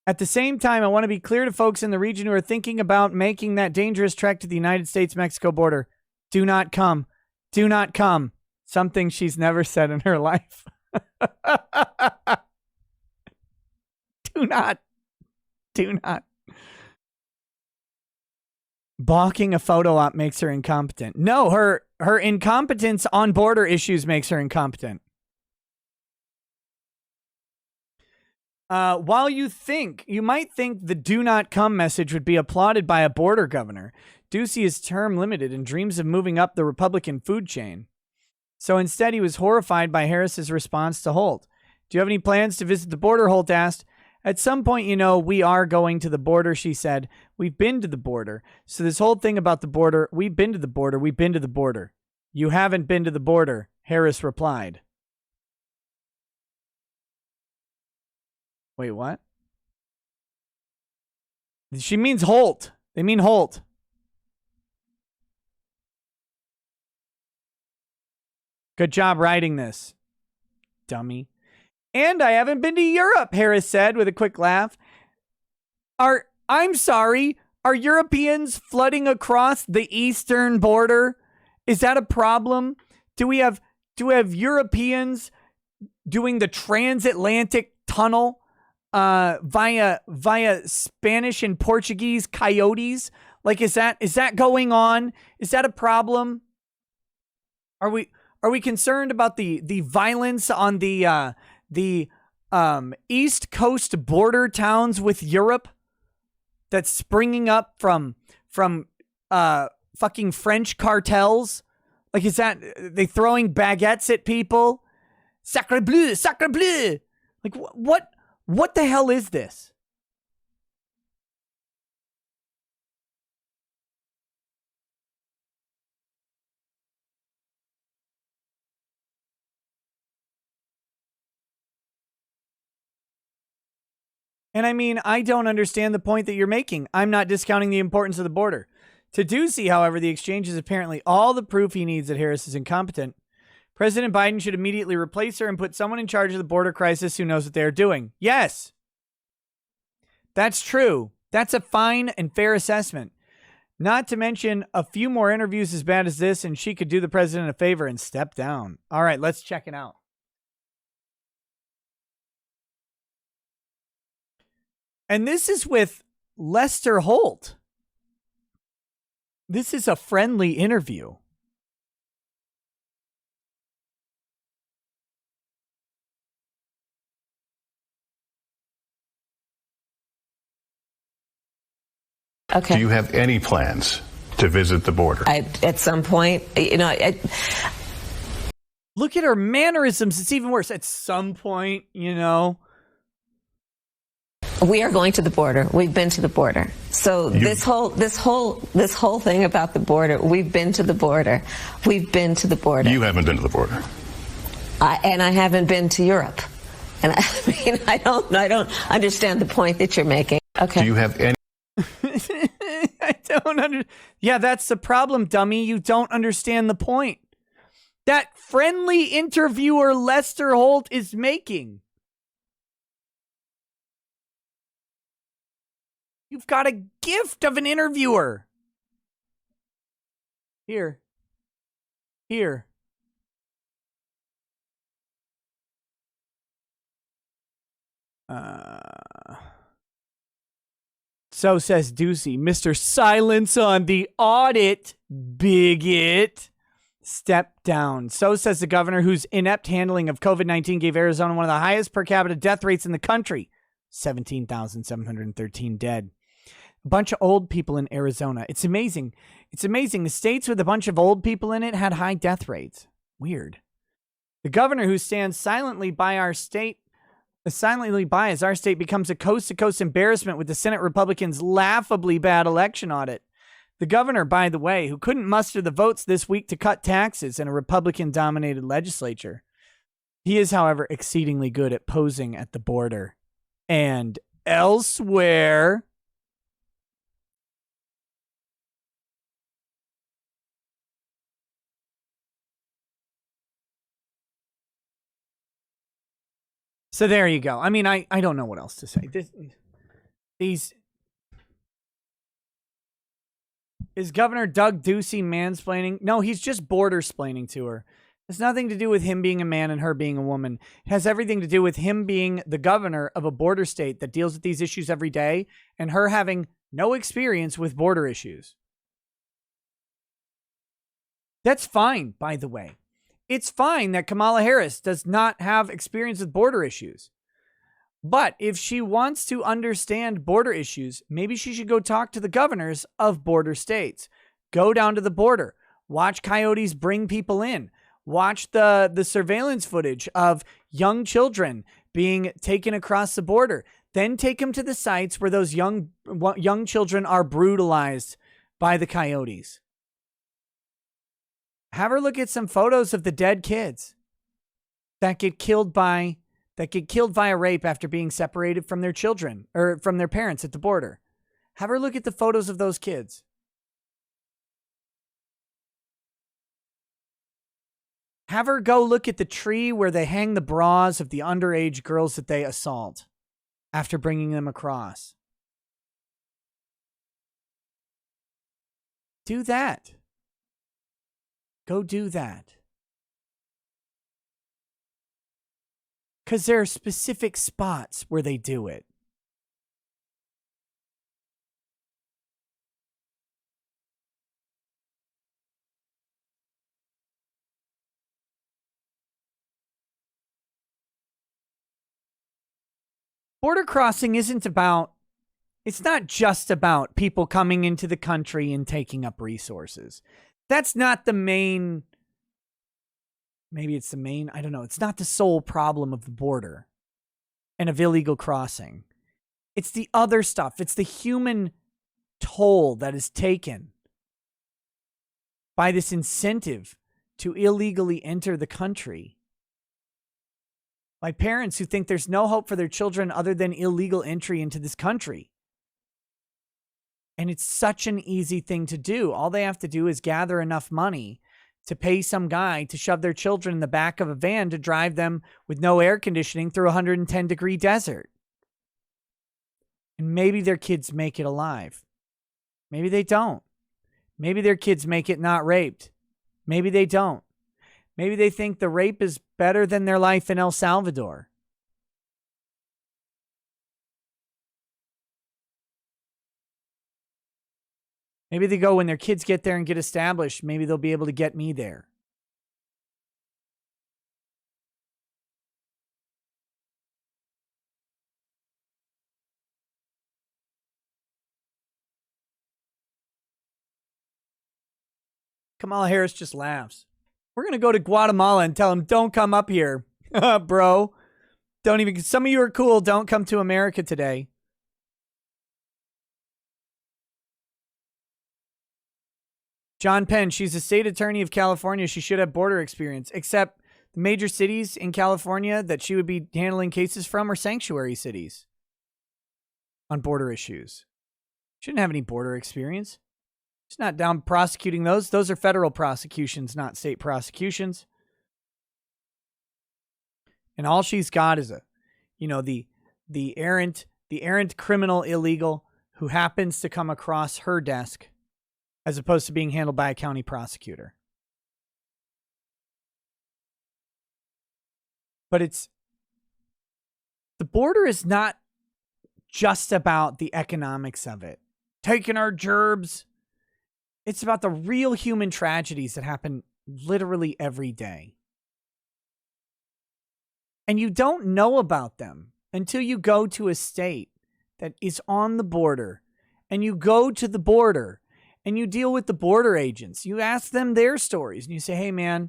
At the same time, I want to be clear to folks in the region who are thinking about making that dangerous trek to the United States-Mexico border. Do not come. Do not come. Something she's never said in her life. Do not. Do not. Balking a photo op makes her incompetent. No, her incompetence on border issues makes her incompetent. While you might think the do not come message would be applauded by a border governor, Ducey is term limited and dreams of moving up the Republican food chain. So instead, he was horrified by Harris's response to Holt. Do you have any plans to visit the border? Holt asked. At some point, we are going to the border, she said. We've been to the border. So this whole thing about the border, we've been to the border, we've been to the border. You haven't been to the border, Harris replied. Wait, what? She means Holt. They mean Holt. Good job writing this, dummy. And I haven't been to Europe, Harris said with a quick laugh. I'm sorry, are Europeans flooding across the eastern border? Is that a problem? Do we have Europeans doing the transatlantic tunnel via Spanish and Portuguese coyotes? Like, is that going on? Is that a problem? Are we concerned about the violence on the East Coast border towns with Europe that's springing up from fucking French cartels? Like, is that they throwing baguettes at people? Sacre bleu, sacre bleu. Like, what the hell is this? And I mean, I don't understand the point that you're making. I'm not discounting the importance of the border. To Ducey, however, the exchange is apparently all the proof he needs that Harris is incompetent. President Biden should immediately replace her and put someone in charge of the border crisis who knows what they're doing. Yes. That's true. That's a fine and fair assessment. Not to mention a few more interviews as bad as this, and she could do the president a favor and step down. All right, let's check it out. And this is with Lester Holt. This is a friendly interview. Okay. Do you have any plans to visit the border? At some point, Look at her mannerisms. It's even worse. At some point, we are going to the border. We've been to the border. So this whole thing about the border, we've been to the border. We've been to the border. You haven't been to the border. And I haven't been to Europe. And I mean, I don't understand the point that you're making. Okay. Do you have any? I don't understand. Yeah, that's the problem, dummy. You don't understand the point that friendly interviewer Lester Holt is making. You've got a gift of an interviewer. Here. So says Ducey, Mr. Silence on the audit, bigot. Step down. So says the governor, whose inept handling of COVID-19 gave Arizona one of the highest per capita death rates in the country. 17,713 dead. A bunch of old people in Arizona. It's amazing. It's amazing. The states with a bunch of old people in it had high death rates. Weird. The governor, who stands silently by as our state becomes a coast-to-coast embarrassment with the Senate Republicans' laughably bad election audit. The governor, by the way, who couldn't muster the votes this week to cut taxes in a Republican-dominated legislature. He is, however, exceedingly good at posing at the border and elsewhere. So there you go. I mean, I don't know what else to say. Is Governor Doug Ducey mansplaining? No, he's just border-splaining to her. It has nothing to do with him being a man and her being a woman. It has everything to do with him being the governor of a border state that deals with these issues every day and her having no experience with border issues. That's fine, by the way. It's fine that Kamala Harris does not have experience with border issues. But if she wants to understand border issues, maybe she should go talk to the governors of border states. Go down to the border. Watch coyotes bring people in. Watch the surveillance footage of young children being taken across the border. Then take them to the sites where those young children are brutalized by the coyotes. Have her look at some photos of the dead kids that get killed by that get killed via rape after being separated from their children or from their parents at the border. Have her look at the photos of those kids. Have her go look at the tree where they hang the bras of the underage girls that they assault after bringing them across. Do that. Go do that. Because there are specific spots where they do it. Border crossing isn't about, it's not just about people coming into the country and taking up resources. That's not the main, maybe it's the main, I don't know. It's not the sole problem of the border and of illegal crossing. It's the other stuff. It's the human toll that is taken by this incentive to illegally enter the country. By parents who think there's no hope for their children other than illegal entry into this country. And it's such an easy thing to do. All they have to do is gather enough money to pay some guy to shove their children in the back of a van to drive them with no air conditioning through a 110-degree desert. And maybe their kids make it alive. Maybe they don't. Maybe their kids make it not raped. Maybe they don't. Maybe they think the rape is better than their life in El Salvador. Maybe they go when their kids get there and get established, maybe they'll be able to get me there. Kamala Harris just laughs. We're going to go to Guatemala and tell them, don't come up here, bro. Don't even, some of you are cool. Don't come to America today. John Penn, she's a state attorney of California. She should have border experience, except the major cities in California that she would be handling cases from are sanctuary cities on border issues. Shouldn't have any border experience. She's not down prosecuting those. Those are federal prosecutions, not state prosecutions. And all she's got is the errant criminal illegal who happens to come across her desk as opposed to being handled by a county prosecutor. But the border is not just about the economics of it. Taking our gerbs. It's about the real human tragedies that happen literally every day. And you don't know about them until you go to a state that is on the border and you go to the border and you deal with the border agents. You ask them their stories and you say, hey man,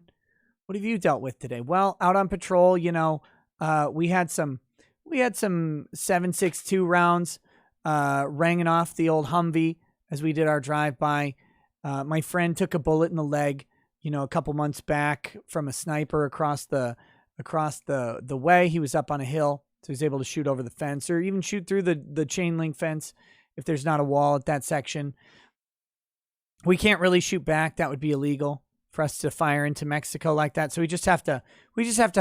what have you dealt with today? Well, out on patrol, we had some 7.62 rounds ringing off the old Humvee as we did our drive-by. My friend took a bullet in the leg, a couple months back from a sniper across the way. He was up on a hill, so he was able to shoot over the fence or even shoot through the chain link fence if there's not a wall at that section. We can't really shoot back. That would be illegal for us to fire into Mexico like that. So we just have to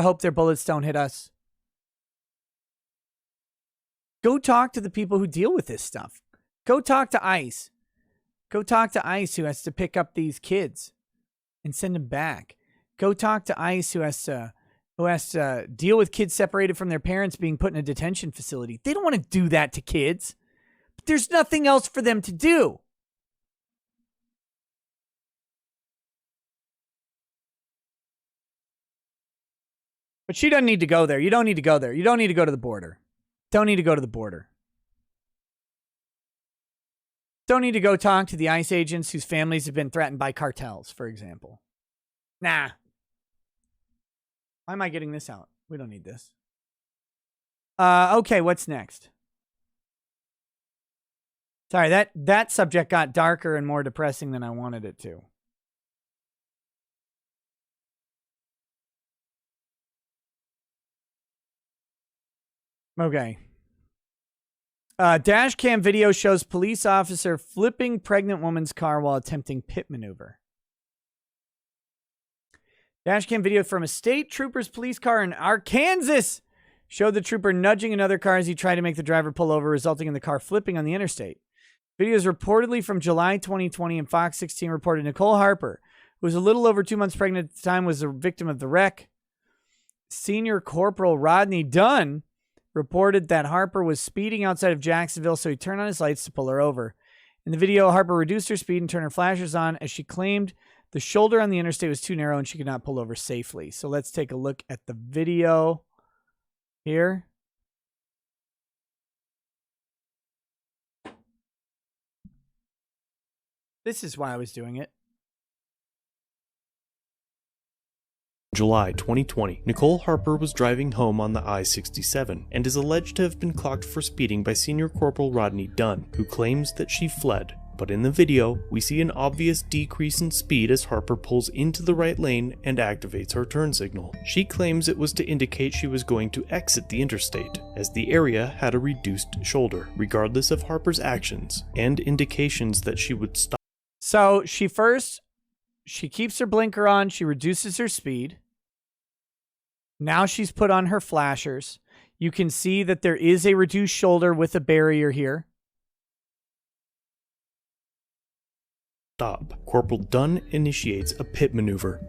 hope their bullets don't hit us. Go talk to the people who deal with this stuff. Go talk to ICE. Go talk to ICE who has to pick up these kids and send them back. Go talk to ICE who has to deal with kids separated from their parents being put in a detention facility. They don't want to do that to kids, but there's nothing else for them to do. But she doesn't need to go there. You don't need to go there. You don't need to go to the border. Don't need to go to the border. Don't need to go talk to the ICE agents whose families have been threatened by cartels, for example. Nah. Why am I getting this out? We don't need this. Okay, what's next? Sorry, that subject got darker and more depressing than I wanted it to. Okay. Dash cam video shows police officer flipping pregnant woman's car while attempting pit maneuver. Dash cam video from a state trooper's police car in Arkansas showed the trooper nudging another car as he tried to make the driver pull over, resulting in the car flipping on the interstate. Video is reportedly from July 2020, and Fox 16 reported Nicole Harper, who was a little over 2 months pregnant at the time, was the victim of the wreck. Senior Corporal Rodney Dunn reported that Harper was speeding outside of Jacksonville, so he turned on his lights to pull her over. In the video, Harper reduced her speed and turned her flashers on as she claimed the shoulder on the interstate was too narrow and she could not pull over safely. So let's take a look at the video here. This is why I was doing it. July 2020, Nicole Harper was driving home on the I-67 and is alleged to have been clocked for speeding by Senior Corporal Rodney Dunn, who claims that she fled. But in the video, we see an obvious decrease in speed as Harper pulls into the right lane and activates her turn signal. She claims it was to indicate she was going to exit the interstate, as the area had a reduced shoulder, regardless of Harper's actions, and indications that she would stop. So she keeps her blinker on, she reduces her speed. Now she's put on her flashers. You can see that there is a reduced shoulder with a barrier here. Stop. Corporal Dunn initiates a pit maneuver.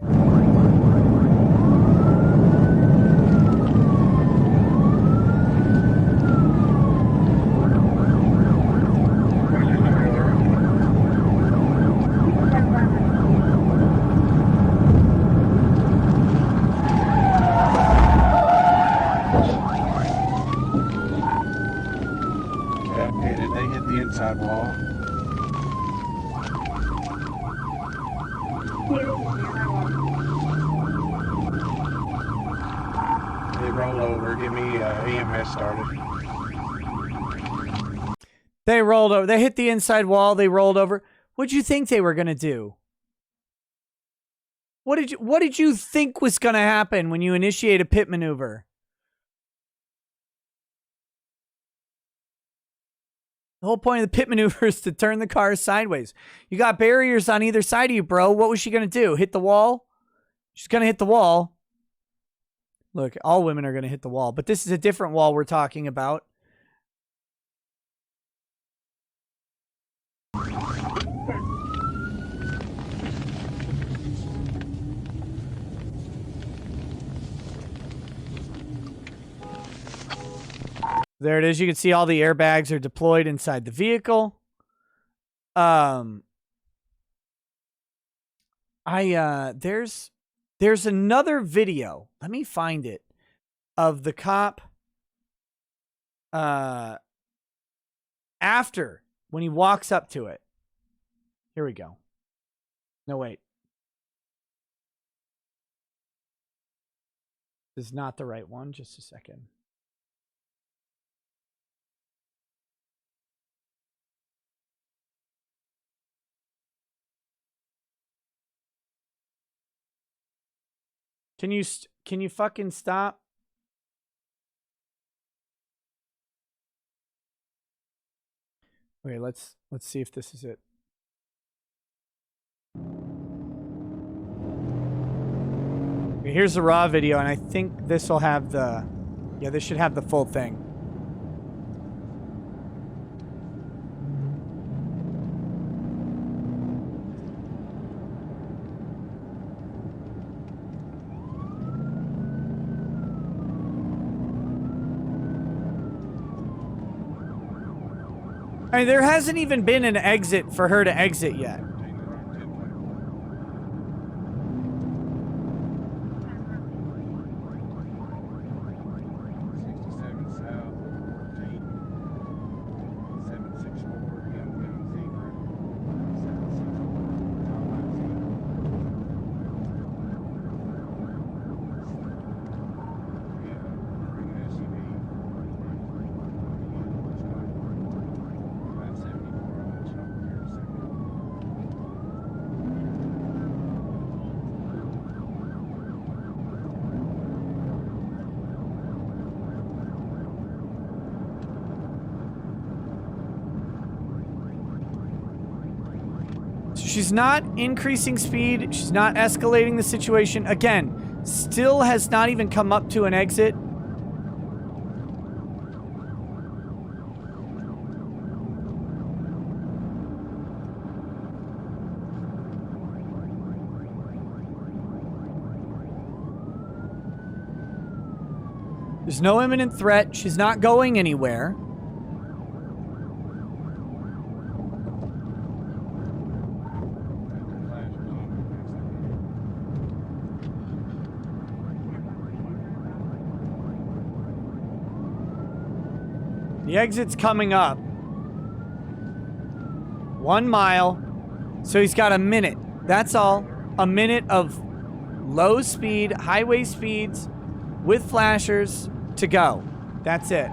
They hit the inside wall. They roll over, get me EMS started. They rolled over. They hit the inside wall. They rolled over. What'd you think they were going to do? What did you think was going to happen when you initiate a pit maneuver? The whole point of the pit maneuver is to turn the car sideways. You got barriers on either side of you, bro. What was she going to do? Hit the wall? She's going to hit the wall. Look, all women are going to hit the wall, but this is a different wall we're talking about. There it is. You can see all the airbags are deployed inside the vehicle. There's another video. Let me find it. Of the cop after when he walks up to it. Here we go. No, wait. This is not the right one. Just a second. Can you fucking stop? Okay, let's see if this is it. Okay, here's the raw video, and I think this will have the, yeah, this should have the full thing. I mean, there hasn't even been an exit for her to exit yet. She's not increasing speed. She's not escalating the situation. Again, still has not even come up to an exit. There's no imminent threat. She's not going anywhere. The exit's coming up. 1 mile. So he's got a minute. That's all. A minute of low speed, highway speeds with flashers to go. That's it. Okay,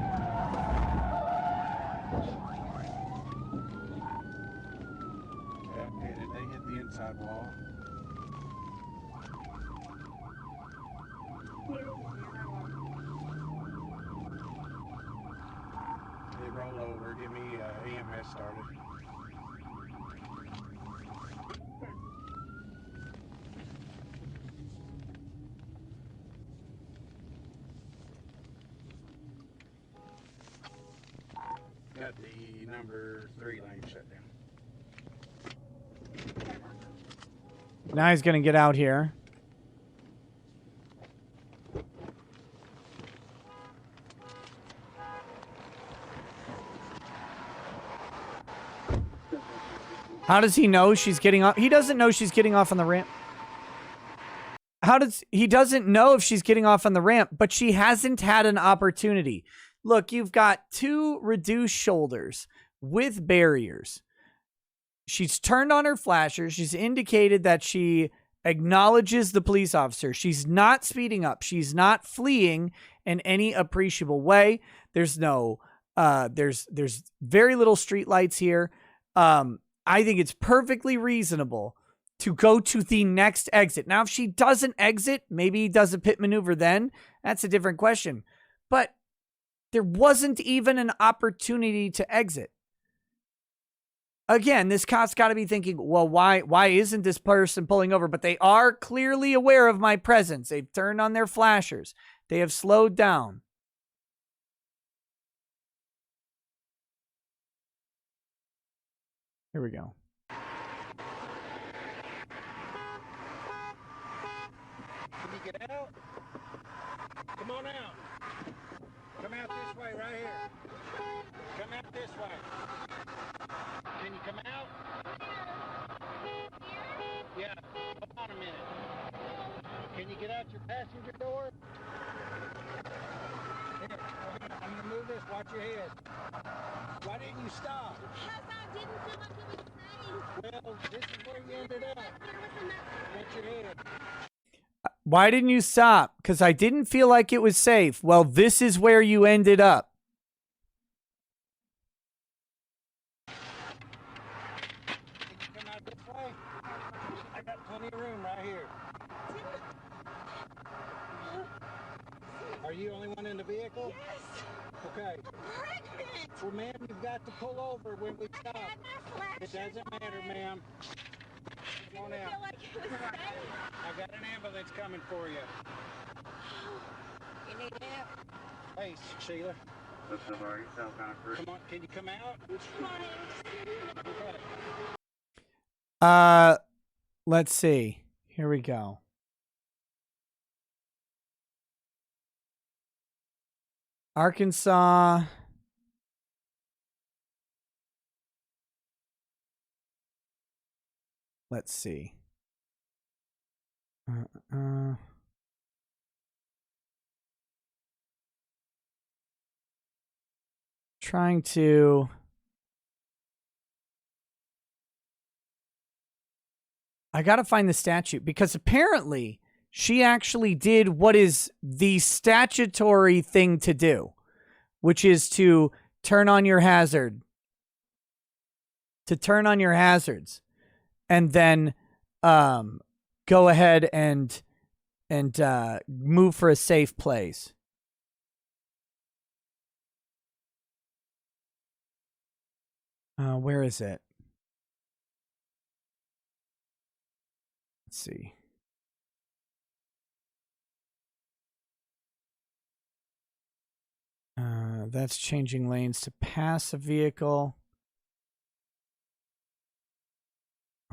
did they hit the inside wall? They roll over, get me EMS started. Got the number 3 lane shut down. Now he's going to get out here. How does he know she's getting off? He doesn't know she's getting off on the ramp. He doesn't know if she's getting off on the ramp, but she hasn't had an opportunity. Look, you've got 2 reduced shoulders with barriers. She's turned on her flasher. She's indicated that she acknowledges the police officer. She's not speeding up. She's not fleeing in any appreciable way. There's no, there's very little street lights here. I think it's perfectly reasonable to go to the next exit. Now, if she doesn't exit, maybe he does a pit maneuver then. That's a different question. But there wasn't even an opportunity to exit. Again, this cop's got to be thinking, well, why isn't this person pulling over? But they are clearly aware of my presence. They've turned on their flashers. They have slowed down. Here we go. Can you get out? Come on out. Come out this way, right here. Come out this way. Can you come out? Yeah, hold on a minute. Can you get out your passenger door? Here, I'm gonna move this, watch your head. Why didn't you stop? Because I didn't feel like it was safe. Well, this is where you ended up. Watch your head. Why didn't you stop? Because I didn't feel like it was safe. Well, this is where you ended up. Can you come out this way? I got plenty of room right here. Are you the only one in the vehicle? Yes. Okay. Pregnant. Well, ma'am, you've got to pull over when we stop. I had my It flashers doesn't matter, on. ma'am. Come on Didn't out. feel like it was safe. I got an ambulance coming for you. You need help? Hey, Sheila. Come on, can you come out? I'm trying. Okay. Let's see. Here we go. Arkansas. Let's see. Trying to. I got to find the statute because apparently she actually did what is the statutory thing to do, which is to turn on your hazard. To turn on your hazards. And then go ahead and move for a safe place. Where is it? Let's see. That's changing lanes to pass a vehicle.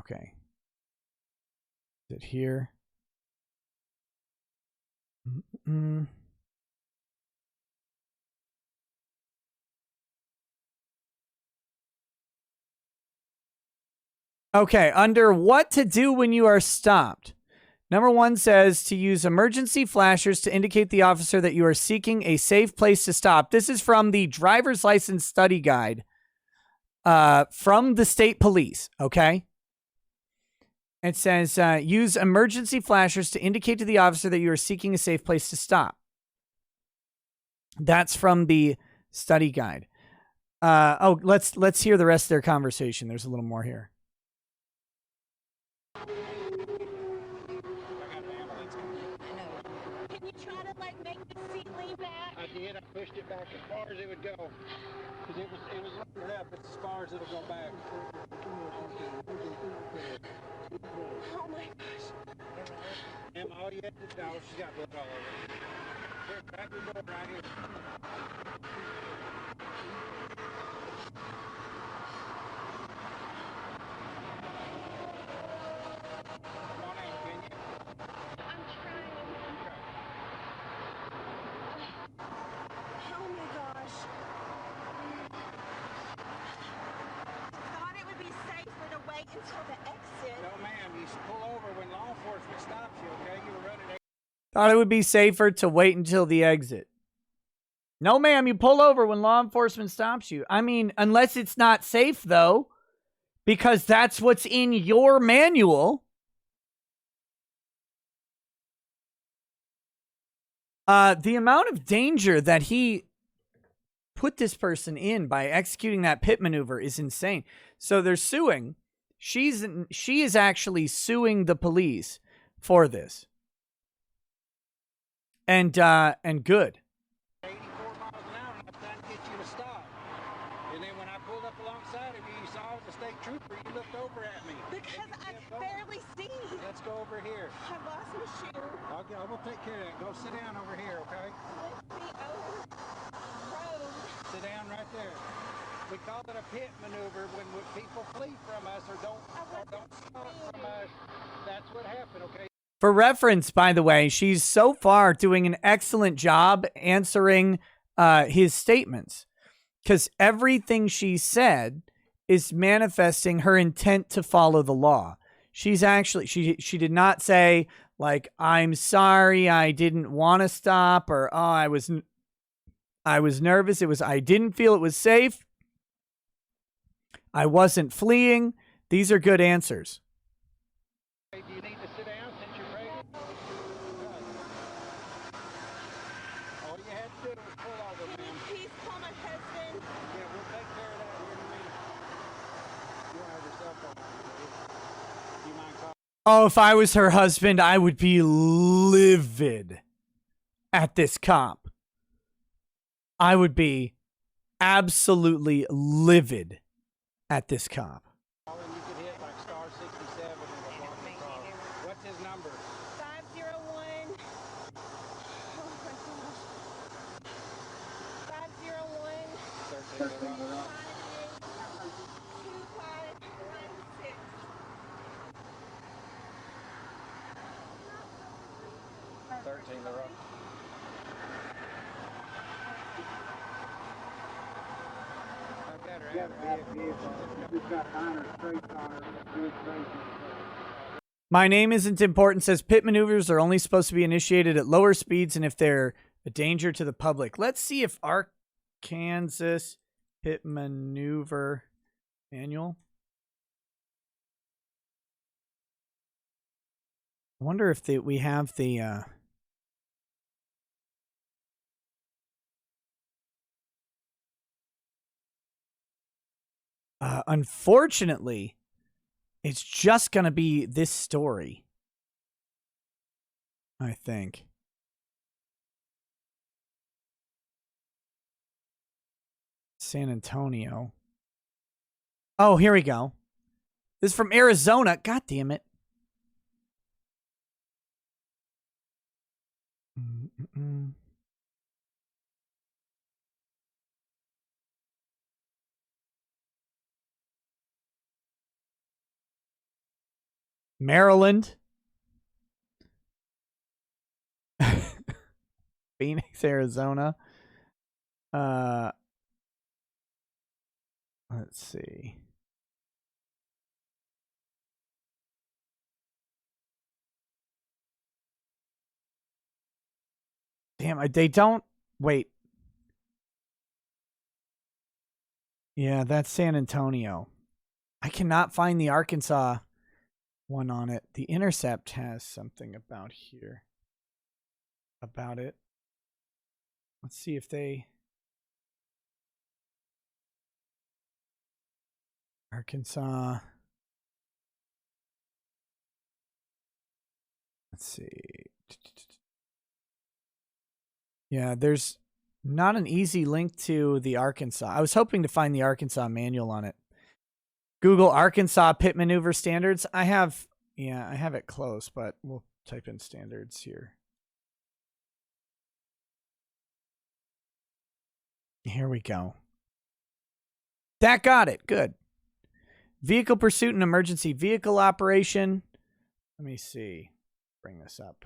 Okay. Is it here? Mm-mm. Okay, under what to do when you are stopped. Number 1 says to use emergency flashers to indicate the officer that you are seeking a safe place to stop. This is from the driver's license study guide from the state police, okay? It says use emergency flashers to indicate to the officer that you are seeking a safe place to stop. That's from the study guide. Let's hear the rest of their conversation. There's a little more here. Can you try to like make the seat lean back? I did. I pushed it back as far as it would go. Because it was lifted up. It's as far as it'll go back. Oh my gosh. Emma, all you have to do, she's got blood all over. Here, grab your door right here. Come on in, can you? I'm trying. Oh my gosh. Thought it would be safer to wait until the exit. No, ma'am. You pull over when law enforcement stops you, okay? You were running. Thought it would be safer to wait until the exit. No, ma'am, you pull over when law enforcement stops you. I mean, unless it's not safe, though, because that's what's in your manual. The amount of danger that he put this person in by executing that pit maneuver is insane. So they're suing. She is actually suing the police for this. And good. 84 miles an hour, and I was trying to get you to stop. And then when I pulled up alongside of you, you saw I was a state trooper. You looked over at me. Because I barely see. Let's go over here. I lost my shoe. I will take care of that. Go sit down over here, okay? Let's be over road. Sit down right there. We call it a pit maneuver when people flee from us or don't stop from us. That's what happened, okay? For reference, by the way, she's so far doing an excellent job answering his statements, because everything she said is manifesting her intent to follow the law. She's actually, she did not say, like, I'm sorry, I didn't want to stop, or, oh, I was nervous. It was, I didn't feel it was safe. I wasn't fleeing. These are good answers. Do you need to sit down since you're pregnant? All you had to do was pull over, Can ma'am. you please call my husband? Yeah, we'll take care of that here in a minute. You don't have your cell phone on, do you? You mind calling? Oh, if I was her husband, I would be livid at this cop. I would be absolutely livid at this cop. You could hit like star 67 and it'll block the call. What's his number? 501. Oh my gosh. 501. 2596. 13 the rough. My name isn't important, says pit maneuvers are only supposed to be initiated at lower speeds and if they're a danger to the public. Let's see if Arkansas pit maneuver manual. I wonder if we have the unfortunately, it's just going to be this story, I think. San Antonio. Oh, here we go. This is from Arizona. God damn it. Maryland. Phoenix, Arizona. Let's see. Damn, they don't wait. Yeah, that's San Antonio. I cannot find the Arkansas one on it. The Intercept has something about here. About it. Let's see if they... Arkansas. Let's see. Yeah, there's not an easy link to the Arkansas. I was hoping to find the Arkansas manual on it. Google Arkansas pit maneuver standards. I have it close, but we'll type in standards here. Here we go. That got it. Good. Vehicle pursuit and emergency vehicle operation. Let me see. Bring this up.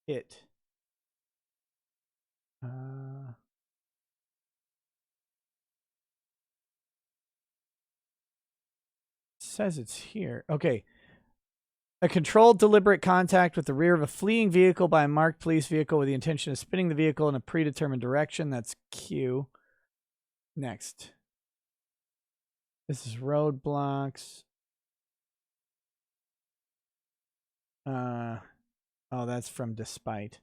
It. Says it's here. Okay. A controlled, deliberate contact with the rear of a fleeing vehicle by a marked police vehicle with the intention of spinning the vehicle in a predetermined direction. That's Q. Next. This is roadblocks. Oh, that's from despite.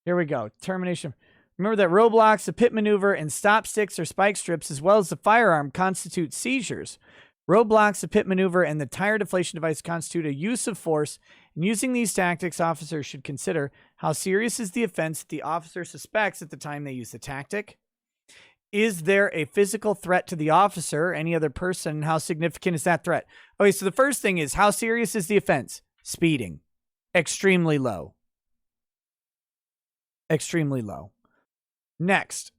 Here we go. Termination. Remember that roadblocks, the pit maneuver, and stop sticks or spike strips, as well as the firearm, constitute seizures. Roadblocks, the pit maneuver, and the tire deflation device constitute a use of force. In using these tactics, officers should consider how serious is the offense that the officer suspects at the time they use the tactic. Is there a physical threat to the officer or any other person? How significant is that threat? Okay, so the first thing is, how serious is the offense? Speeding. Extremely low. Extremely low. Next,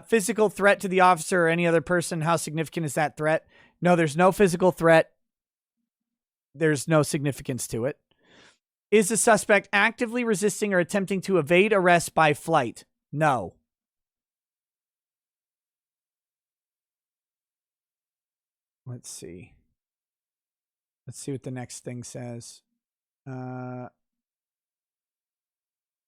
physical threat to the officer or any other person. How significant is that threat? No, there's no physical threat. There's no significance to it. Is the suspect actively resisting or attempting to evade arrest by flight? No. Let's see. Let's see what the next thing says.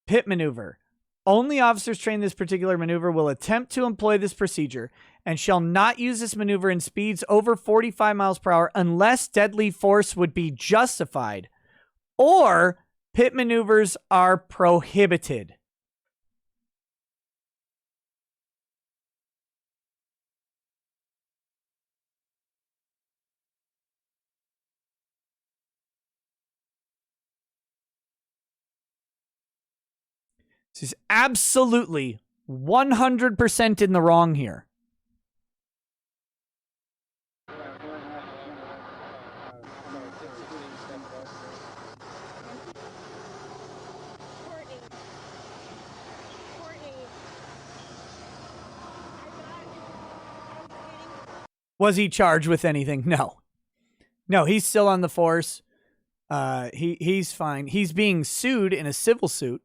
Pit maneuver. Only officers trained in this particular maneuver will attempt to employ this procedure and shall not use this maneuver in speeds over 45 miles per hour unless deadly force would be justified or pit maneuvers are prohibited. This is absolutely 100% in the wrong here. Was he charged with anything? No. No, he's still on the force. He's fine. He's being sued in a civil suit.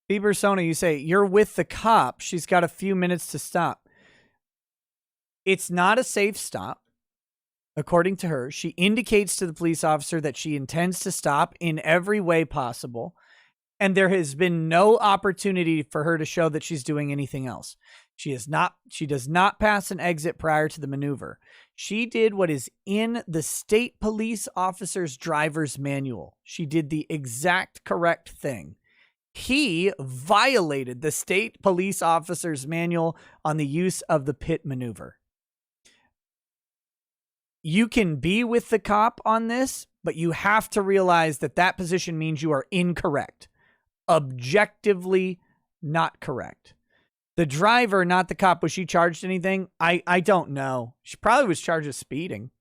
Bieber Sona, you say, you're with the cop. She's got a few minutes to stop. It's not a safe stop. According to her, she indicates to the police officer that she intends to stop in every way possible. And there has been no opportunity for her to show that she's doing anything else. She does not pass an exit prior to the maneuver. She did what is in the state police officer's driver's manual. She did the exact correct thing. He violated the state police officer's manual on the use of the pit maneuver. you can be with the cop on this, but you have to realize that that position means you are incorrect. Objectively not correct. The driver, not the cop, was she charged anything? I don't know. She probably was charged with speeding.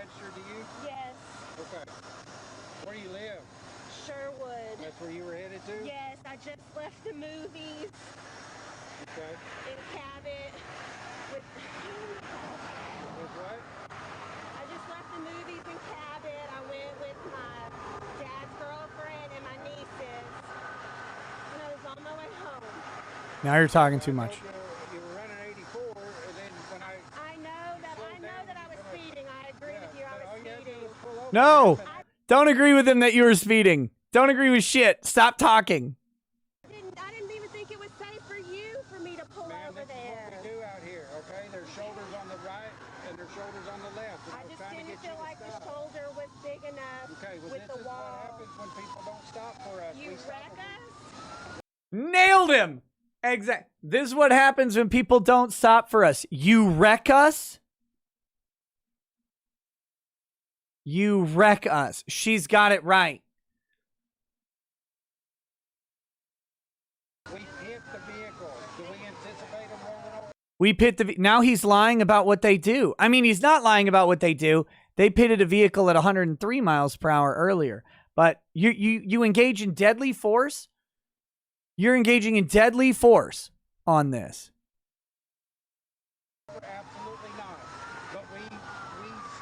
registered to you? Yes. Okay. Where do you live? Sherwood. That's where you were headed to? Yes, I just left the movies. Okay. In Cabot. With what? I just left the movies in Cabot. I went with my dad's girlfriend and my nieces. And I was on my way home. Now you're talking too much. You were running 84, and then when I know that I was speeding. I agree with you. I was speeding. No! Don't agree with him that you were speeding. Don't agree with shit. Stop talking. I didn't even think it was safe for you for me to pull over there. This is what we do out here, okay? There's shoulders on the right and there's shoulders on the left. I just didn't feel like the shoulder was big enough with the wall. What happens when people don't stop for us. You wreck us? Nailed him! Exactly. This is what happens when people don't stop for us. You wreck us? You wreck us. She's got it right. We hit the vehicle. Do we anticipate them rolling over? We pit the... Now he's lying about what they do. I mean, he's not lying about what they do. They pitted a vehicle at 103 miles per hour earlier. But you engage in deadly force? You're engaging in deadly force on this. Absolutely not. But we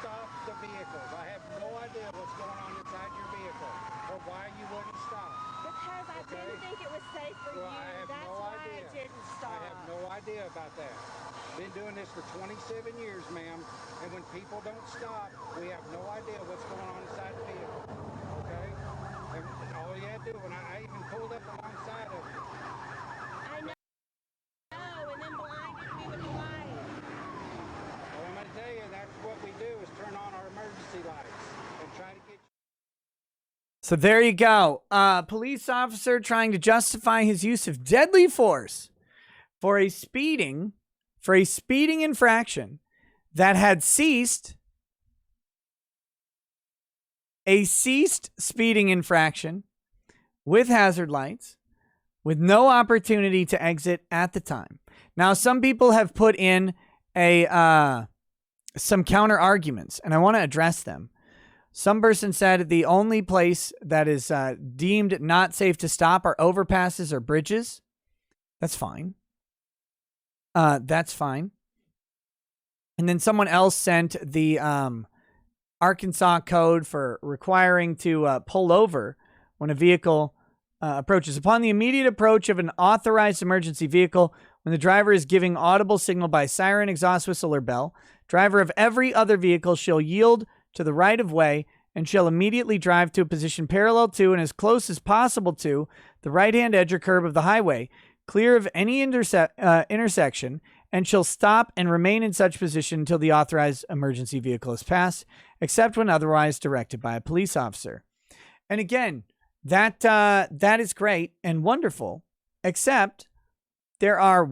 stopped the vehicles. I have no idea what's going on inside your vehicle or why you wouldn't stop. Because I didn't think it was safe for you. That's why I didn't stop. I have no idea about that. Been doing this for 27 years, ma'am. And when people don't stop, we have no idea what's going on inside the vehicle. Okay? And all you had to do, when I even pulled up alongside of it. I know. And then blinded me with the light. Well, I'm going to tell you, that's what we do is turn on our emergency lights and try to get you. So there you go. Police officer trying to justify his use of deadly force for a speeding infraction that had ceased. A ceased speeding infraction with hazard lights, with no opportunity to exit at the time. Now, some people have put in some counter arguments, and I want to address them. Some person said the only place that is deemed not safe to stop are overpasses or bridges. That's fine. That's fine. And then someone else sent the Arkansas code for requiring to pull over when a vehicle approaches. Upon the immediate approach of an authorized emergency vehicle, when the driver is giving audible signal by siren, exhaust whistle, or bell, driver of every other vehicle shall yield to the right of way and shall immediately drive to a position parallel to and as close as possible to the right-hand edge or curb of the highway, clear of any intersection, and shall stop and remain in such position until the authorized emergency vehicle is passed, except when otherwise directed by a police officer. And again, that is great and wonderful, except there are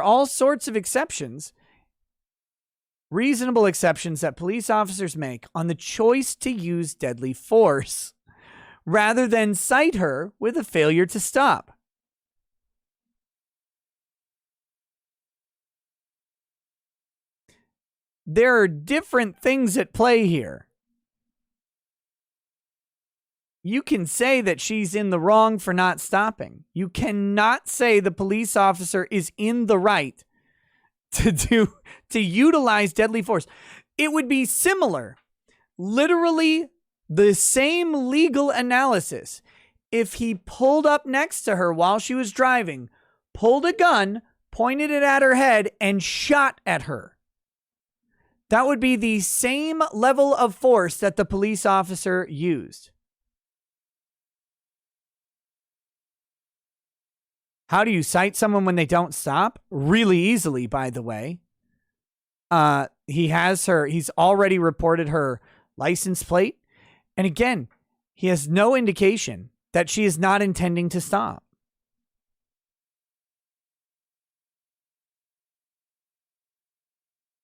all sorts of exceptions reasonable exceptions that police officers make on the choice to use deadly force, rather than cite her with a failure to stop. There are different things at play here. You can say that she's in the wrong for not stopping. You cannot say the police officer is in the right to utilize deadly force. It would be similar, literally the same legal analysis, if he pulled up next to her while she was driving, pulled a gun, pointed it at her head, and shot at her. That would be the same level of force that the police officer used. How do you cite someone when they don't stop? Really easily, by the way. He's already reported her license plate. And again, he has no indication that she is not intending to stop.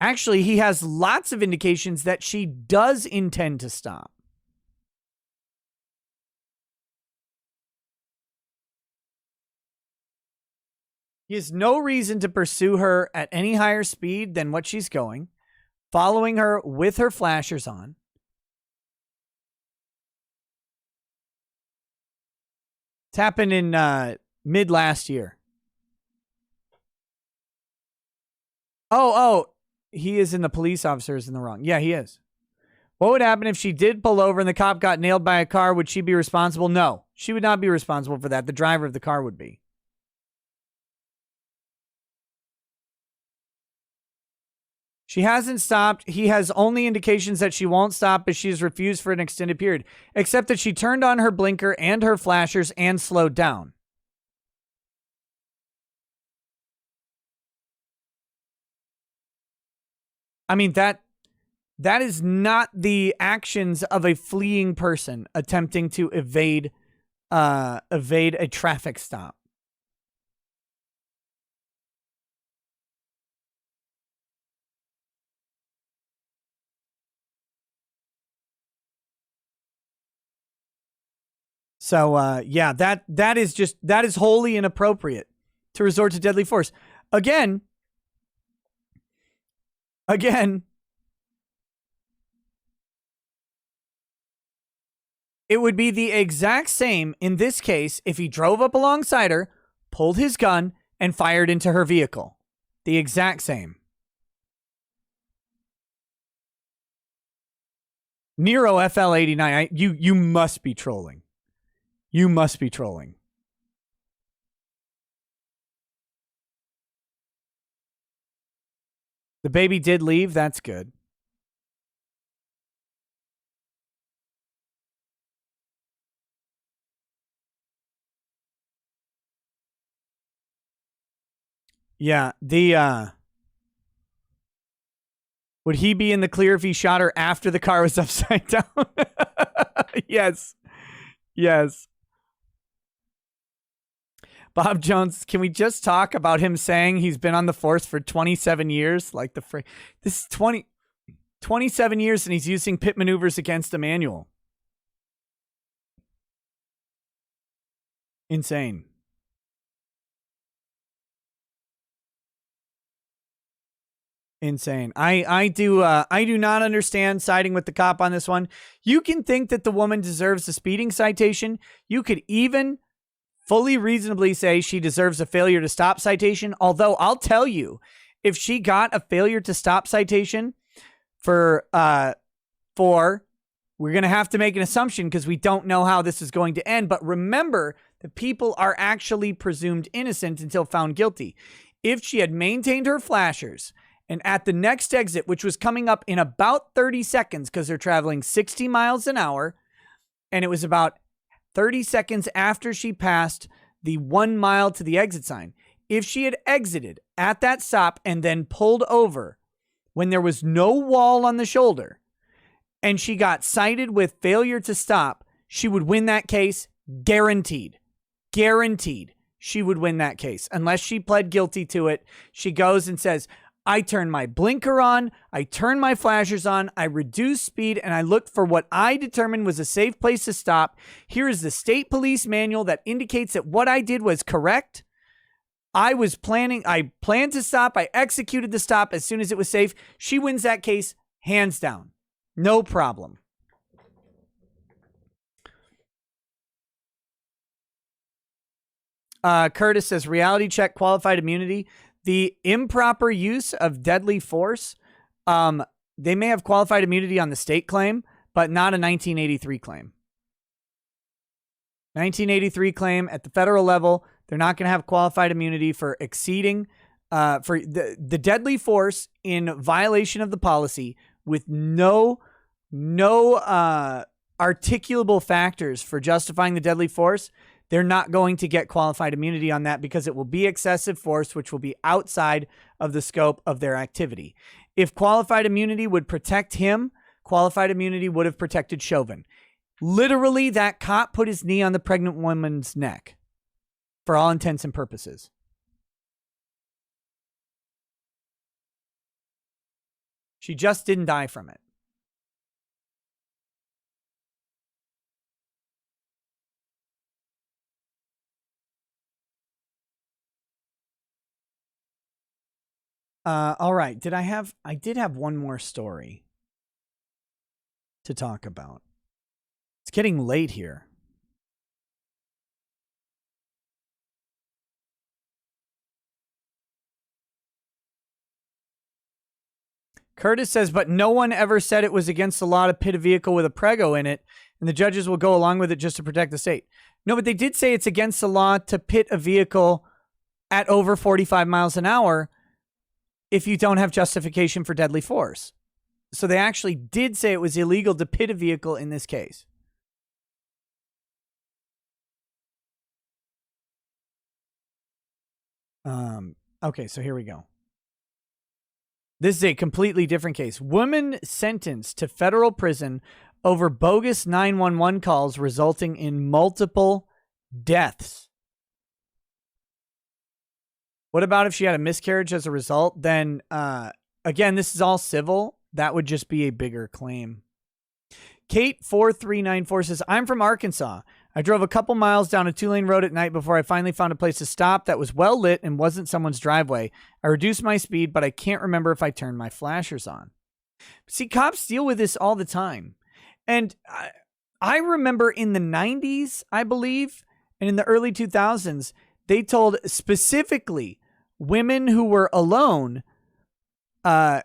Actually, he has lots of indications that she does intend to stop. He has no reason to pursue her at any higher speed than what she's going, following her with her flashers on. It's happened in mid last year. Oh, he is in the police officer is in the wrong. Yeah, he is. What would happen if she did pull over and the cop got nailed by a car? Would she be responsible? No, she would not be responsible for that. The driver of the car would be. She hasn't stopped. He has only indications that she won't stop as she has refused for an extended period, except that she turned on her blinker and her flashers and slowed down. I mean, that is not the actions of a fleeing person attempting to evade a traffic stop. So, yeah, that is wholly inappropriate to resort to deadly force. Again, it would be the exact same in this case if he drove up alongside her, pulled his gun, and fired into her vehicle. The exact same. Nero FL89, you must be trolling. You must be trolling. The baby did leave. That's good. Yeah, would he be in the clear if he shot her after the car was upside down? Yes. Yes. Bob Jones, can we just talk about him saying he's been on the force for 27 years? Like this is 27 years and he's using pit maneuvers against a manual. Insane. Insane. I do not understand siding with the cop on this one. You can think that the woman deserves a speeding citation. You could even fully reasonably say she deserves a failure to stop citation. Although I'll tell you, if she got a failure to stop citation for we're going to have to make an assumption because we don't know how this is going to end. But remember, the people are actually presumed innocent until found guilty. If she had maintained her flashers and at the next exit, which was coming up in about 30 seconds because they're traveling 60 miles an hour, and it was about 30 seconds after she passed the 1 mile to the exit sign. If she had exited at that stop and then pulled over when there was no wall on the shoulder and she got cited with failure to stop, she would win that case. Guaranteed. Guaranteed. She would win that case unless she pled guilty to it. She goes and says, I turn my blinker on, I turn my flashers on, I reduce speed, and I look for what I determined was a safe place to stop. Here is the state police manual that indicates that what I did was correct. I planned to stop. I executed the stop as soon as it was safe. She wins that case hands down. No problem. Curtis says, reality check, qualified immunity. The improper use of deadly force, they may have qualified immunity on the state claim, but not a 1983 claim. 1983 claim at the federal level, they're not going to have qualified immunity for exceeding, for the deadly force in violation of the policy with no articulable factors for justifying the deadly force. They're not going to get qualified immunity on that because it will be excessive force, which will be outside of the scope of their activity. If qualified immunity would protect him, qualified immunity would have protected Chauvin. Literally, that cop put his knee on the pregnant woman's neck for all intents and purposes. She just didn't die from it. All right. I did have one more story to talk about. It's getting late here. Curtis says, but no one ever said it was against the law to pit a vehicle with a prego in it, and the judges will go along with it just to protect the state. No, but they did say it's against the law to pit a vehicle at over 45 miles an hour if you don't have justification for deadly force. So they actually did say it was illegal to pit a vehicle in this case. Okay, so here we go. This is a completely different case. Woman sentenced to federal prison over bogus 911 calls resulting in multiple deaths. What about if she had a miscarriage as a result? Then, again, this is all civil. That would just be a bigger claim. Kate4394 says, I'm from Arkansas. I drove a couple miles down a 2-lane road at night before I finally found a place to stop that was well lit and wasn't someone's driveway. I reduced my speed, but I can't remember if I turned my flashers on. See, cops deal with this all the time. And I remember in the 90s, I believe, and in the early 2000s, they told specifically women who were alone. I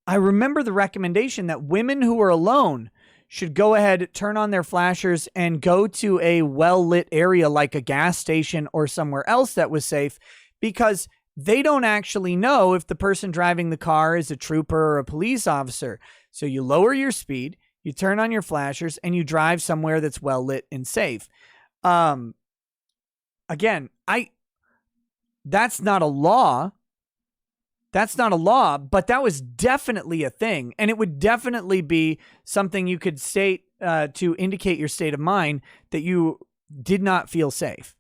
remember the recommendation that women who were alone should go ahead, turn on their flashers, and go to a well-lit area like a gas station or somewhere else that was safe, because they don't actually know if the person driving the car is a trooper or a police officer. So you lower your speed, you turn on your flashers, and you drive somewhere that's well-lit and safe. Again, that's not a law. That's not a law, but that was definitely a thing. And it would definitely be something you could state to indicate your state of mind that you did not feel safe.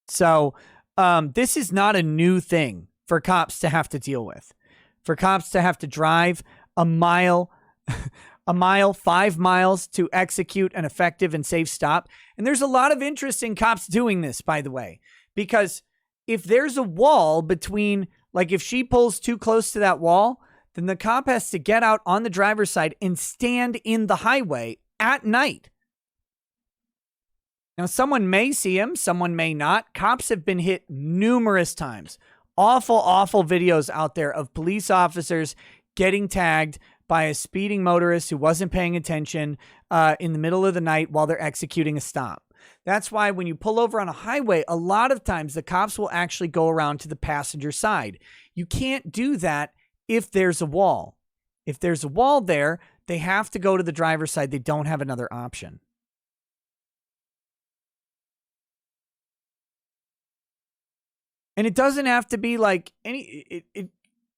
So this is not a new thing for cops to have to deal with. For cops to have to drive a mile, 5 miles to execute an effective and safe stop. And there's a lot of interest in cops doing this, by the way, because if there's a wall between, like if she pulls too close to that wall, then the cop has to get out on the driver's side and stand in the highway at night. Now, someone may see him, someone may not. Cops have been hit numerous times. Awful, awful videos out there of police officers getting tagged by a speeding motorist who wasn't paying attention in the middle of the night while they're executing a stop. That's why when you pull over on a highway, a lot of times the cops will actually go around to the passenger side. You can't do that if there's a wall. If there's a wall there, they have to go to the driver's side. They don't have another option. And it doesn't have to be like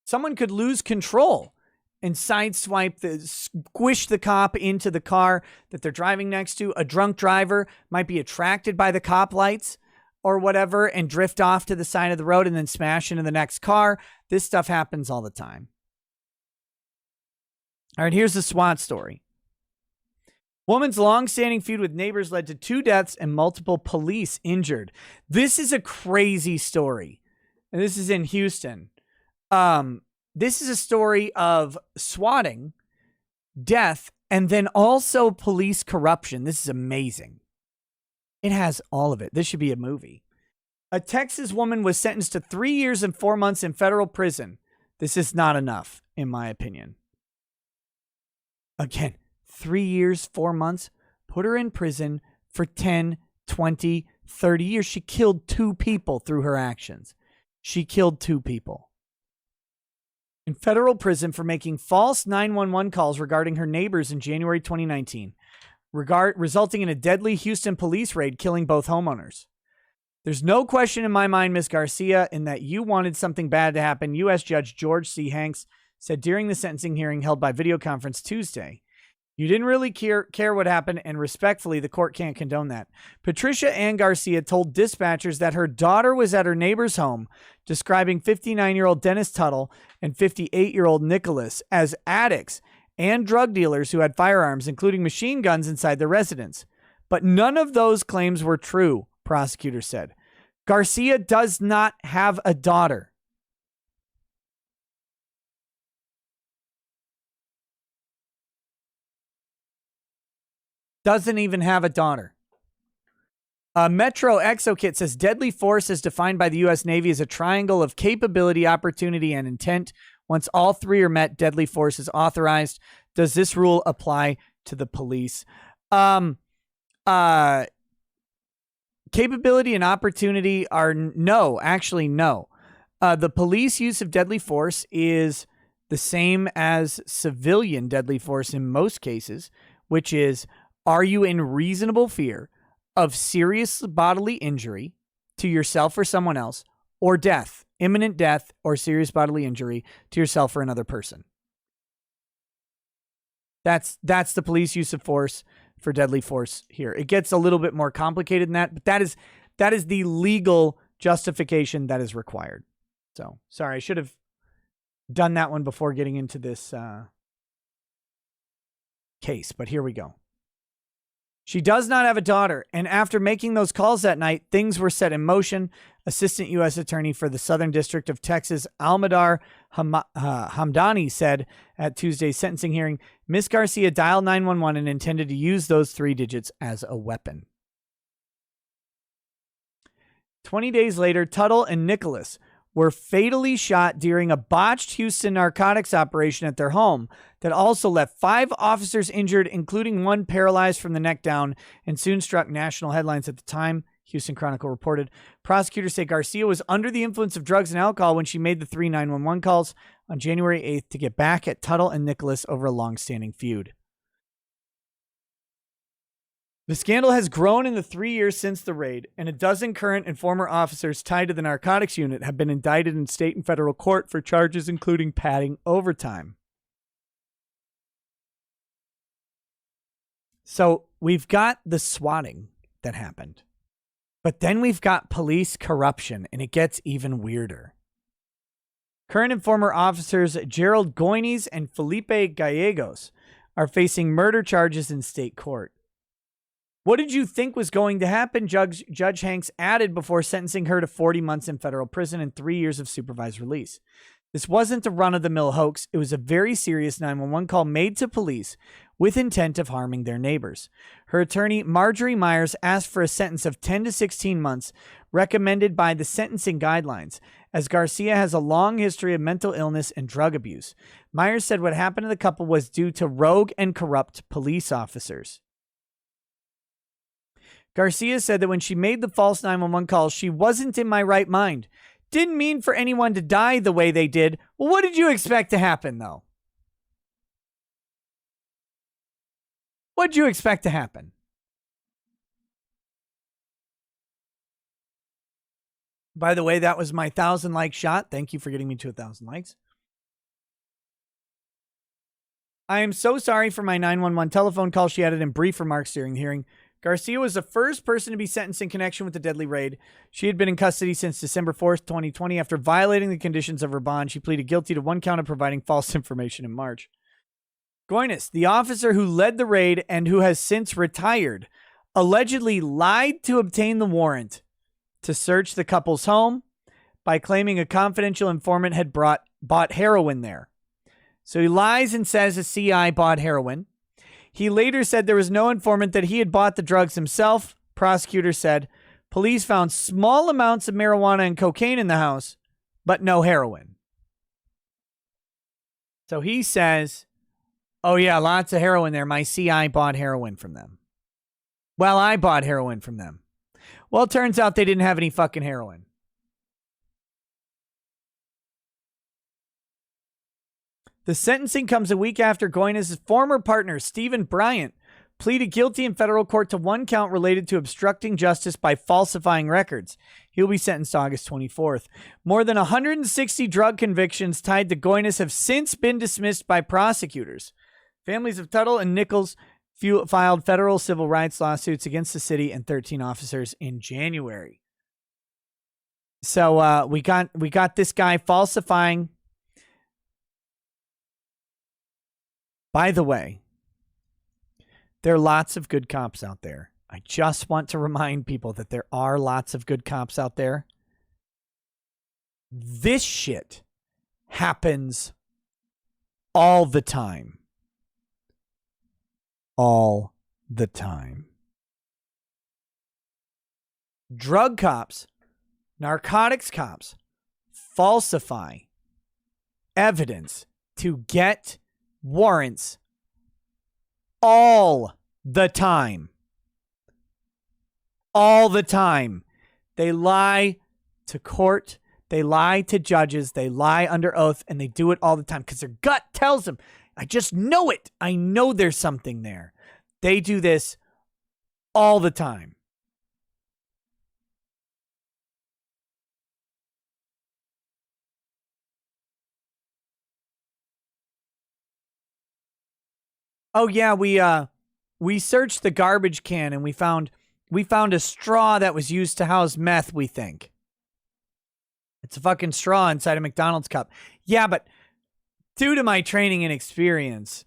someone could lose control and squish the cop into the car that they're driving next to. A drunk driver might be attracted by the cop lights. or whatever and drift off to the side of the road and then smash into the next car. This stuff happens all the time. All right, here's the SWAT story. Woman's long-standing feud with neighbors led to 2 deaths and multiple police injured. This is a crazy story. And this is in Houston. This is a story of swatting, death, and then also police corruption. This is amazing. It has all of it. This should be a movie. A Texas woman was sentenced to 3 years and 4 months in federal prison. This is not enough, in my opinion. Again, 3 years, 4 months. Put her in prison for 10, 20, 30 years. She killed 2 people through her actions. She killed 2 people. In federal prison for making false 911 calls regarding her neighbors in January 2019, resulting in a deadly Houston police raid killing both homeowners. There's no question in my mind, Ms. Garcia, in that you wanted something bad to happen, U.S. Judge George C. Hanks said during the sentencing hearing held by video conference Tuesday. You didn't really care what happened, and respectfully, the court can't condone that. Patricia Ann Garcia told dispatchers that her daughter was at her neighbor's home, describing 59-year-old Dennis Tuttle and 58-year-old Nicholas as addicts and drug dealers who had firearms, including machine guns, inside their residence. But none of those claims were true, prosecutor said. Garcia does not have a daughter. Doesn't even have a daughter. Metro ExoKit says deadly force is defined by the U.S. Navy as a triangle of capability, opportunity, and intent. Once all 3 are met, deadly force is authorized. Does this rule apply to the police? Capability and opportunity are no. The police use of deadly force is the same as civilian deadly force in most cases, which is, are you in reasonable fear of serious bodily injury to yourself or someone else, or death, imminent death or serious bodily injury to yourself or another person? That's the police use of force for deadly force here. It gets a little bit more complicated than that, but that is the legal justification that is required. So, sorry, I should have done that one before getting into this case, but here we go. She does not have a daughter, and after making those calls that night, things were set in motion. Assistant U.S. Attorney for the Southern District of Texas, Almadar Hamdani, said at Tuesday's sentencing hearing, Ms. Garcia dialed 911 and intended to use those 3 digits as a weapon. 20 days later, Tuttle and Nicholas were fatally shot during a botched Houston narcotics operation at their home that also left 5 officers injured, including 1 paralyzed from the neck down, and soon struck national headlines at the time, Houston Chronicle reported. Prosecutors say Garcia was under the influence of drugs and alcohol when she made the 3 911 calls on January 8th to get back at Tuttle and Nicholas over a long-standing feud. The scandal has grown in the 3 years since the raid, and a dozen current and former officers tied to the narcotics unit have been indicted in state and federal court for charges including padding overtime. So we've got the swatting that happened, but then we've got police corruption, and it gets even weirder. Current and former officers Gerald Goines and Felipe Gallegos are facing murder charges in state court. What did you think was going to happen? Judge Hanks added before sentencing her to 40 months in federal prison and 3 years of supervised release. This wasn't a run-of-the-mill hoax. It was a very serious 911 call made to police with intent of harming their neighbors. Her attorney, Marjorie Myers, asked for a sentence of 10 to 16 months recommended by the sentencing guidelines, as Garcia has a long history of mental illness and drug abuse. Myers said what happened to the couple was due to rogue and corrupt police officers. Garcia said that when she made the false 911 calls, she wasn't in my right mind. Didn't mean for anyone to die the way they did. Well, what did you expect to happen, though? What did you expect to happen? By the way, that was my 1,000-like shot. Thank you for getting me to 1,000 likes. I am so sorry for my 911 telephone call, she added in brief remarks during the hearing. Garcia was the first person to be sentenced in connection with the deadly raid. She had been in custody since December 4th, 2020. After violating the conditions of her bond, she pleaded guilty to one count of providing false information in March. Goines, the officer who led the raid and who has since retired, allegedly lied to obtain the warrant to search the couple's home by claiming a confidential informant had bought heroin there. So he lies and says a CI bought heroin. He later said there was no informant, that he had bought the drugs himself. Prosecutor said police found small amounts of marijuana and cocaine in the house, but no heroin. So he says, oh yeah, lots of heroin there. My CI bought heroin from them. Well, I bought heroin from them. Well, it turns out they didn't have any fucking heroin. The sentencing comes a week after Goines' former partner, Stephen Bryant, pleaded guilty in federal court to one count related to obstructing justice by falsifying records. He'll be sentenced August 24th. More than 160 drug convictions tied to Goines have since been dismissed by prosecutors. Families of Tuttle and Nichols filed federal civil rights lawsuits against the city and 13 officers in January. So we got this guy falsifying. By the way, there are lots of good cops out there. I just want to remind people that there are lots of good cops out there. This shit happens all the time. All the time. Drug cops, narcotics cops falsify evidence to get warrants all the time. All the time. They lie to court. They lie to judges. They lie under oath, and they do it all the time because their gut tells them, I just know it. I know there's something there. They do this all the time. Oh yeah, we searched the garbage can and we found a straw that was used to house meth, we think. It's a fucking straw inside a McDonald's cup. Yeah, but due to my training and experience,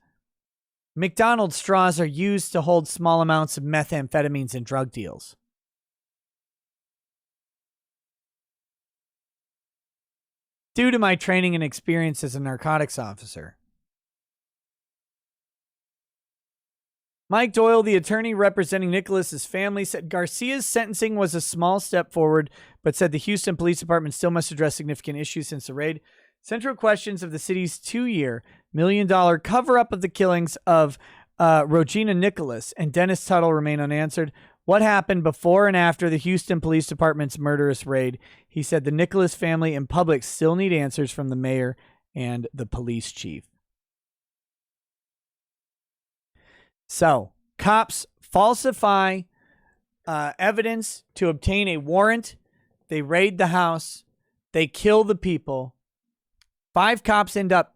McDonald's straws are used to hold small amounts of methamphetamines and drug deals. Due to my training and experience as a narcotics officer. Mike Doyle, the attorney representing Nicholas's family, said Garcia's sentencing was a small step forward, but said the Houston Police Department still must address significant issues since the raid. Central questions of the city's $2 million cover-up of the killings of Regina Nicholas and Dennis Tuttle remain unanswered. What happened before and after the Houston Police Department's murderous raid? He said the Nicholas family and public still need answers from the mayor and the police chief. So, cops falsify evidence to obtain a warrant. They raid the house. They kill the people. 5 cops end up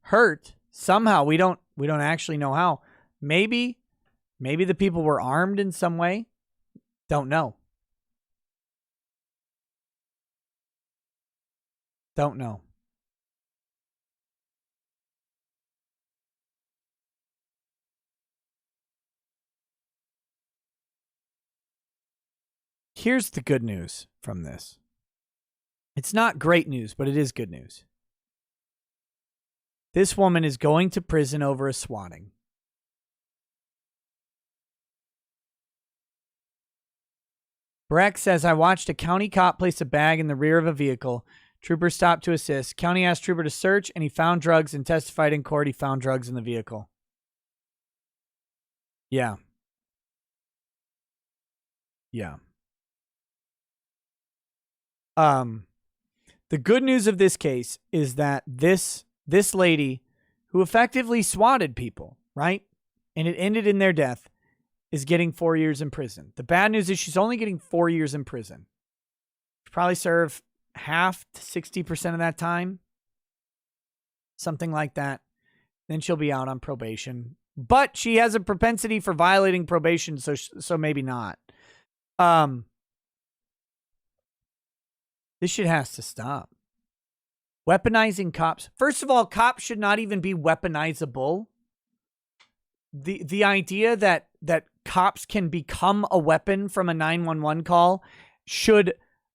hurt somehow. We don't actually know how. Maybe the people were armed in some way. Don't know. Don't know. Here's the good news from this. It's not great news, but it is good news. This woman is going to prison over a swatting. Breck says, I watched a county cop place a bag in the rear of a vehicle. Trooper stopped to assist. County asked Trooper to search, and he found drugs and testified in court he found drugs in the vehicle. Yeah. Yeah. The good news of this case is that this lady who effectively swatted people, right? And it ended in their death, is getting 4 years in prison. The bad news is she's only getting 4 years in prison. She'll probably serve half to 60% of that time. Something like that. Then she'll be out on probation. but she has a propensity for violating probation, so maybe not. This shit has to stop. Weaponizing cops. First of all, cops should not even be weaponizable. The idea that cops can become a weapon from a 911 call should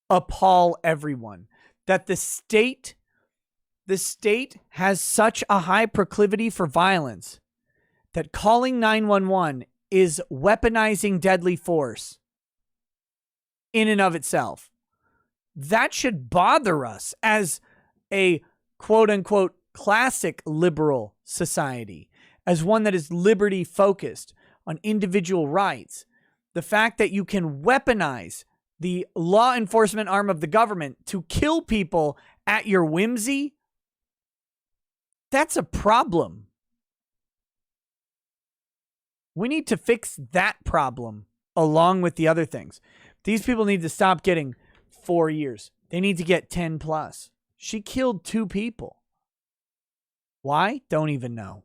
appall everyone. That the state has such a high proclivity for violence that calling 911 is weaponizing deadly force in and of itself. That should bother us as a quote-unquote classic liberal society, as one that is liberty focused on individual rights. The fact that you can weaponize the law enforcement arm of the government to kill people at your whimsy, that's a problem. We need to fix that problem along with the other things. These people need to stop getting 4 years. They need to get 10 plus. She killed 2 people. Why? Don't even know.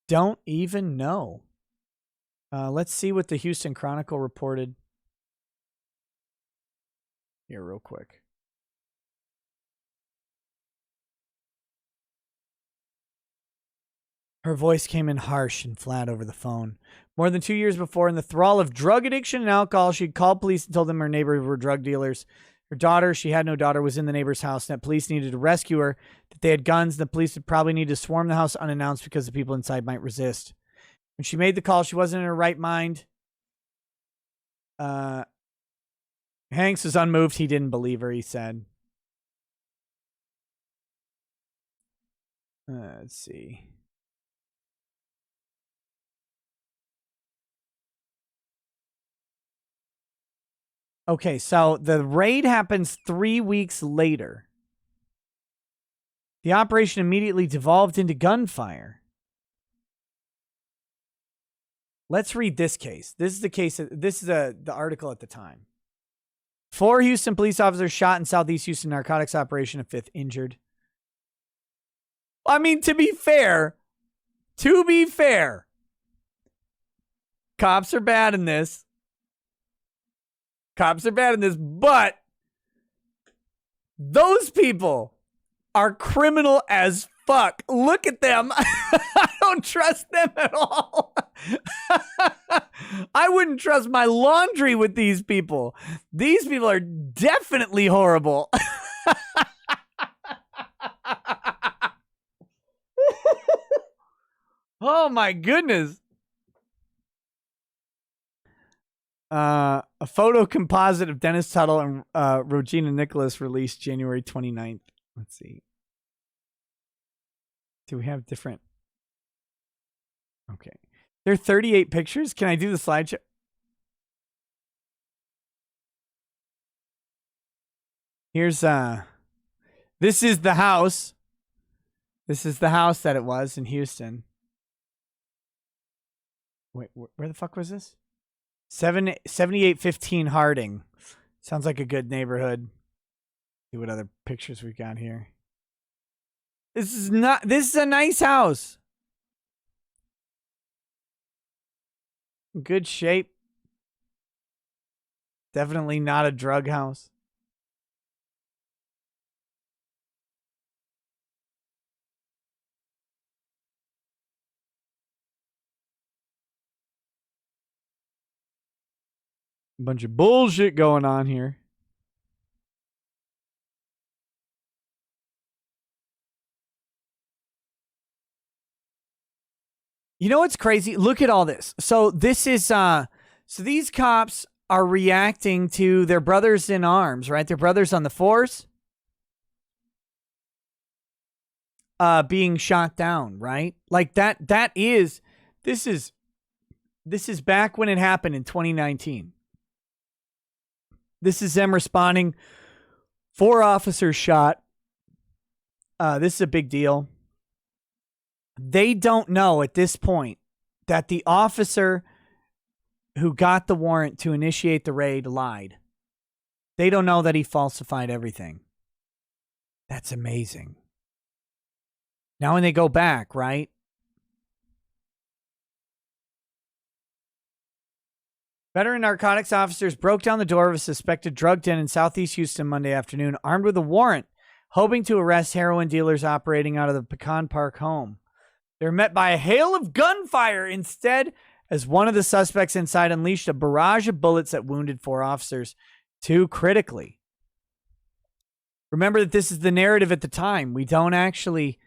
Don't even know. Let's see what the Houston Chronicle reported here real quick. Her voice came in harsh and flat over the phone. More than 2 years before, in the thrall of drug addiction and alcohol, she'd called police and told them her neighbors were drug dealers. Her daughter, she had no daughter, was in the neighbor's house, and that police needed to rescue her, that they had guns, and the police would probably need to swarm the house unannounced because the people inside might resist. When she made the call, she wasn't in her right mind. Hanks was unmoved. He didn't believe her, he said. Let's see. Okay, so the raid happens 3 weeks later. The operation immediately devolved into gunfire. Let's read this case. This is the case. This is the article at the time. 4 Houston police officers shot in Southeast Houston narcotics operation. A 5th injured. I mean, to be fair, cops are bad in this. But those people are criminal as fuck. Look at them. I don't trust them at all. I wouldn't trust my laundry with these people. These people are definitely horrible. Oh my goodness. A photo composite of Dennis Tuttle and Regina Nicholas released January 29th. Let's see. Do we have different? Okay. There are 38 pictures. Can I do the slideshow? Here's this is the house. This is the house that it was in Houston. Wait, where the fuck was this? 7815 Harding. Sounds like a good neighborhood. See what other pictures we got here. This is a nice house. Good shape. Definitely not a drug house. Bunch of bullshit going on here. You know what's crazy? Look at all this. So this is so these cops are reacting to their brothers in arms, right? Their brothers on the force being shot down, right? Like this is back when it happened in 2019. This is them responding. 4 officers shot. This is a big deal. They don't know at this point that the officer who got the warrant to initiate the raid lied. They don't know that he falsified everything. That's amazing. Now when they go back, right? Veteran narcotics officers broke down the door of a suspected drug den in Southeast Houston Monday afternoon, armed with a warrant, hoping to arrest heroin dealers operating out of the Pecan Park home. They were met by a hail of gunfire instead, as one of the suspects inside unleashed a barrage of bullets that wounded 4 officers, 2 critically. Remember that this is the narrative at the time. We don't actually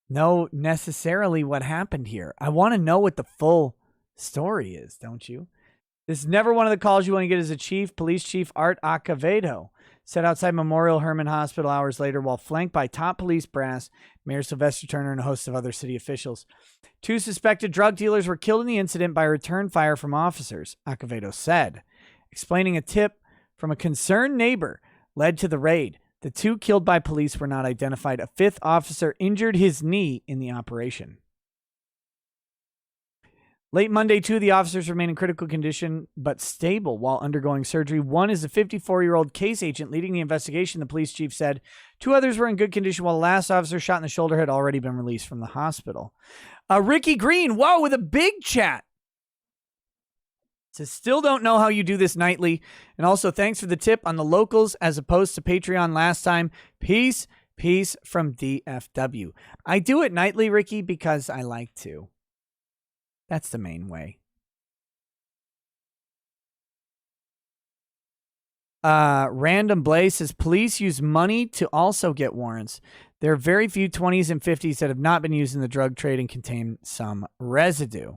know necessarily what happened here. I want to know what the full story is, don't you? This is never one of the calls you want to get as a chief. Police Chief Art Acevedo said outside Memorial Hermann Hospital hours later while flanked by top police brass, Mayor Sylvester Turner, and a host of other city officials. 2 suspected drug dealers were killed in the incident by return fire from officers, Acevedo said, explaining a tip from a concerned neighbor led to the raid. The 2 killed by police were not identified. A 5th officer injured his knee in the operation. Late Monday, 2 of the officers remain in critical condition but stable while undergoing surgery. One is a 54-year-old case agent leading the investigation, the police chief said. 2 others were in good condition while the last officer shot in the shoulder had already been released from the hospital. Rickey Green, whoa, with a big chat. Says, still don't know how you do this nightly. And also thanks for the tip on the locals as opposed to Patreon last time. Peace from DFW. I do it nightly, Ricky, because I like to. That's the main way. Random Blaze says, police use money to also get warrants. There are very few 20s and 50s that have not been used in the drug trade and contain some residue.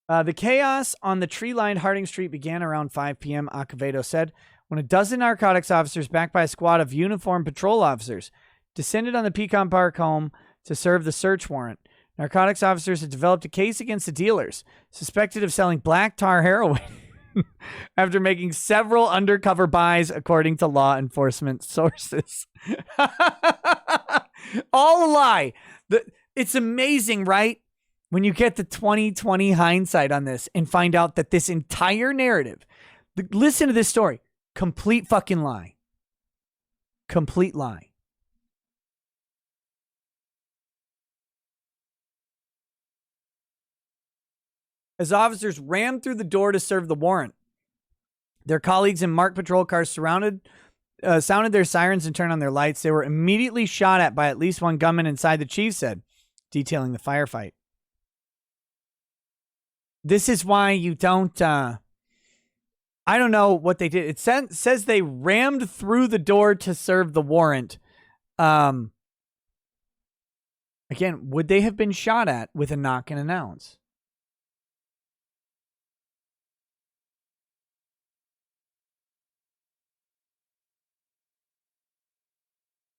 The chaos on the tree-lined Harding Street began around 5 p.m., Acevedo said, when a dozen narcotics officers backed by a squad of uniformed patrol officers descended on the Pecan Park home to serve the search warrant. Narcotics officers had developed a case against the dealers, suspected of selling black tar heroin after making several undercover buys, according to law enforcement sources. All a lie. It's amazing, right? When you get the 20/20 hindsight on this and find out that this entire narrative, listen to this story, complete fucking lie. Complete lie. As officers rammed through the door to serve the warrant, their colleagues in marked patrol cars sounded their sirens and turned on their lights. They were immediately shot at by at least one gunman inside, the chief said, detailing the firefight. This is why you don't, I don't know what they did. It says they rammed through the door to serve the warrant. Again, would they have been shot at with a knock and announce?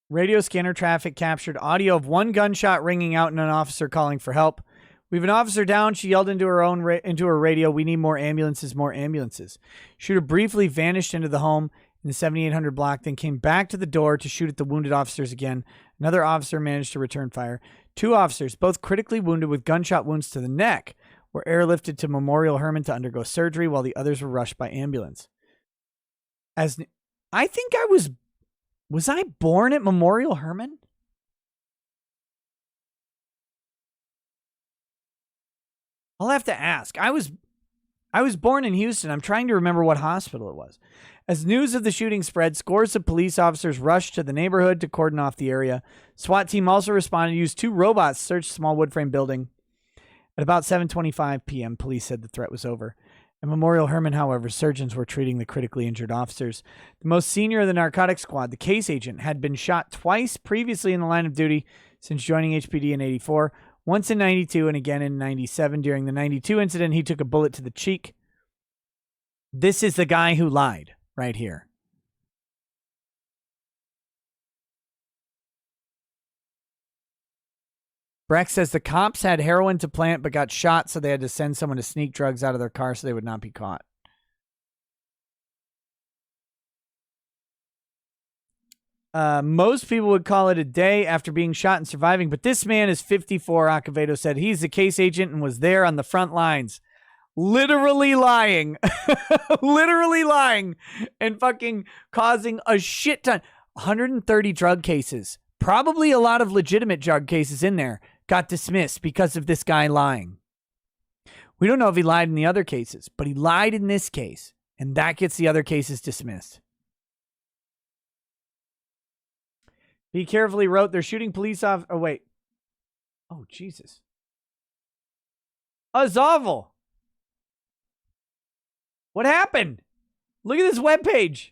Radio scanner traffic captured audio of one gunshot ringing out and an officer calling for help. We have an officer down. She yelled into her into her radio, we need more ambulances, more ambulances. Shooter briefly vanished into the home in the 7800 block, then came back to the door to shoot at the wounded officers again. Another officer managed to return fire. 2 officers, both critically wounded with gunshot wounds to the neck, were airlifted to Memorial Hermann to undergo surgery while the others were rushed by ambulance. I think was I born at Memorial Hermann? I'll have to ask. I was born in Houston. I'm trying to remember what hospital it was. As news of the shooting spread, scores of police officers rushed to the neighborhood to cordon off the area. SWAT team also responded, used 2 robots to search a small wood frame building. At about 7:25 p.m., police said the threat was over. At Memorial Hermann, however, surgeons were treating the critically injured officers. The most senior of the narcotics squad, the case agent, had been shot twice previously in the line of duty since joining HPD in 84, once in 92 and again in 97. During the 92 incident, he took a bullet to the cheek. This is the guy who lied right here. Breck says the cops had heroin to plant but got shot, so they had to send someone to sneak drugs out of their car so they would not be caught. Most people would call it a day after being shot and surviving, but this man is 54, Acevedo said. He's the case agent and was there on the front lines. Literally lying. Literally lying and fucking causing a shit ton. 130 drug cases, probably a lot of legitimate drug cases in there, got dismissed because of this guy lying. We don't know if he lied in the other cases, but he lied in this case, and that gets the other cases dismissed. Be carefully wrote, they're shooting police off. Oh, wait. Oh, Jesus. Azawful. What happened? Look at this webpage.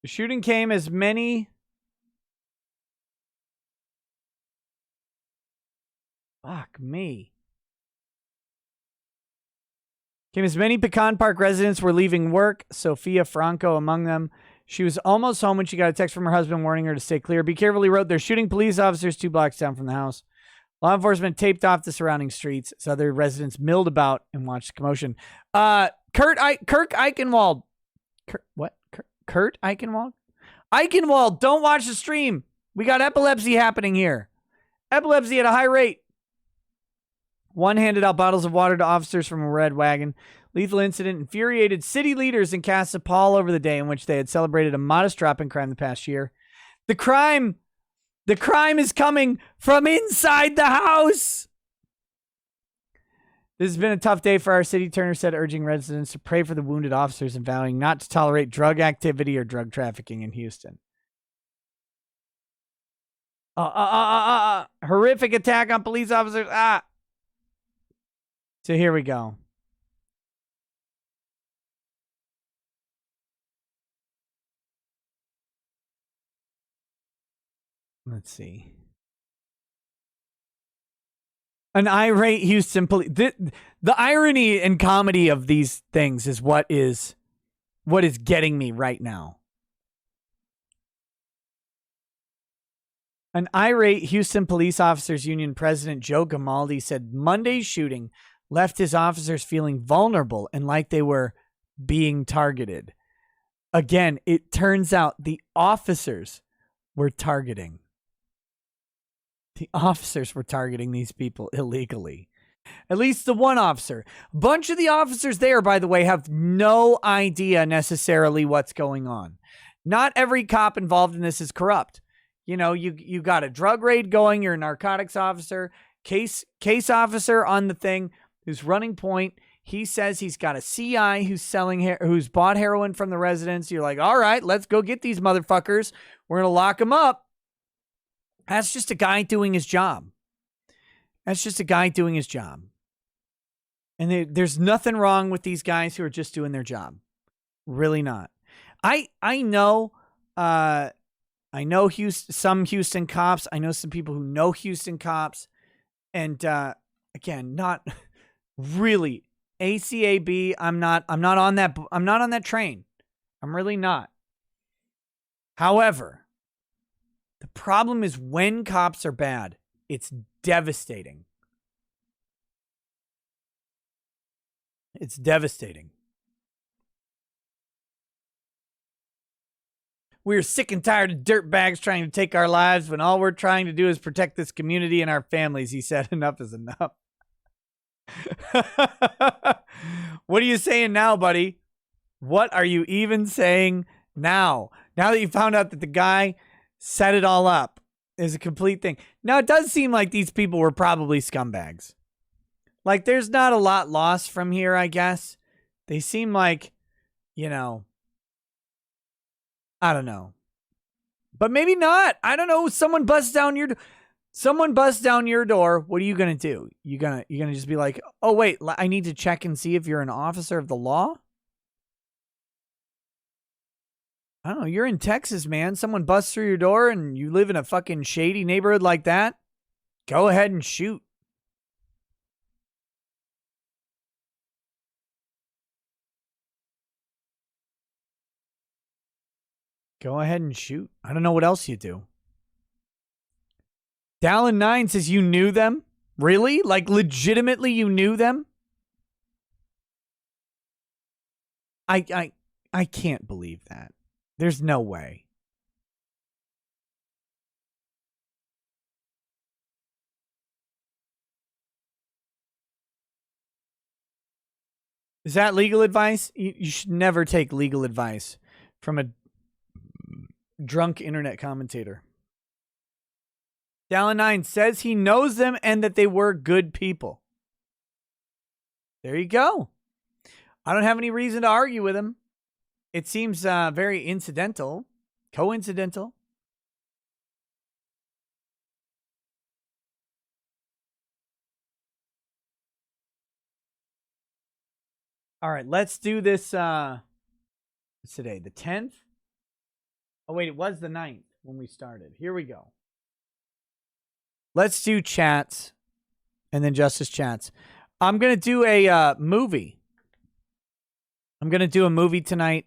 The shooting came as many. Fuck me. Came as many Pecan Park residents were leaving work, Sophia Franco among them. She was almost home when she got a text from her husband warning her to stay clear. Be careful, he wrote. They're shooting police officers 2 blocks down from the house. Law enforcement taped off the surrounding streets as other residents milled about and watched the commotion. Kirk Eichenwald. Kurt Eichenwald? Eichenwald, don't watch the stream. We got epilepsy happening here. Epilepsy at a high rate. One handed out bottles of water to officers from a red wagon. Lethal incident infuriated city leaders and cast a pall over the day in which they had celebrated a modest drop in crime the past year. The crime is coming from inside the house. This has been a tough day for our city, Turner said, urging residents to pray for the wounded officers and vowing not to tolerate drug activity or drug trafficking in Houston. Horrific attack on police officers. So here we go. Let's see. An irate Houston police. The irony and comedy of these things is what is getting me right now. An irate Houston Police Officers Union President Joe Gamaldi said Monday's shooting left his officers feeling vulnerable and like they were being targeted. Again, it turns out the officers were targeting. The officers were targeting these people illegally. At least the one officer. A bunch of the officers there, by the way, have no idea necessarily what's going on. Not every cop involved in this is corrupt. You know, you got a drug raid going. You're a narcotics officer, case officer on the thing who's running point. He says he's got a CI who's bought heroin from the residents. You're like, all right, let's go get these motherfuckers. We're going to lock them up. That's just a guy doing his job. That's just a guy doing his job. And there's nothing wrong with these guys who are just doing their job. Really not. I know some Houston cops. I know some people who know Houston cops. And again, not really ACAB. I'm not on that train. I'm really not. However, the problem is when cops are bad, it's devastating. It's devastating. We're sick and tired of dirtbags trying to take our lives when all we're trying to do is protect this community and our families, he said. Enough is enough. What are you saying now, buddy? What are you even saying now? Now that you found out that the guy set it all up is a complete thing. Now, it does seem like these people were probably scumbags. Like, there's not a lot lost from here, I guess. They seem like, you know, I don't know. But maybe not. I don't know. Someone busts down your door. What are you going to do? You're going to just be like, "Oh, wait, I need to check and see if you're an officer of the law?" I don't know. You're in Texas, man. Someone busts through your door and you live in a fucking shady neighborhood like that. Go ahead and shoot. Go ahead and shoot. I don't know what else you do. Dallin9 says you knew them? Really? Like, legitimately you knew them? I can't believe that. There's no way. Is that legal advice? You should never take legal advice from a drunk internet commentator. Dallin9 says he knows them and that they were good people. There you go. I don't have any reason to argue with him. It seems very incidental, coincidental. All right, let's do this. What's today? The 10th? Oh, wait, it was the 9th when we started. Here we go. Let's do chats and then justice chats. I'm going to do a movie. I'm going to do a movie tonight.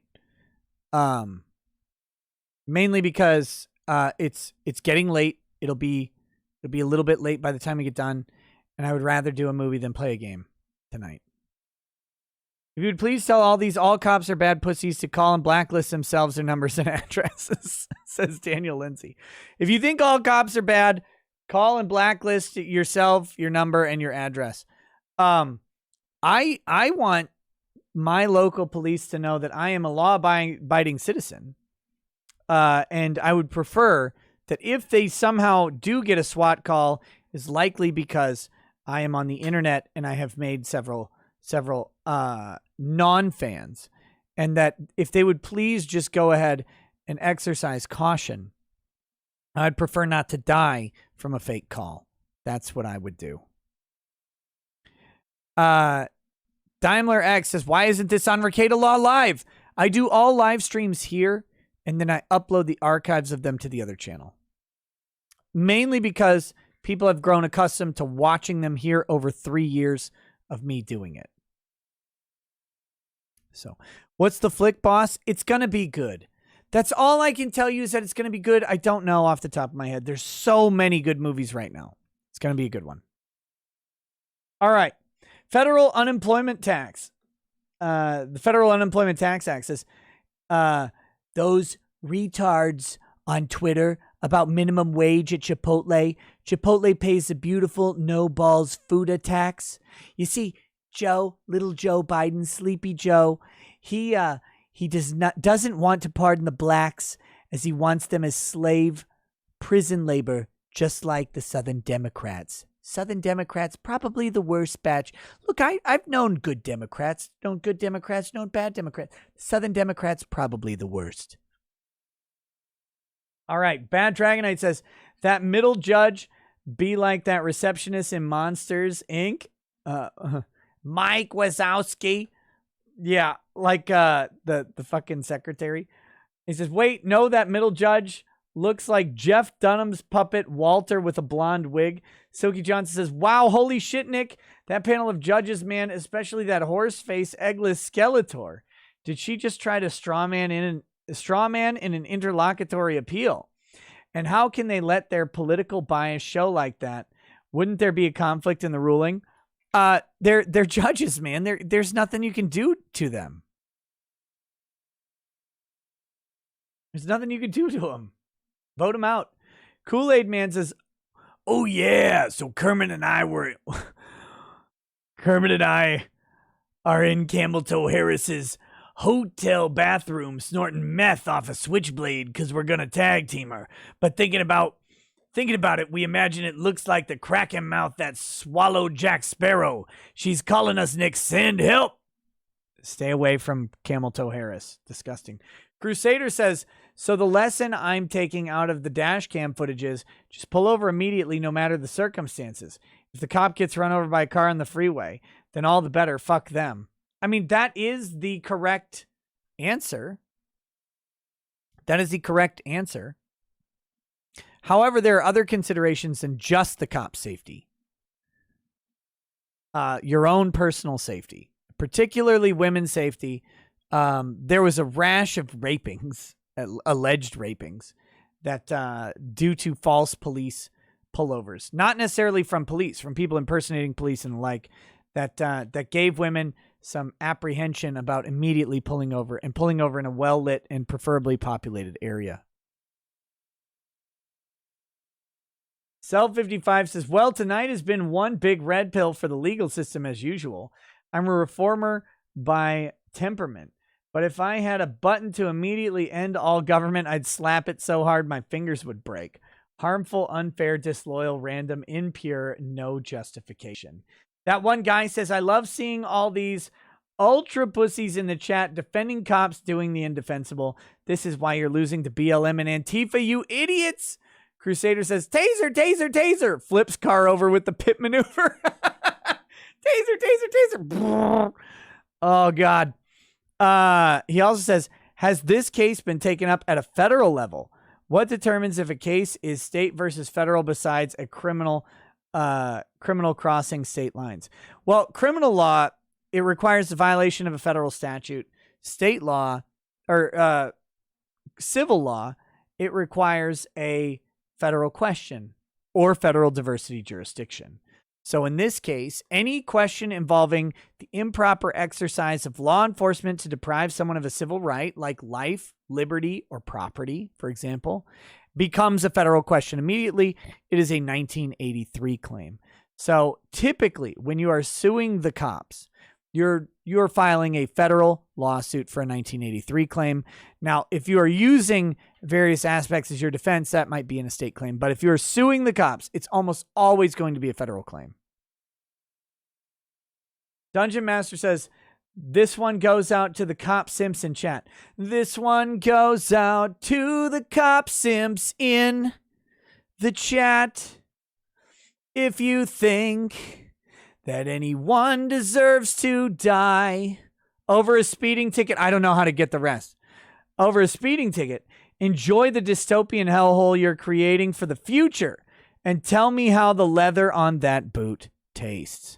Mainly because it's getting late. It'll be a little bit late by the time we get done, and I would rather do a movie than play a game tonight. If you would please tell all these all cops are bad pussies to call and blacklist themselves, their numbers and addresses, says Daniel Lindsay. If you think all cops are bad, call and blacklist yourself, your number, and your address. I want my local police to know that I am a law-abiding citizen. And I would prefer that if they somehow do get a SWAT call, is likely because I am on the internet and I have made several non-fans, and that if they would please just go ahead and exercise caution. I'd prefer not to die from a fake call. That's what I would do. Daimler X says, why isn't this on Ricada Law Live? I do all live streams here, and then I upload the archives of them to the other channel. Mainly because people have grown accustomed to watching them here over 3 years of me doing it. So, what's the flick, boss? It's going to be good. That's all I can tell you is that it's going to be good. I don't know off the top of my head. There's so many good movies right now. It's going to be a good one. All right. Federal unemployment tax. The Federal Unemployment Tax Act says, those retards on Twitter about minimum wage at Chipotle. Chipotle pays the beautiful no balls food tax. You see, Joe, little Joe Biden, Sleepy Joe, he doesn't want to pardon the blacks as he wants them as slave prison labor, just like the Southern Democrats. Southern Democrats, probably the worst batch. Look, I've known good Democrats, known bad Democrats. Southern Democrats, probably the worst. All right, Bad Dragonite says, that middle judge be like that receptionist in Monsters, Inc., Mike Wazowski. Yeah, like the fucking secretary. He says, wait, no, that middle judge looks like Jeff Dunham's puppet Walter with a blonde wig. Silky Johnson says, wow, holy shit, Nick. That panel of judges, man, especially that horse face eggless Skeletor. Did she just try to strawman in an interlocutory appeal? And how can they let their political bias show like that? Wouldn't there be a conflict in the ruling? They're judges, man. There's nothing you can do to them. There's nothing you can do to them. Vote them out. Kool-Aid Man says, oh yeah, so Kermit and I are in Campbell-Toe Harris's hotel bathroom snorting meth off a switchblade because we're gonna tag team her. But thinking about it, we imagine it looks like the Kraken mouth that swallowed Jack Sparrow. She's calling us, Nick. Send help. Stay away from Camel-Toe Harris. Disgusting. Crusader says, so the lesson I'm taking out of the dash cam footage is just pull over immediately no matter the circumstances. If the cop gets run over by a car on the freeway, then all the better. Fuck them. I mean, that is the correct answer. That is the correct answer. However, there are other considerations than just the cop's safety. Your own personal safety, particularly women's safety. There was a rash of rapings, alleged rapings, that due to false police pullovers, not necessarily from police, from people impersonating police and the like, that gave women some apprehension about immediately pulling over in a well-lit and preferably populated area. Cell55 says, well, tonight has been one big red pill for the legal system as usual. I'm a reformer by temperament. But if I had a button to immediately end all government, I'd slap it so hard my fingers would break. Harmful, unfair, disloyal, random, impure, no justification. That one guy says, I love seeing all these ultra pussies in the chat defending cops doing the indefensible. This is why you're losing to BLM and Antifa, you idiots. Crusader says, taser, taser, taser. Flips car over with the pit maneuver. Taser, taser, taser. Oh, God. He also says, has this case been taken up at a federal level? What determines if a case is state versus federal besides a criminal crossing state lines? Well, criminal law, it requires the violation of a federal statute. State law or civil law, it requires a federal question or federal diversity jurisdiction. So in this case, any question involving the improper exercise of law enforcement to deprive someone of a civil right, like life, liberty, or property, for example, becomes a federal question immediately. It is a 1983 claim. So typically, when you are suing the cops, you're filing a federal lawsuit for a 1983 claim. Now, if you are using various aspects as your defense, that might be in a state claim. But if you're suing the cops, it's almost always going to be a federal claim. Dungeon Master says, this one goes out to the Cop Simps in chat. This one goes out to the Cop Simps in the chat. If you think that anyone deserves to die over a speeding ticket, I don't know how to get the rest. Over a speeding ticket, enjoy the dystopian hellhole you're creating for the future and tell me how the leather on that boot tastes.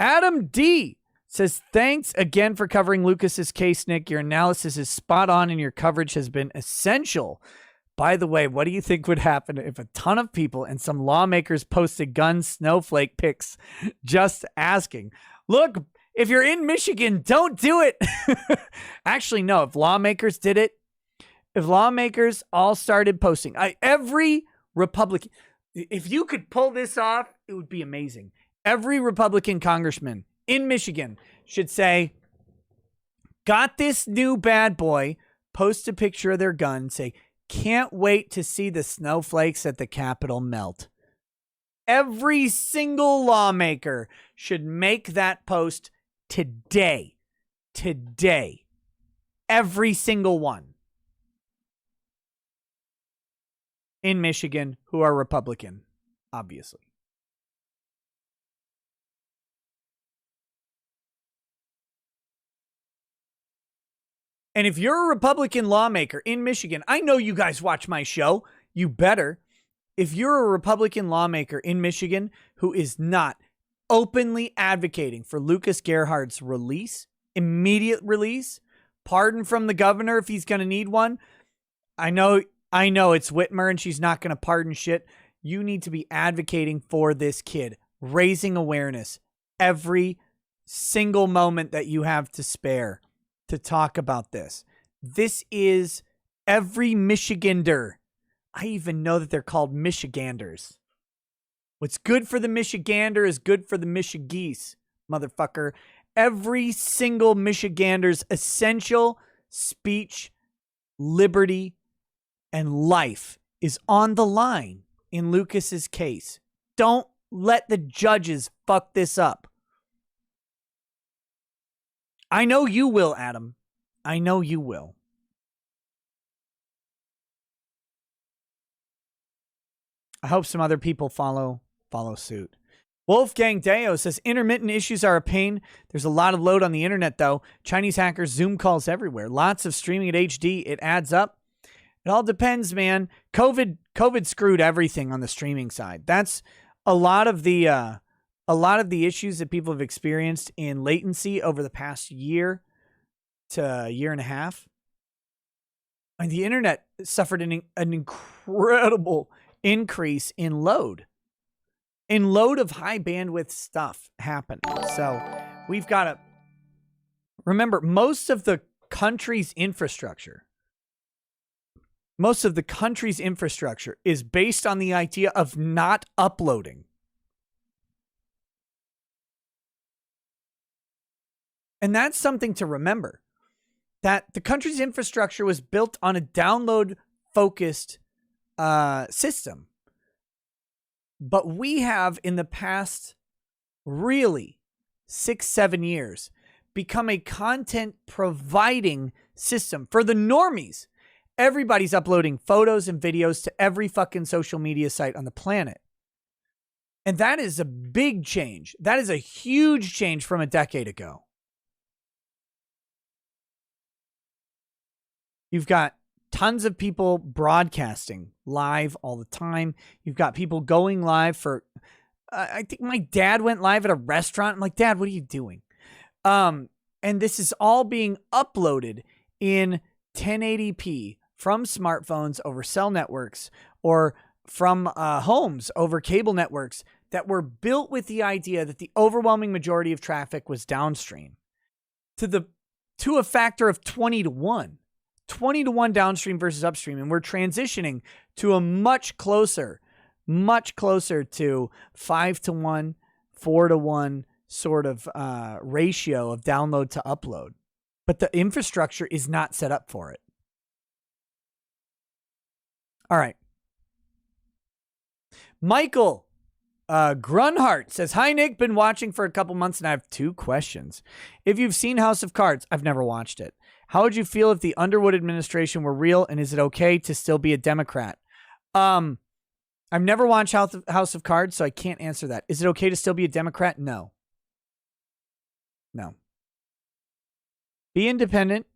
Adam D says, thanks again for covering Lucas's case, Nick. Your analysis is spot on and your coverage has been essential. By the way, what do you think would happen if a ton of people and some lawmakers posted gun snowflake pics? Just asking. Look, if you're in Michigan, don't do it. Actually, no, if lawmakers did it, if lawmakers all started posting, every Republican, if you could pull this off, it would be amazing. Every Republican congressman in Michigan should say, got this new bad boy, post a picture of their gun, say, can't wait to see the snowflakes at the Capitol melt. Every single lawmaker should make that post today. Today. Every single one. In Michigan who are Republican, obviously. And if you're a Republican lawmaker in Michigan, I know you guys watch my show. You better. If you're a Republican lawmaker in Michigan who is not openly advocating for Lucas Gerhard's release, immediate release, pardon from the governor if he's going to need one. I know it's Whitmer and she's not going to pardon shit. You need to be advocating for this kid, raising awareness every single moment that you have to spare to talk about this. This is every Michigander. I even know that they're called Michiganders. What's good for the Michigander is good for the Michigese, motherfucker. Every single Michigander's essential speech, liberty, and life is on the line in Lucas's case. Don't let the judges fuck this up. I know you will, Adam. I know you will. I hope some other people follow suit. Wolfgang Deo says, intermittent issues are a pain. There's a lot of load on the internet, though. Chinese hackers, Zoom calls everywhere. Lots of streaming at HD. It adds up. It all depends, man. COVID screwed everything on the streaming side. That's a lot of the issues that people have experienced in latency over the past year to a year and a half. And the internet suffered an incredible increase in load. Of high bandwidth stuff happened. So we've got to remember, most of the country's infrastructure is based on the idea of not uploading. And that's something to remember, that the country's infrastructure was built on a download-focused system. But we have, in the past, really 6-7 years, become a content-providing system for the normies. Everybody's uploading photos and videos to every fucking social media site on the planet. And that is a big change. That is a huge change from a decade ago. You've got tons of people broadcasting live all the time. You've got people going live for, I think my dad went live at a restaurant. I'm like, Dad, what are you doing? And this is all being uploaded in 1080p from smartphones over cell networks or from homes over cable networks that were built with the idea that the overwhelming majority of traffic was downstream to a factor of 20-1. 20-1 downstream versus upstream. And we're transitioning to a much closer to 5-1, 4-1 sort of ratio of download to upload. But the infrastructure is not set up for it. All right. Michael Grunhart says, hi, Nick. Been watching for a couple months and I have 2 questions. If you've seen House of Cards, I've never watched it. How would you feel if the Underwood administration were real, and is it okay to still be a Democrat? I've never watched House of Cards, so I can't answer that. Is it okay to still be a Democrat? No. No. Be independent.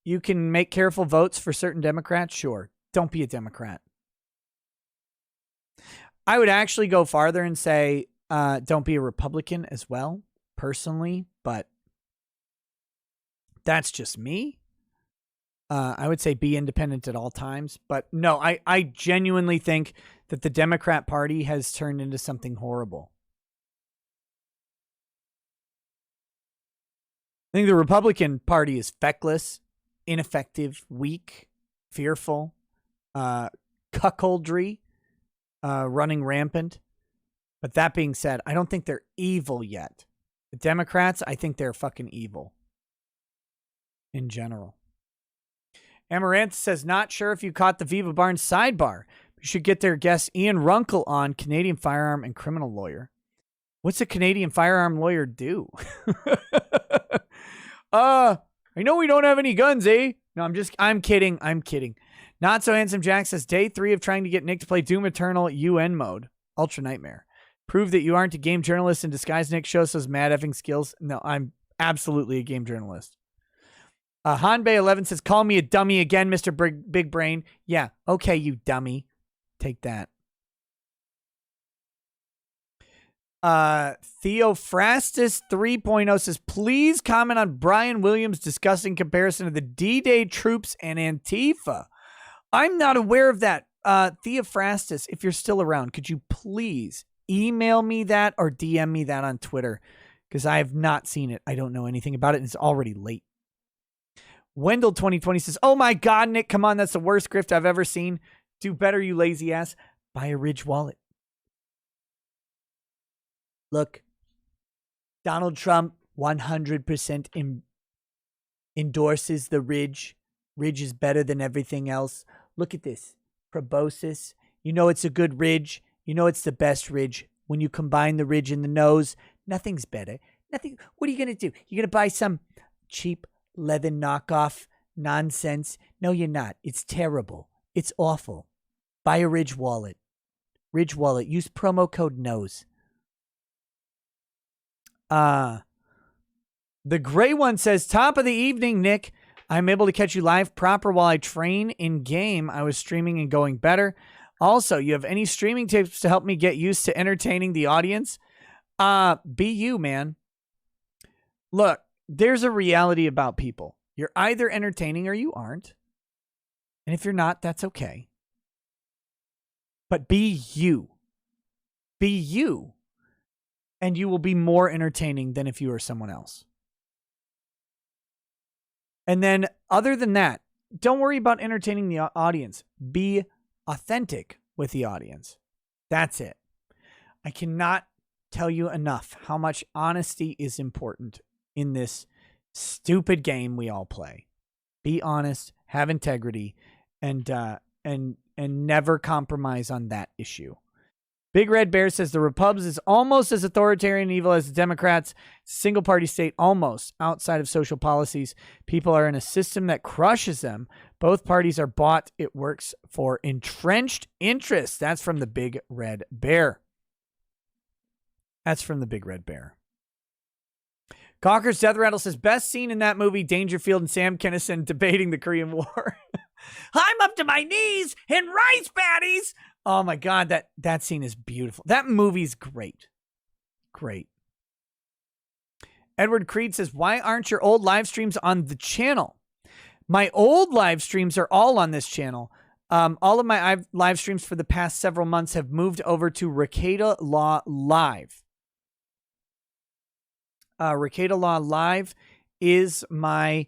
You can make careful votes for certain Democrats. Sure. Don't be a Democrat. I would actually go farther and say, don't be a Republican as well, personally, but that's just me. I would say be independent at all times. But no, I genuinely think that the Democrat Party has turned into something horrible. I think the Republican Party is feckless, ineffective, weak, fearful, cuckoldry, running rampant. But that being said, I don't think they're evil yet. The Democrats, I think they're fucking evil. In general. Amaranth says, not sure if you caught the Viva Barnes sidebar. You should get their guest Ian Runkle on, Canadian firearm and criminal lawyer. What's a Canadian firearm lawyer do? I know we don't have any guns, eh? No, I'm kidding. I'm kidding. Not So Handsome Jack says, day 3 of trying to get Nick to play Doom Eternal UN mode. Ultra Nightmare. Prove that you aren't a game journalist in disguise. Nick shows those mad effing skills. No, I'm absolutely a game journalist. Hanbei11 says, call me a dummy again, Mr. Big Brain. Yeah, okay, you dummy. Take that. Theophrastus 3.0 says, please comment on Brian Williams' discussing comparison of the D-Day troops and Antifa. I'm not aware of that. Theophrastus, if you're still around, could you please email me that or DM me that on Twitter? Because I have not seen it. I don't know anything about it, and it's already late. Wendell 2020 says, oh my God, Nick, come on. That's the worst grift I've ever seen. Do better, you lazy ass. Buy a Ridge wallet. Look, Donald Trump 100% endorses the Ridge. Ridge is better than everything else. Look at this. Proboscis. You know it's a good Ridge. You know it's the best Ridge. When you combine the Ridge and the nose, nothing's better. Nothing. What are you going to do? You're going to buy some cheap leather knockoff nonsense? No, you're not. It's terrible. It's awful. Buy a Ridge wallet. Ridge wallet. Use promo code NOSE. The gray one says, top of the evening, Nick. I'm able to catch you live proper while I train in game. I was streaming and going better. Also, you have any streaming tips to help me get used to entertaining the audience? Be you, man. Look, there's a reality about people. You're either entertaining or you aren't. And if you're not, that's okay. But be you. Be you. And you will be more entertaining than if you were someone else. And then other than that, don't worry about entertaining the audience. Be authentic with the audience. That's it. I cannot tell you enough how much honesty is important in this Stupid game we all play. Be honest, have integrity, and never compromise on that issue. Big Red Bear says the Repubs is almost as authoritarian and evil as the Democrats. Single party state almost outside of social policies. People are in a system that crushes them. Both parties are bought. It works for entrenched interests. That's from the Big Red Bear. That's from the Big Red Bear. Gawker's Death Rattle says best scene in that movie, Dangerfield and Sam Kinison debating the Korean War. I'm up to my knees in rice patties. Oh my God, that scene is beautiful. That movie's great. Great. Edward Creed says, why aren't your old live streams on the channel? My old live streams are all on this channel. All of my live streams for the past several months have moved over to Rekieta Law Live. Rekieta Law Live is my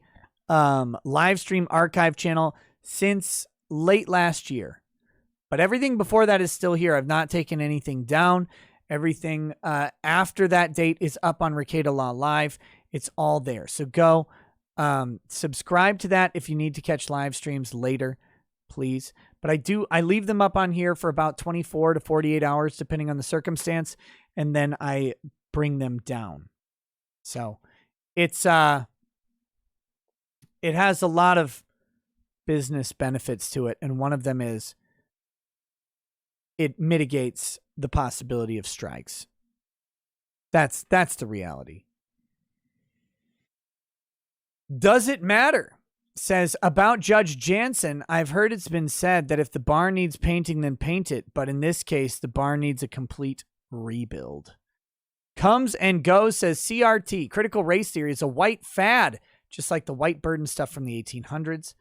live stream archive channel since late last year. But everything before that is still here. I've not taken anything down. Everything after that date is up on Rekieta Law Live. It's all there. So go subscribe to that if you need to catch live streams later, please. But I leave them up on here for about 24 to 48 hours, depending on the circumstance. And then I bring them down. So it's it has a lot of business benefits to it. And one of them is it mitigates the possibility of strikes. That's the reality. Does it matter? Says about Judge Jansen, I've heard it's been said that if the bar needs painting, then paint it. But in this case, the bar needs a complete rebuild. Comes and Goes says CRT, critical race theory, is a white fad, just like the white burden stuff from the 1800s.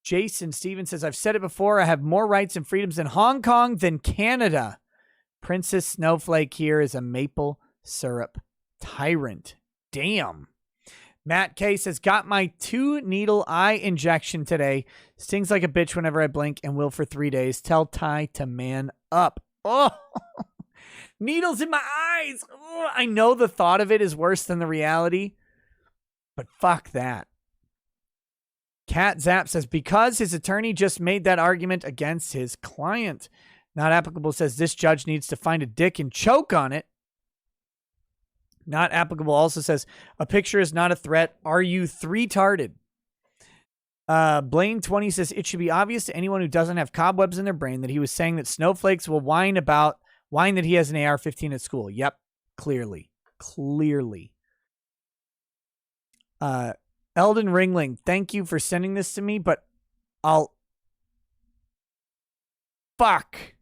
Jason Stevens says, I've said it before, I have more rights and freedoms in Hong Kong than Canada. Princess Snowflake here is a maple syrup tyrant. Damn. Matt K says, got my 2-needle eye injection today. Stings like a bitch whenever I blink and will for 3 days. Tell Ty to man up. Oh, needles in my eyes. Oh, I know the thought of it is worse than the reality, but fuck that. Cat Zap says, because his attorney just made that argument against his client. Not applicable says, this judge needs to find a dick and choke on it. Not applicable also says, a picture is not a threat. Are you three-tarded? Blaine 20 says, it should be obvious to anyone who doesn't have cobwebs in their brain that he was saying that snowflakes will whine that he has an AR-15 at school. Yep, clearly. Eldon Ringling, thank you for sending this to me, but fuck.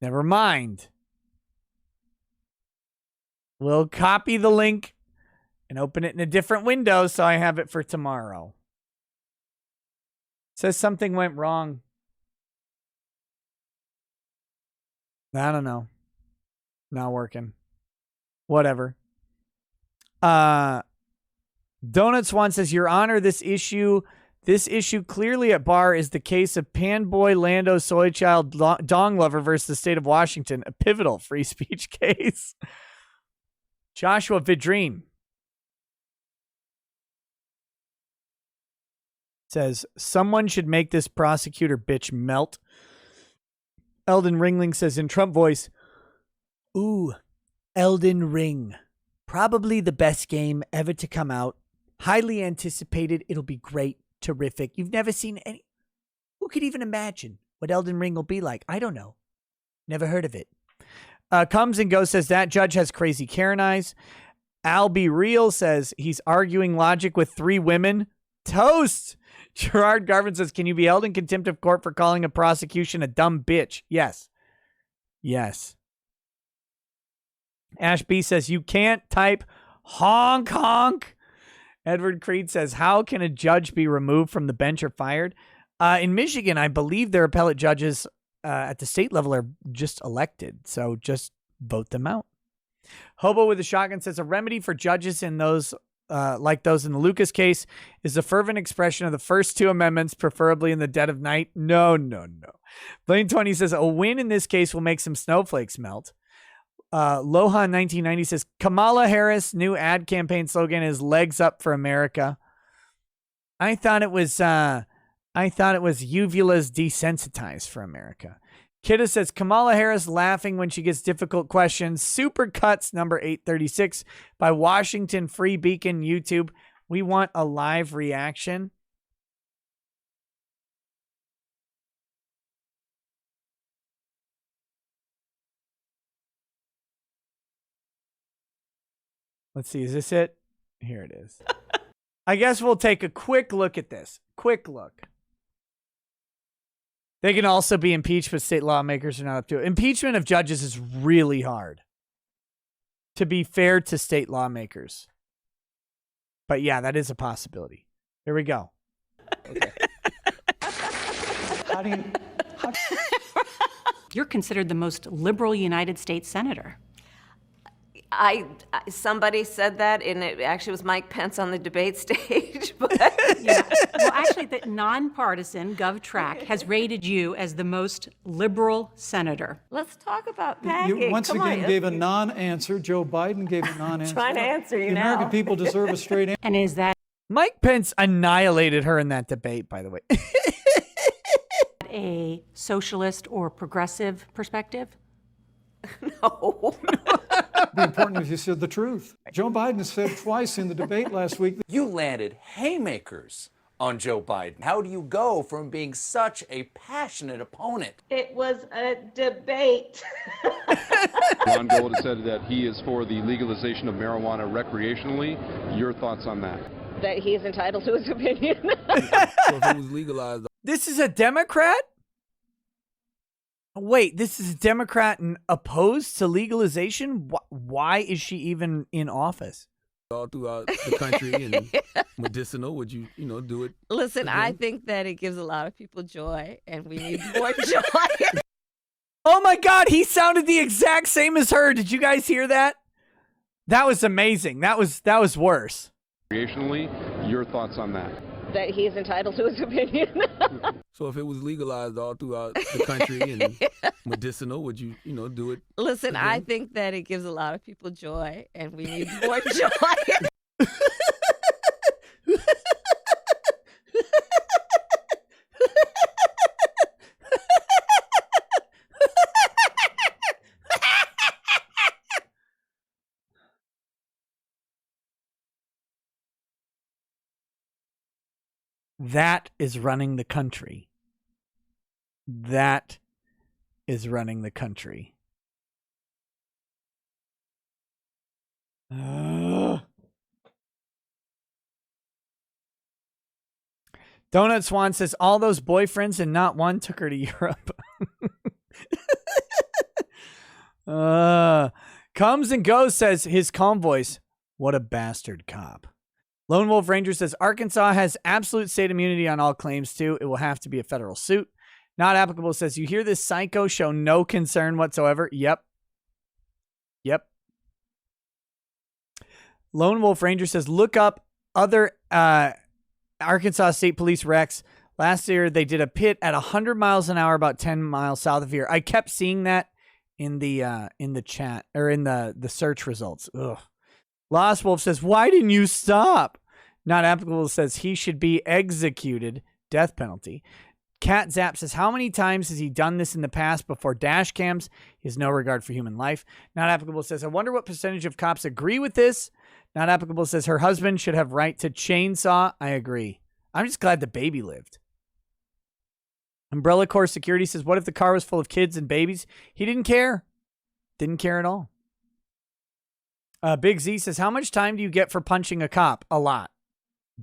Never mind. We'll copy the link and open it in a different window so I have it for tomorrow. It says something went wrong. I don't know. Not working. Whatever. Donut Swan says, Your Honor, this issue clearly at bar is the case of Panboy Lando Soy Child Dong Lover versus the state of Washington, a pivotal free speech case. Joshua Vidream says, someone should make this prosecutor bitch melt. Eldon Ringling says in Trump voice, ooh, Elden Ring. Probably the best game ever to come out. Highly anticipated. It'll be great. Terrific. You've never seen any. Who could even imagine what Elden Ring will be like? I don't know. Never heard of it. Comes and Goes says that judge has crazy Karen eyes. Al Be Real says he's arguing logic with 3 women. Toast. Gerhard Garvin says, can you be held in contempt of court for calling a prosecution a dumb bitch? Yes. Yes. Ash B says, you can't type honk honk. Edward Creed says, how can a judge be removed from the bench or fired? In Michigan, I believe their appellate judges at the state level are just elected. So just vote them out. Hobo with a Shotgun says, a remedy for judges in those like those in the Lucas case, is a fervent expression of the first two amendments, preferably in the dead of night. No. Blaine 20 says, a win in this case will make some snowflakes melt. Lohan 1990 says, Kamala Harris' new ad campaign slogan is legs up for America. I thought it was uvulas desensitized for America. Kidda says, Kamala Harris laughing when she gets difficult questions. Super Cuts number 836 by Washington Free Beacon YouTube. We want a live reaction. Let's see. Is this it? Here it is. I guess we'll take a quick look at this. Quick look. They can also be impeached, but state lawmakers are not up to it. Impeachment of judges is really hard, to be fair to state lawmakers. But yeah, that is a possibility. Here we go. Okay. You're considered the most liberal United States senator. Somebody said that, and it actually was Mike Pence on the debate stage. But Yeah. Well, actually, the nonpartisan GovTrack has rated you as the most liberal senator. let's talk about packing. You once Come again on. gave a non-answer. Joe Biden gave a non-answer. Trying to answer you The now. American people deserve a straight answer. And is that Mike Pence annihilated her in that debate, by the way. a socialist or progressive perspective? No. It'd be important if you said the truth. Joe Biden said twice in the debate last week. You landed haymakers on Joe Biden. How do you go from being such a passionate opponent? It was a debate. Ron Gold has said that he is for the legalization of marijuana recreationally. Your thoughts on that? That he is entitled to his opinion. So if it was legalized, This is a Democrat? Wait, this is a Democrat and opposed to legalization? Why is she even in office? all throughout the country and medicinal, would you do it? Listen, I think that it gives a lot of people joy, and we need more joy. Oh my God, he sounded the exact same as her. Did you guys hear that? That was amazing. That was worse. Recreationally, your thoughts on that? That he is entitled to his opinion. So if it was legalized all throughout the country and medicinal, would you do it? Listen, I think that it gives a lot of people joy, and we need more joy. That is running the country. That is running the country. Donut Swan says all those boyfriends and not one took her to Europe. Comes and goes, says his calm voice. What a bastard cop. Lone Wolf Ranger says Arkansas has absolute state immunity on all claims too. It will have to be a federal suit. Not applicable says you hear this psycho show no concern whatsoever. Yep. Lone Wolf Ranger says look up other Arkansas State Police wrecks. Last year they did a pit at 100 miles an hour about 10 miles south of here. I kept seeing that in the chat or in the search results. Ugh. Lost Wolf says, why didn't you stop? Not applicable says he should be executed. Death penalty. Cat Zap says, how many times has he done this in the past before dash cams? He has no regard for human life. Not applicable says, I wonder what percentage of cops agree with this. Not applicable says her husband should have right to chainsaw. I agree. I'm just glad the baby lived. Umbrella Corps Security says, what if the car was full of kids and babies? He didn't care. Didn't care at all. Big Z says, how much time do you get for punching a cop? A lot.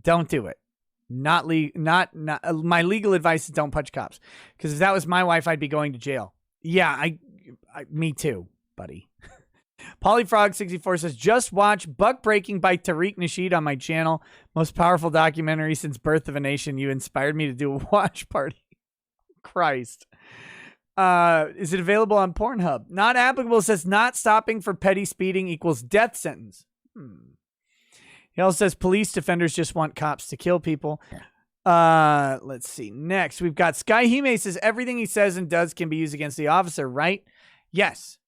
Don't do it. Not my legal advice is don't punch cops. Because if that was my wife, I'd be going to jail. Yeah, me too, buddy. Polyfrog64 says, just watch Buck Breaking by Tariq Nasheed on my channel. Most powerful documentary since Birth of a Nation. You inspired me to do a watch party. Christ. Is it available on Pornhub? Not applicable says not stopping for petty speeding equals death sentence. He also says police defenders just want cops to kill people. Let's see. Next, we've got Sky Hime says everything he says and does can be used against the officer, right? Yes.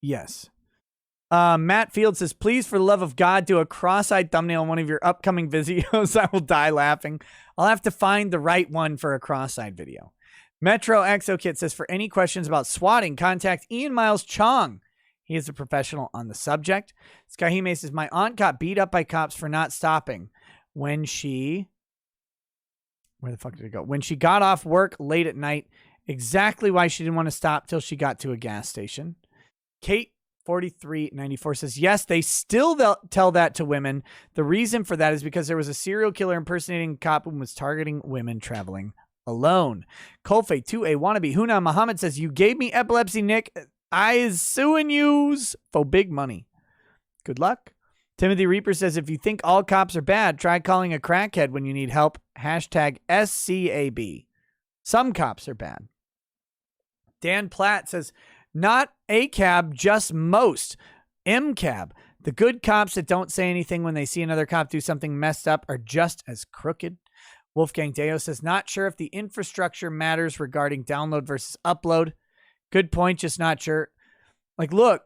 Yes. Matt Field says, please, for the love of God, do a cross-eyed thumbnail on one of your upcoming videos. I will die laughing. I'll have to find the right one for a cross-eyed video. Metro Exokit says, for any questions about swatting, contact Ian Miles Chong. He is a professional on the subject. Skahime says, my aunt got beat up by cops for not stopping when she... Where the fuck did it go? When she got off work late at night. Exactly why she didn't want to stop till she got to a gas station. Kate 4394 says, yes, they still tell that to women. The reason for that is because there was a serial killer impersonating a cop who was targeting women traveling alone. Colfe 2A wannabe Huna Muhammad says, you gave me epilepsy, Nick. I is suing yous for big money. Good luck. Timothy Reaper says, if you think all cops are bad, try calling a crackhead when you need help. Hashtag SCAB. Some cops are bad. Dan Platt says, not a cab, just most. M-cab. The good cops that don't say anything when they see another cop do something messed up are just as crooked. Wolfgang Deo says, not sure if the infrastructure matters regarding download versus upload. Good point, just not sure. Like, look,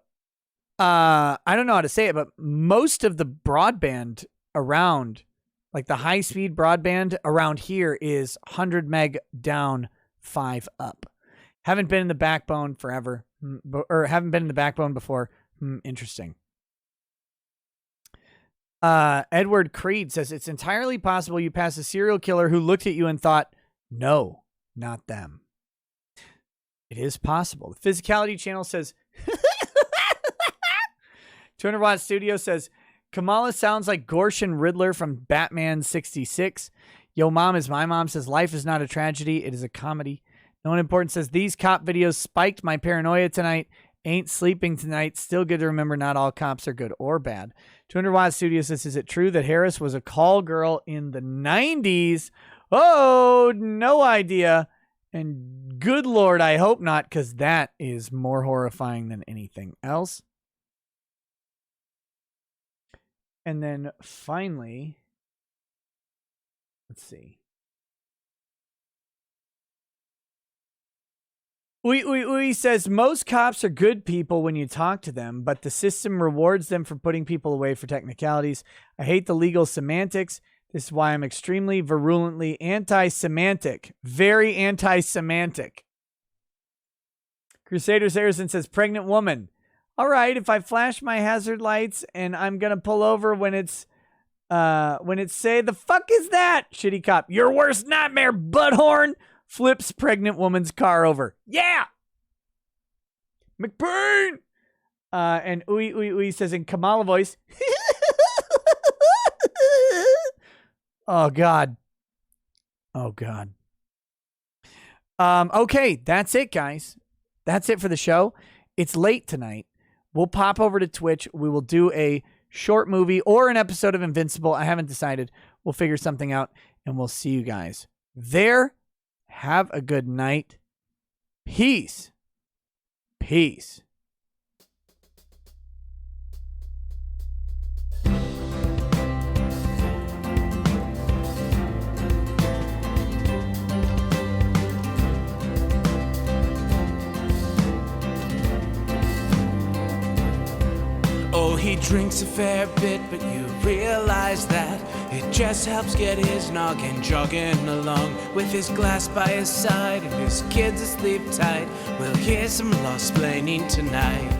I don't know how to say it, but most of the broadband around, like the high-speed broadband around here is 100 meg down, 5 up. Haven't been in the backbone forever, or haven't been in the backbone before. Interesting. Edward Creed says, it's entirely possible you passed a serial killer who looked at you and thought, no, not them. It is possible. The Physicality channel says, 200 Watt Studio says, Kamala sounds like Gorshin Riddler from Batman 66. Yo, mom is my mom says, life is not a tragedy. It is a comedy. No one important says, these cop videos spiked my paranoia tonight. Ain't sleeping tonight. Still good to remember not all cops are good or bad. 200 Watt Studio says, is it true that Harris was a call girl in the 90s? Oh, no idea. And good Lord, I hope not, because that is more horrifying than anything else. And then finally, let's see. We says most cops are good people when you talk to them, but the system rewards them for putting people away for technicalities. I hate the legal semantics. This is why I'm extremely virulently anti-semantic. Very anti-semantic. Crusader Saracen says, pregnant woman. All right, if I flash my hazard lights and I'm going to pull over when it's say, the fuck is that? Shitty cop. Your worst nightmare, butthorn. Flips pregnant woman's car over. Yeah. McBain. And Ui says in Kamala voice. Oh, God. Oh, God. Okay, that's it, guys. That's it for the show. It's late tonight. We'll pop over to Twitch. We will do a short movie or an episode of Invincible. I haven't decided. We'll figure something out, and we'll see you guys there. Have a good night. Peace. Peace. Oh, he drinks a fair bit, but you realize that it just helps get his noggin jogging along. With his glass by his side and his kids asleep tight, we'll hear some law-splaining tonight.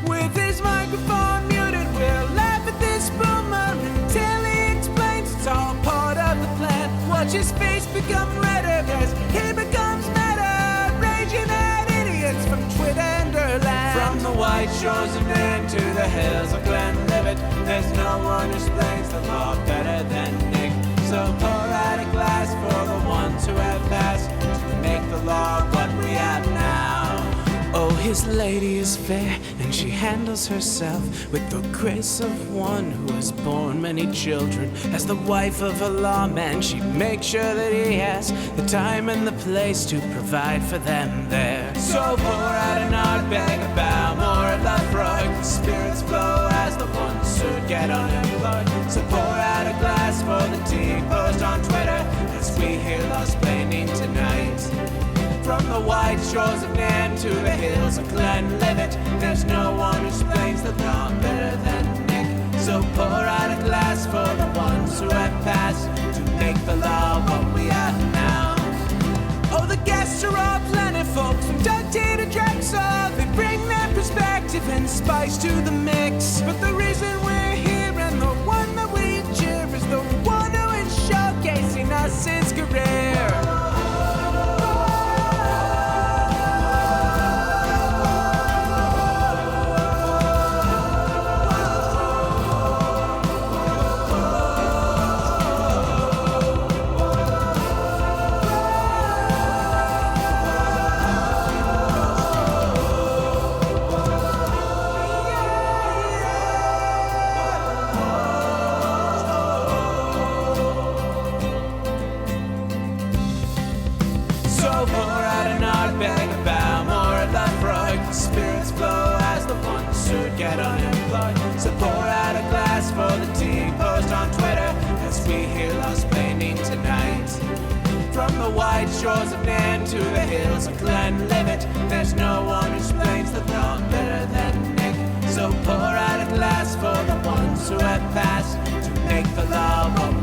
With his microphone muted, we'll laugh at this boomer until he explains it's all part of the plan. Watch his face become redder as he becomes meta, raging at idiots from Twitterland. From the white shores of Maine to the hills of Glenlivet, there's no one who explains the law better than Nick. So pour out a glass for the ones who have passed to make the law what we have now. Oh, his lady is fair, and she handles herself with the grace of one who has borne many children. As the wife of a lawman, she makes sure that he has the time and the place to provide for them there. So pour out an odd bag, a bow, more of that frog. The spirits flow as the the ones who get unemployed. So pour out a glass for the tea post on Twitter as we hear Earlysplaining tonight. From the white shores of Nan to the hills of Glenlivet, there's no one who explains the law better than Nick. So pour out a glass for the ones who have passed to make the law what we are now. Oh, the guests are all plentiful, from Dante to Drexel. They bring their perspective and spice to the mix. But the reason we're here and the one that we cheer is the one who is showcasing us his career. Get unemployed. So pour out a glass for the tea post on Twitter as we hear Earlysplaining tonight. From the white shores of Nan to the hills of Glenlivet, there's no one who explains the law better than Nick. So pour out a glass for the ones who have passed to make the law what